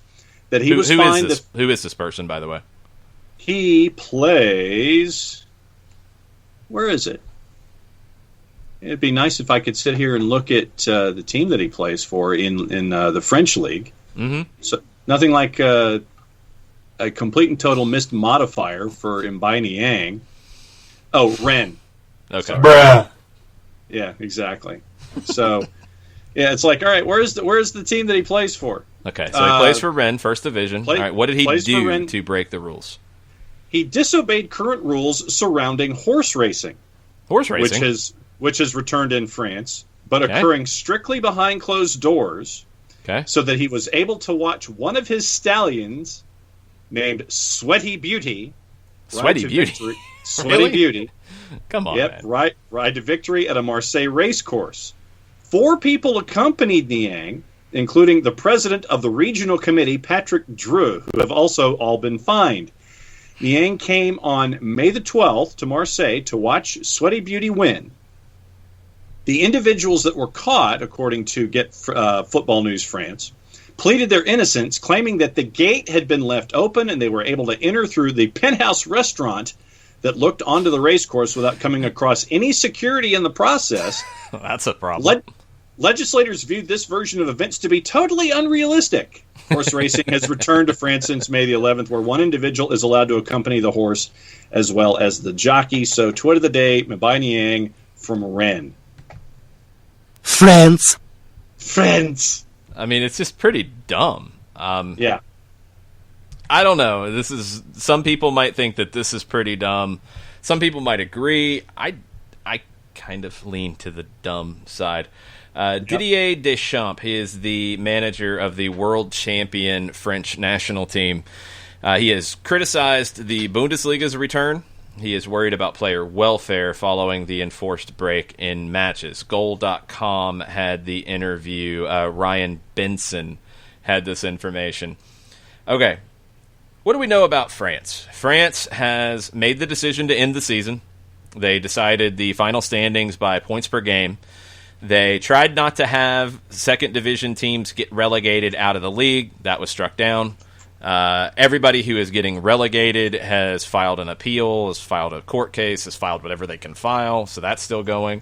that he was fined... Who is this person, by the way? He plays... Where is it? It'd be nice if I could sit here and look at the team that he plays for in the French league. Mm-hmm. So nothing like a complete and total missed modifier for Mbai Niang. Oh, Rennes. Okay. Bruh. Yeah, exactly. So, yeah, it's like, all right, where's the team that he plays for? Okay, so he plays for Rennes, First Division. All right, what did he do to break the rules? He disobeyed current rules surrounding horse racing. Horse racing? Which is returned in France, but occurring strictly behind closed doors. Okay. So that he was able to watch one of his stallions named Sweaty Beauty. Sweaty Beauty? Sweaty Beauty. Come on, Yep, man. ride to victory at a Marseille race course. 4 people accompanied Niang, including the president of the regional committee, Patrick Drew, who have also all been fined. Niang came on May the 12th to Marseille to watch Sweaty Beauty win. The individuals that were caught, according to Get Football News France, pleaded their innocence, claiming that the gate had been left open and they were able to enter through the penthouse restaurant that looked onto the racecourse without coming across any security in the process. That's a problem. Legislators viewed this version of events to be totally unrealistic. Horse racing has returned to France since May the 11th, where one individual is allowed to accompany the horse as well as the jockey. So, twit of the day, Mbai Niang from Rennes. Friends. I mean, it's just pretty dumb. Yeah. I don't know. Some people might think that this is pretty dumb. Some people might agree. I kind of lean to the dumb side. Didier Deschamps, he is the manager of the world champion French national team. He has criticized the Bundesliga's return. He is worried about player welfare following the enforced break in matches. Goal.com had the interview. Ryan Benson had this information. Okay, what do we know about France? France has made the decision to end the season. They decided the final standings by points per game. They tried not to have second division teams get relegated out of the league. That was struck down. Everybody who is getting relegated has filed an appeal, has filed a court case, has filed whatever they can file, so that's still going.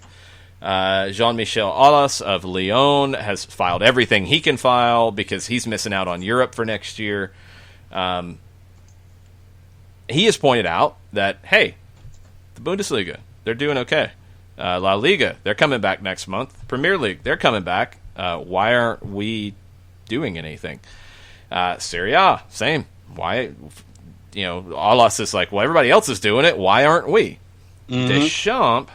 Jean-Michel Aulas of Lyon has filed everything he can file because he's missing out on Europe for next year. He has pointed out that, hey, the Bundesliga, they're doing okay. La Liga, they're coming back next month. Premier League, they're coming back. Why aren't we doing anything? Serie A, same. Why, Aulas is like, well, everybody else is doing it. Why aren't we? Mm-hmm. Deschamps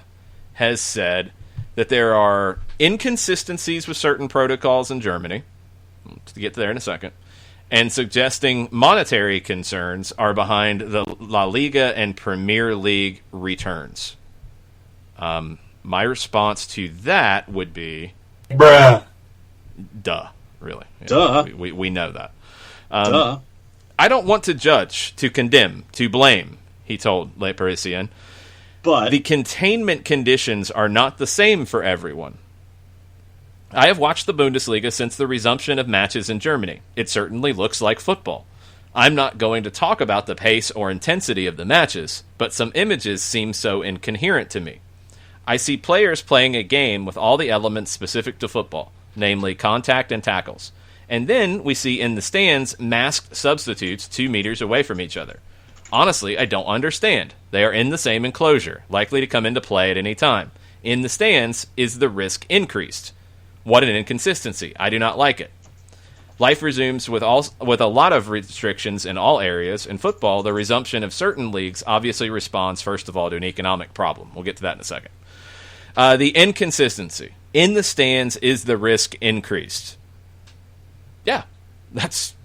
has said that there are inconsistencies with certain protocols in Germany. To get there in a second. and suggesting monetary concerns are behind the La Liga and Premier League returns. My response to that would be... Bruh. Duh, really. Duh. We know that. Duh. I don't want to judge, to condemn, to blame, he told Le Parisien. But the containment conditions are not the same for everyone. I have watched the Bundesliga since the resumption of matches in Germany. It certainly looks like football. I'm not going to talk about the pace or intensity of the matches, but some images seem so incoherent to me. I see players playing a game with all the elements specific to football, namely contact and tackles. And then we see in the stands masked substitutes 2 meters away from each other. Honestly, I don't understand. They are in the same enclosure, likely to come into play at any time. In the stands, is the risk increased? What an inconsistency. I do not like it. Life resumes with a lot of restrictions in all areas. In football, the resumption of certain leagues obviously responds, first of all, to an economic problem. We'll get to that in a second. The inconsistency. In the stands, is the risk increased? Yeah, that's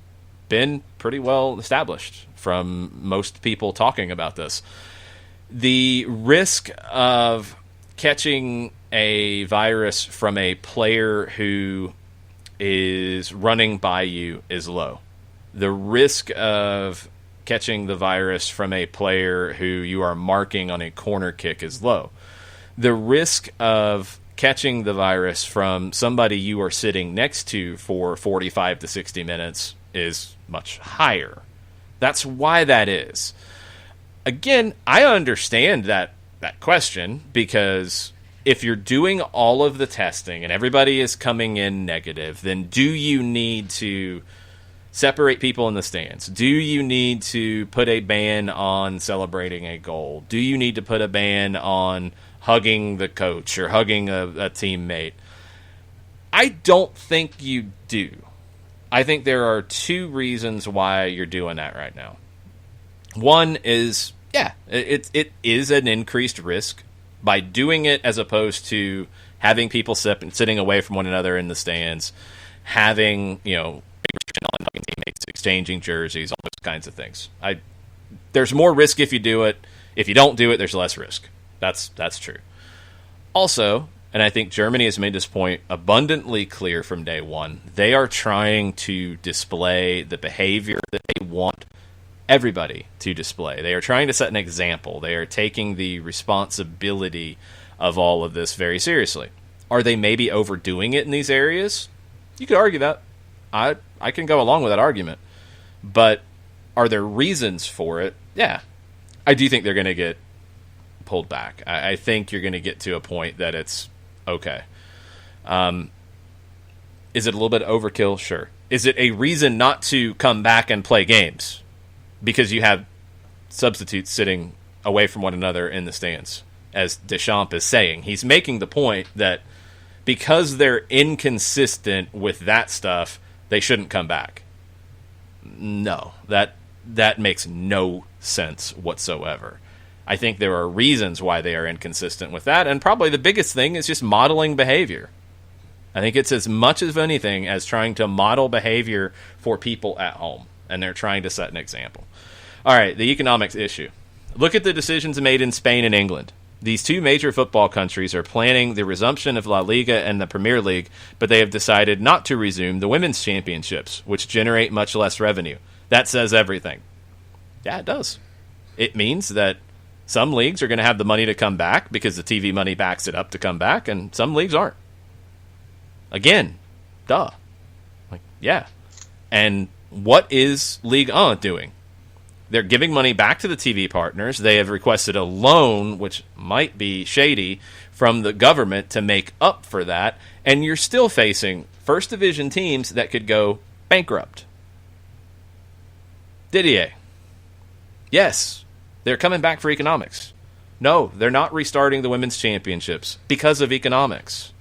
been pretty well established from most people talking about this. The risk of catching a virus from a player who is running by you is low. The risk of catching the virus from a player who you are marking on a corner kick is low. The risk of catching the virus from somebody you are sitting next to for 45 to 60 minutes is much higher. That's why that is. Again, I understand that question, because if you're doing all of the testing and everybody is coming in negative, then do you need to separate people in the stands? Do you need to put a ban on celebrating a goal? Do you need to put a ban on hugging the coach or hugging a teammate? I don't think you do. I think there are 2 reasons why you're doing that right now. One is, it is an increased risk by doing it, as opposed to having people sitting away from one another in the stands, having, big restriction on hugging teammates, exchanging jerseys, all those kinds of things. There's more risk if you do it. If you don't do it, there's less risk. That's true. Also, and I think Germany has made this point abundantly clear from day one, they are trying to display the behavior that they want everybody to display. They are trying to set an example. They are taking the responsibility of all of this very seriously. Are they maybe overdoing it in these areas? You could argue that. I can go along with that argument. But are there reasons for it? Yeah. I do think they're going to get pulled back. I think you're going to get to a point that it's okay. Is it a little bit overkill? Sure. Is it a reason not to come back and play games because you have substitutes sitting away from one another in the stands? As Deschamps is saying, he's making the point that because they're inconsistent with that stuff, they shouldn't come back. No, that makes no sense whatsoever. I think there are reasons why they are inconsistent with that, and probably the biggest thing is just modeling behavior. I think it's as much of anything as trying to model behavior for people at home, and they're trying to set an example. All right, the economics issue. Look at the decisions made in Spain and England. These 2 major football countries are planning the resumption of La Liga and the Premier League, but they have decided not to resume the women's championships, which generate much less revenue. That says everything. Yeah, it does. It means that some leagues are going to have the money to come back because the TV money backs it up to come back, and some leagues aren't. Again, duh. Yeah. And what is Ligue 1 doing? They're giving money back to the TV partners. They have requested a loan, which might be shady, from the government to make up for that, and you're still facing First Division teams that could go bankrupt. Didier. Yes. They're coming back for economics. No, they're not restarting the women's championships because of economics.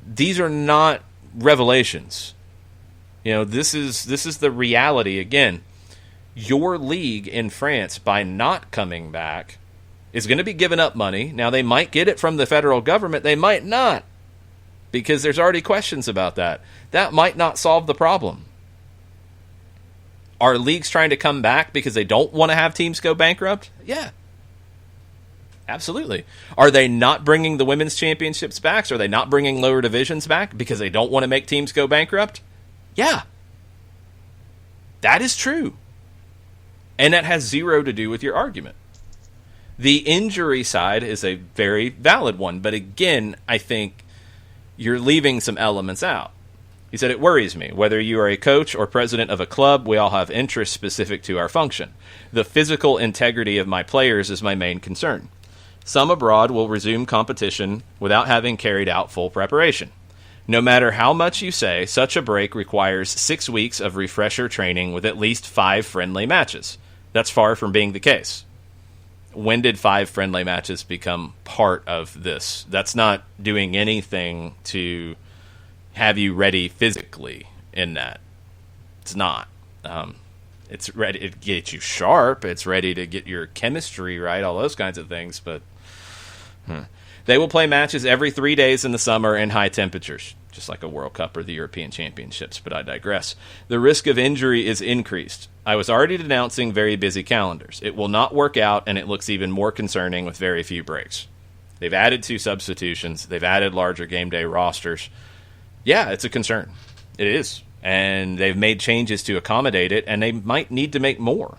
These are not revelations. This is the reality. Again, your league in France, by not coming back, is going to be giving up money. Now, they might get it from the federal government. They might not. because there's already questions about that. That might not solve the problem. Are leagues trying to come back because they don't want to have teams go bankrupt? Yeah. Absolutely. Are they not bringing the women's championships back? Are they not bringing lower divisions back because they don't want to make teams go bankrupt? Yeah. That is true. And that has zero to do with your argument. The injury side is a very valid one, but again, I think you're leaving some elements out. He said, it worries me. Whether you are a coach or president of a club, we all have interests specific to our function. The physical integrity of my players is my main concern. Some abroad will resume competition without having carried out full preparation. No matter how much you say, such a break requires 6 weeks of refresher training with at least 5 friendly matches. That's far from being the case. When did 5 friendly matches become part of this? That's not doing anything to have you ready physically in that. It's not. It's ready to get you sharp. It's ready to get your chemistry right, all those kinds of things. But they will play matches every 3 days in the summer in high temperatures, just like a World Cup or the European Championships, but I digress. The risk of injury is increased. I was already denouncing very busy calendars. It will not work out, and it looks even more concerning with very few breaks. They've added 2 substitutions. They've added larger game day rosters. Yeah, it's a concern. It is. And they've made changes to accommodate it, and they might need to make more.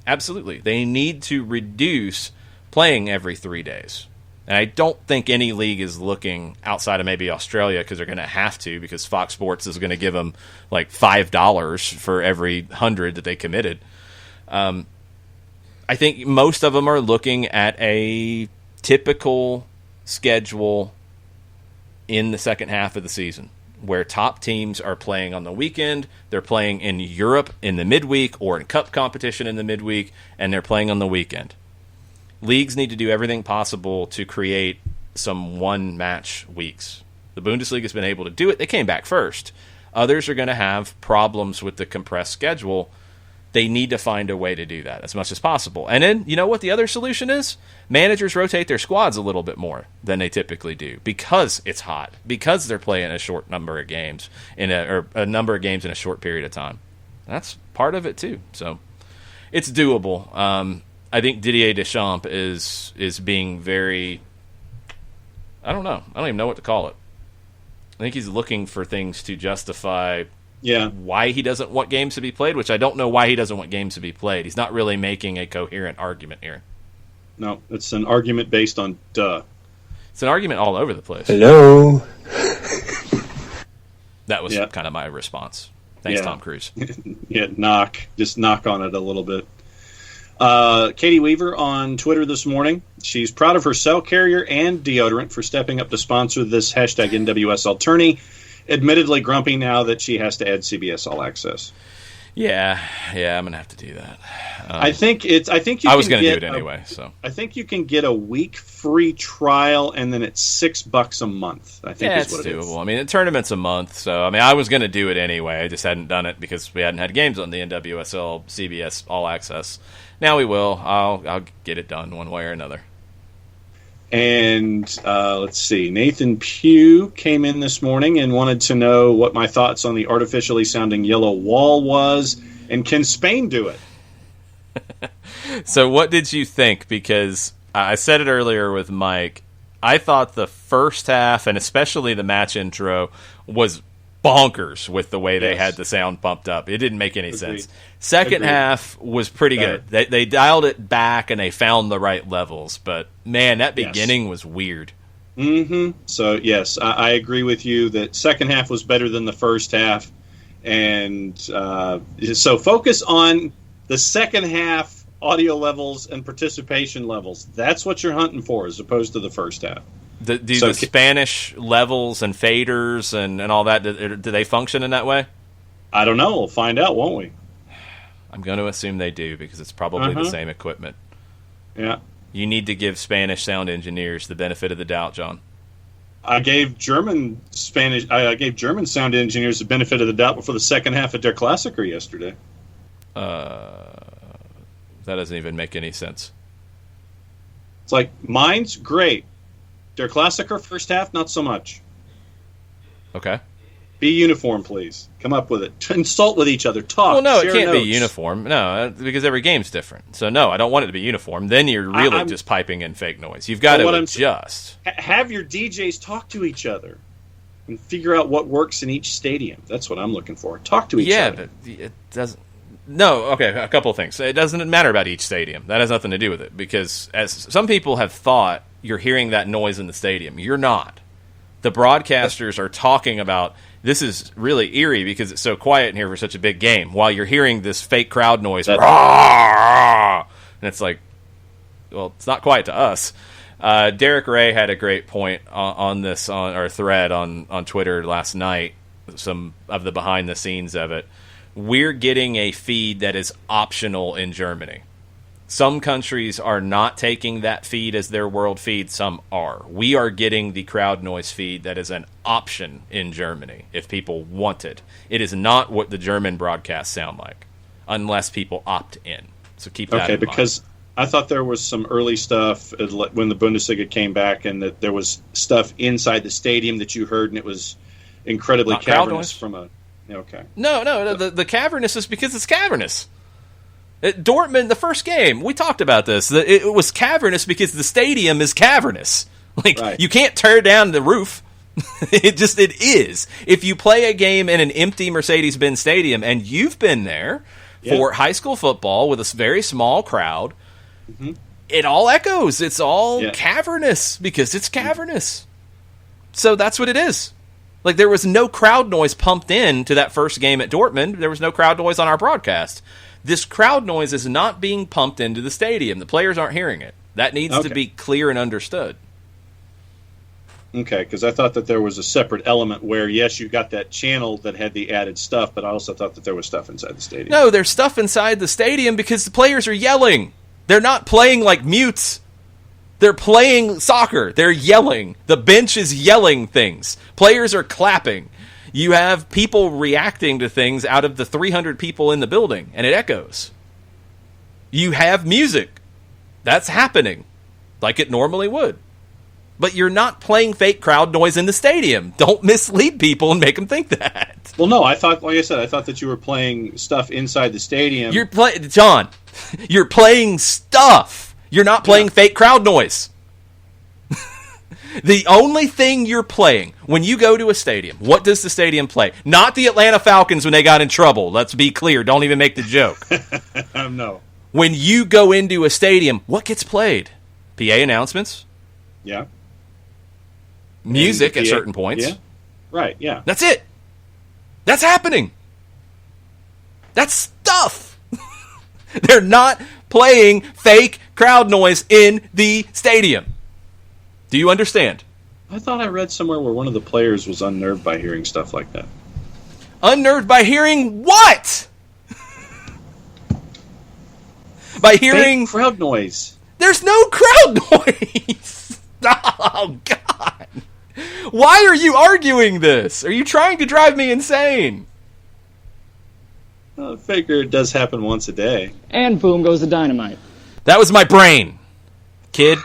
Absolutely. They need to reduce playing every 3 days. And I don't think any league is looking outside of maybe Australia because they're going to have to, because Fox Sports is going to give them like $5 for every 100 that they committed. I think most of them are looking at a typical schedule in the second half of the season, where top teams are playing on the weekend, they're playing in Europe in the midweek or in cup competition in the midweek, and they're playing on the weekend. Leagues need to do everything possible to create some one-match weeks. The Bundesliga has been able to do it. They came back first. Others are going to have problems with the compressed schedule. They need to find a way to do that as much as possible. And then, you know what the other solution is? Managers rotate their squads a little bit more than they typically do because it's hot, because they're playing a short number of games or a number of games in a short period of time. That's part of it too. So it's doable. I think Didier Deschamps is being very, I don't know. I don't even know what to call it. I think he's looking for things to justify why he doesn't want games to be played, which I don't know why he doesn't want games to be played. He's not really making a coherent argument here. No, it's an argument based on duh. It's an argument all over the place. Hello. That was kind of my response. Thanks, Tom Cruise. Just knock on it a little bit. Katie Weaver on Twitter this morning. She's proud of her cell carrier and deodorant for stepping up to sponsor this hashtag NWSL tourney. Admittedly grumpy now that she has to add CBS All Access. Yeah, I'm gonna have to do that. I think you. I was gonna do it anyway, so I think you can get a week free trial, and then it's $6 a month. I think is what it is. Doable. I mean, the tournament's a month, so I mean, I was gonna do it anyway. I just hadn't done it because we hadn't had games on the NWSL CBS All Access. Now we will. I'll get it done one way or another. And let's see. Nathan Pugh came in this morning and wanted to know what my thoughts on the artificially sounding yellow wall was, and can Spain do it? So what did you think? Because I said it earlier with Mike. I thought the first half, and especially the match intro, was bonkers with the way they had the sound pumped up. It didn't make any sense. Second half was pretty good. They dialed it back and they found the right levels. But, man, that beginning was weird. Mm-hmm. So, yes, I agree with you that second half was better than the first half. And so focus on the second half audio levels and participation levels. That's what you're hunting for as opposed to the first half. Do the Spanish levels and faders and all that, do they function in that way? I don't know. We'll find out, won't we? I'm going to assume they do because it's probably the same equipment. Yeah. You need to give Spanish sound engineers the benefit of the doubt, John. I gave German sound engineers the benefit of the doubt before the second half of Der Klassiker yesterday. That doesn't even make any sense. It's like, mine's great. Der Klassiker first half, not so much. Okay. Be uniform, please. Come up with it. Consult with each other. Talk. Well, no, it share can't notes. be uniform. No, because every game's different. So, no, I don't want it to be uniform. Then you're really just piping in fake noise. You've got to adjust. Have your DJs talk to each other and figure out what works in each stadium. That's what I'm looking for. Talk to each other. Yeah, but it doesn't. No, okay, a couple of things. It doesn't matter about each stadium. That has nothing to do with it. Because as some people have thought, you're hearing that noise in the stadium. You're not. The broadcasters are talking about, this is really eerie because it's so quiet in here for such a big game, while you're hearing this fake crowd noise. And it's like, well, it's not quiet to us. Derek Ray had a great point on this, on our thread on Twitter last night, some of the behind the scenes of it. We're getting a feed that is optional in Germany. Some countries are not taking that feed as their world feed. Some are. We are getting the crowd noise feed that is an option in Germany if people want it. It is not what the German broadcasts sound like unless people opt in. So keep that in mind. Okay, because I thought there was some early stuff when the Bundesliga came back and that there was stuff inside the stadium that you heard and it was incredibly not cavernous from a... Okay. No, the cavernous is because it's cavernous. At Dortmund, the first game, we talked about this. It was cavernous because the stadium is cavernous. Like, You can't tear down the roof. It is. If you play a game in an empty Mercedes-Benz stadium, and you've been there for high school football with a very small crowd, it all echoes. It's all cavernous because it's cavernous. So that's what it is. Like, there was no crowd noise pumped in to that first game at Dortmund. There was no crowd noise on our broadcast. This crowd noise is not being pumped into the stadium. The players aren't hearing it. That needs to be clear and understood. Okay, because I thought that there was a separate element where, yes, you got that channel that had the added stuff, but I also thought that there was stuff inside the stadium. No, there's stuff inside the stadium because the players are yelling. They're not playing like mutes. They're playing soccer. They're yelling. The bench is yelling things. Players are clapping. You have people reacting to things out of the 300 people in the building, and it echoes. You have music. That's happening, like it normally would. But you're not playing fake crowd noise in the stadium. Don't mislead people and make them think that. Well, no, I thought that you were playing stuff inside the stadium. John, you're playing stuff. You're not playing fake crowd noise. The only thing you're playing when you go to a stadium, what does the stadium play? Not the Atlanta Falcons when they got in trouble. Let's be clear. Don't even make the joke. No. When you go into a stadium, what gets played? PA announcements. Yeah. Music at certain points. Yeah. Right, yeah. That's it. That's happening. That's stuff. They're not playing fake crowd noise in the stadium. Do you understand? I thought I read somewhere where one of the players was unnerved by hearing stuff like that. Unnerved by hearing what? By hearing... fake crowd noise. There's no crowd noise. Oh, God. Why are you arguing this? Are you trying to drive me insane? Well, I figure it does happen once a day. And boom goes the dynamite. That was my brain, kid.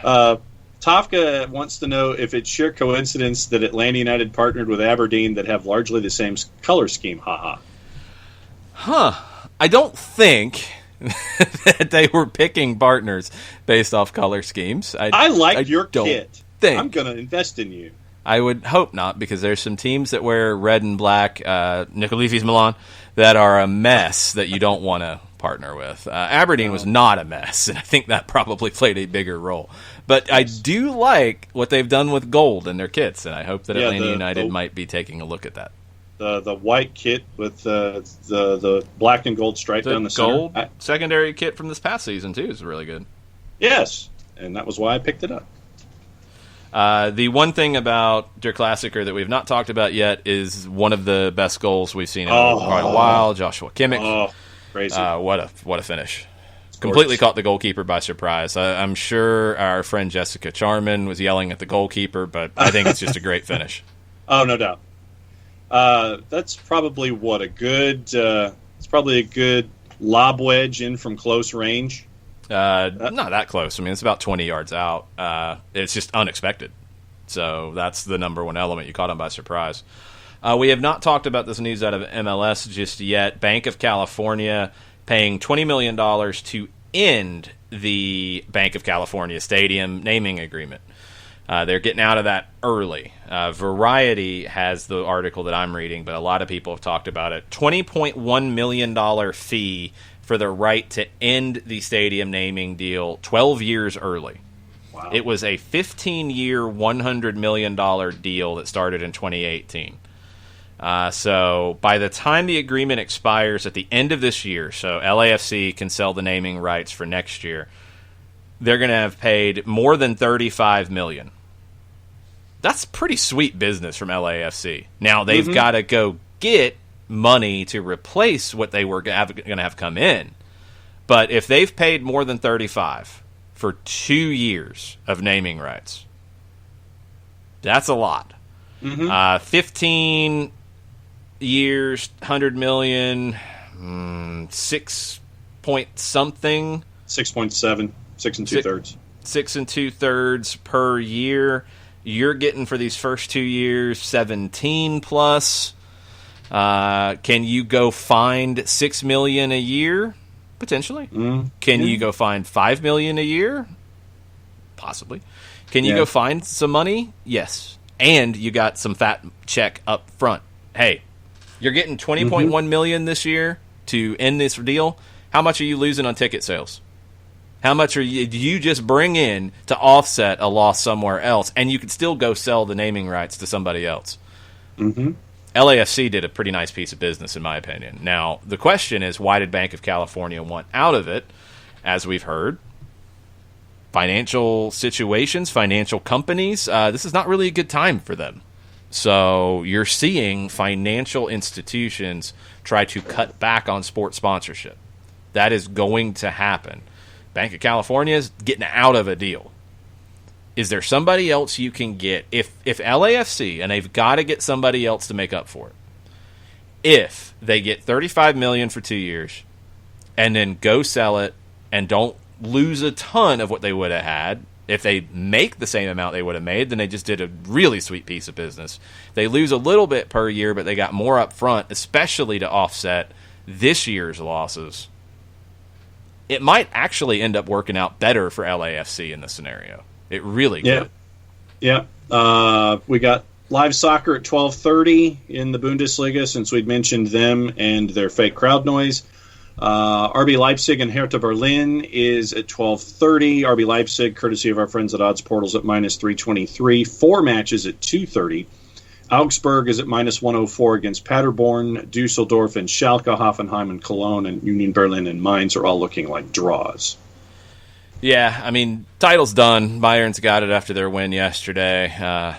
Tafka wants to know if it's sheer coincidence that Atlanta United partnered with Aberdeen that have largely the same color scheme. Haha. Huh. I don't think that they were picking partners based off color schemes. I like your kit. I'm going to invest in you. I would hope not, because there's some teams that wear red and black, Nicolifi's Milan, that are a mess that you don't want to partner with. Aberdeen was not a mess, and I think that probably played a bigger role. But I do like what they've done with gold in their kits, and I hope that Atlanta United might be taking a look at that. The white kit with the black and gold stripe down the gold center. Secondary kit from this past season, too, is really good. Yes, and that was why I picked it up. The one thing about Der Klassiker that we've not talked about yet is one of the best goals we've seen in quite a while, Joshua Kimmich. Oh, crazy. What a finish. Completely caught the goalkeeper by surprise. I'm sure our friend Jessica Charman was yelling at the goalkeeper, but I think it's just a great finish. Oh, no doubt. That's probably it's probably a good lob wedge in from close range. Not that close. I mean, it's about 20 yards out. It's just unexpected. So that's the number one element. You caught them by surprise. We have not talked about this news out of MLS just yet. Bank of California paying $20 million to end the Bank of California Stadium naming agreement. They're getting out of that early. Variety has the article that I'm reading, but a lot of people have talked about it. $20.1 million fee for the right to end the stadium naming deal 12 years early. Wow. It was a 15-year, $100 million deal that started in 2018. So by the time the agreement expires at the end of this year, so LAFC can sell the naming rights for next year, they're going to have paid more than $35 million. That's pretty sweet business from LAFC. Now, they've got to go get money to replace what they were going to have come in. But if they've paid more than $35 for 2 years of naming rights, that's a lot. 15 years, $100 million, 6 point something. 6.7, 6 2/3. 6 2/3 per year. You're getting for these first 2 years 17 plus. Can you go find $6 million a year? Potentially. Can you go find $5 million a year? Possibly. Can you go find some money? Yes. And you got some fat check up front. Hey, you're getting $20.1 million this year to end this deal. How much are you losing on ticket sales? How much do you just bring in to offset a loss somewhere else, and you could still go sell the naming rights to somebody else? LAFC did a pretty nice piece of business, in my opinion. Now, the question is, why did Bank of California want out of it? As we've heard, financial situations, financial companies, this is not really a good time for them. So you're seeing financial institutions try to cut back on sports sponsorship. That is going to happen. Bank of California is getting out of a deal. Is there somebody else you can get? If LAFC, and they've got to get somebody else to make up for it, if they get $35 million for 2 years and then go sell it and don't lose a ton of what they would have had, if they make the same amount they would have made, then they just did a really sweet piece of business. They lose a little bit per year, but they got more up front, especially to offset this year's losses. It might actually end up working out better for LAFC in this scenario. It really could. Yeah. We got live soccer at 12:30 in the Bundesliga, since we'd mentioned them and their fake crowd noise. RB Leipzig and Hertha Berlin is at 12:30. RB Leipzig, courtesy of our friends at Odds Portals, at -323. 4 matches at 2:30. Augsburg is at -104 against Paderborn. Dusseldorf and Schalke, Hoffenheim and Cologne, and Union Berlin and Mainz are all looking like draws. Yeah, I mean, title's done. Bayern's got it after their win yesterday.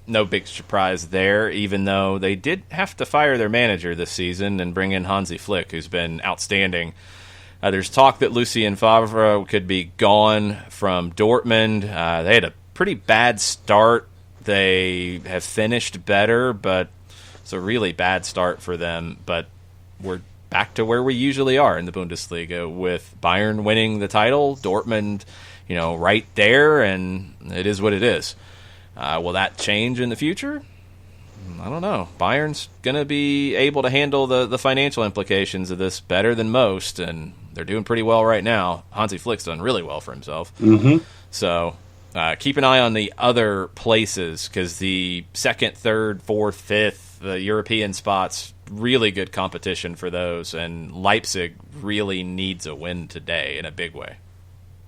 No big surprise there, even though they did have to fire their manager this season and bring in Hansi Flick, who's been outstanding. There's talk that Lucien Favre could be gone from Dortmund. They had a pretty bad start. They have finished better, but it's a really bad start for them. But we're back to where we usually are in the Bundesliga, with Bayern winning the title, Dortmund, right there, and it is what it is. Will that change in the future? I don't know. Bayern's going to be able to handle the financial implications of this better than most, and they're doing pretty well right now. Hansi Flick's done really well for himself. So keep an eye on the other places, because the 2nd, 3rd, 4th, 5th, the European spots, really good competition for those, and Leipzig really needs a win today in a big way.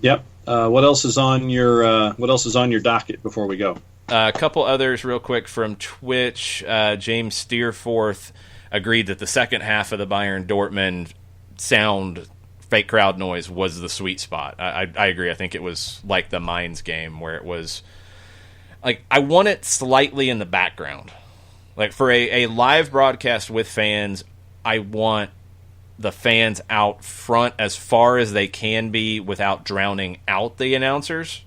Yep. What else is on your docket before we go? A couple others real quick from Twitch. James Steerforth agreed that the second half of the Bayern-Dortmund sound fake crowd noise was the sweet spot. I agree. I think it was like the Mainz game, where it was like, I want it slightly in the background. Like, for a live broadcast with fans, I want the fans out front as far as they can be without drowning out the announcers,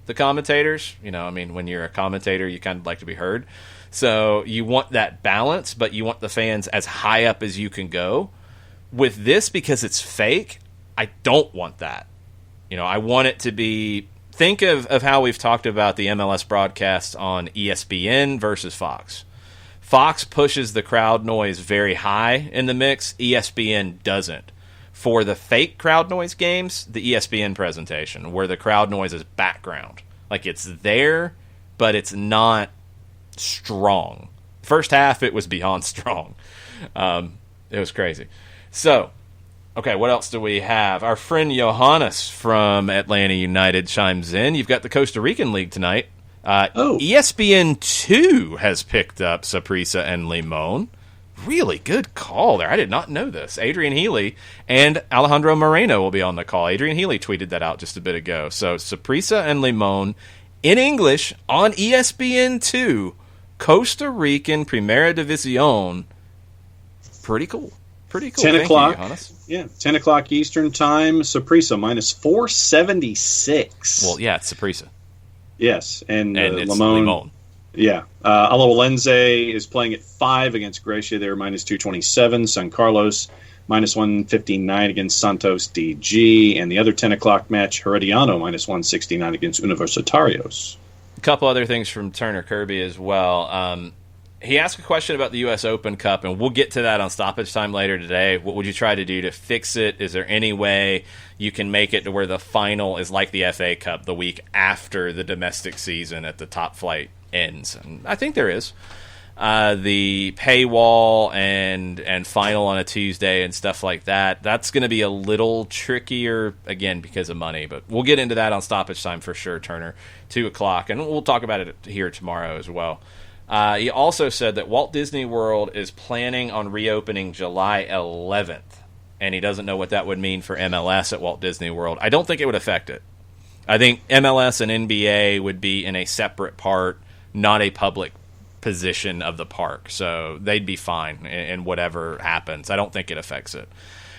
the commentators. When you're a commentator, you kind of like to be heard. So you want that balance, but you want the fans as high up as you can go. With this, because it's fake, I don't want that. I want it to be think of how we've talked about the MLS broadcast on ESPN versus Fox. Fox pushes the crowd noise very high in the mix. ESPN doesn't. For the fake crowd noise games, the ESPN presentation, where the crowd noise is background. Like, it's there, but it's not strong. First half, it was beyond strong. It was crazy. So, okay, what else do we have? Our friend Johannes from Atlanta United chimes in. You've got the Costa Rican League tonight. ESPN2 has picked up Saprissa and Limon. Really good call there. I did not know this. Adrian Healy and Alejandro Moreno will be on the call. Adrian Healy tweeted that out just a bit ago. So Saprissa and Limon in English on ESPN2, Costa Rican Primera División. Pretty cool. 10 o'clock. 10 o'clock Eastern time. Saprissa minus 476. Well, yeah, it's Saprissa. Yes, and it's Limon. Yeah. Alajuelense is playing at 5 against Gracia. They're minus 227. San Carlos minus 159 against Santos DG. And the other 10 o'clock match, Herediano minus 169 against Universitarios. A couple other things from Turner Kirby as well. He asked a question about the U.S. Open Cup, and we'll get to that on stoppage time later today. What would you try to do to fix it? Is there any way you can make it to where the final is like the FA Cup the week after the domestic season at the top flight ends? And I think there is. The paywall and final on a Tuesday and stuff like that, that's going to be a little trickier, again, because of money. But we'll get into that on stoppage time for sure, Turner, 2 o'clock. And we'll talk about it here tomorrow as well. He also said that Walt Disney World is planning on reopening July 11th, and he doesn't know what that would mean for MLS at Walt Disney World. I don't think it would affect it. I think MLS and NBA would be in a separate part, not a public position of the park, so they'd be fine in whatever happens. I don't think it affects it.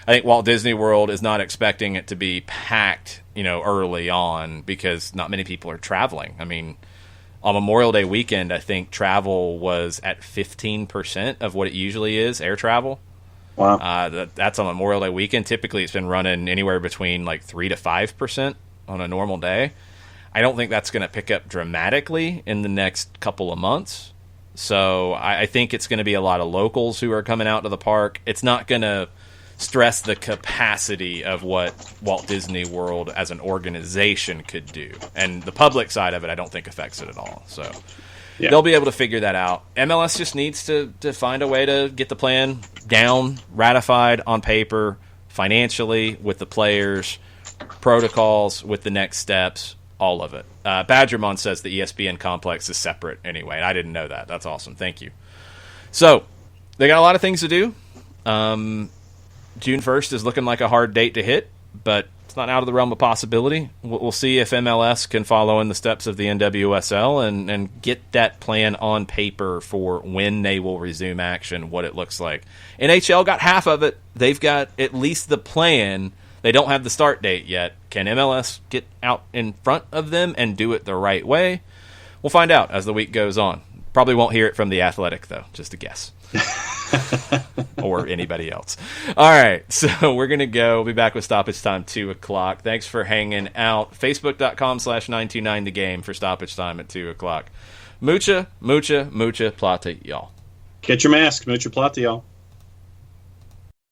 I think Walt Disney World is not expecting it to be packed, early on because not many people are traveling. I mean, on Memorial Day weekend, I think travel was at 15% of what it usually is, air travel. Wow. That's on Memorial Day weekend. Typically, it's been running anywhere between like 3 to 5% on a normal day. I don't think that's going to pick up dramatically in the next couple of months. So I think it's going to be a lot of locals who are coming out to the park. It's not going to stress the capacity of what Walt Disney World as an organization could do. And the public side of it, I don't think affects it at all. So they'll be able to figure that out. MLS just needs to find a way to get the plan down, ratified on paper, financially, with the players, protocols, with the next steps, all of it. Badgermon says the ESPN complex is separate anyway. I didn't know that. That's awesome. Thank you. So they got a lot of things to do. June 1st is looking like a hard date to hit, but it's not out of the realm of possibility. We'll see if MLS can follow in the steps of the NWSL and get that plan on paper for when they will resume action, what it looks like. NHL got half of it. They've got at least the plan. They don't have the start date yet. Can MLS get out in front of them and do it the right way? We'll find out as the week goes on. Probably won't hear it from The Athletic, though. Just a guess. Or anybody else. All right, so we're going to go. We'll be back with Stoppage Time, 2 o'clock. Thanks for hanging out. Facebook.com/929thegame for Stoppage Time at 2 o'clock. Mucha plata, y'all. Catch your mask. Mucha plata, y'all.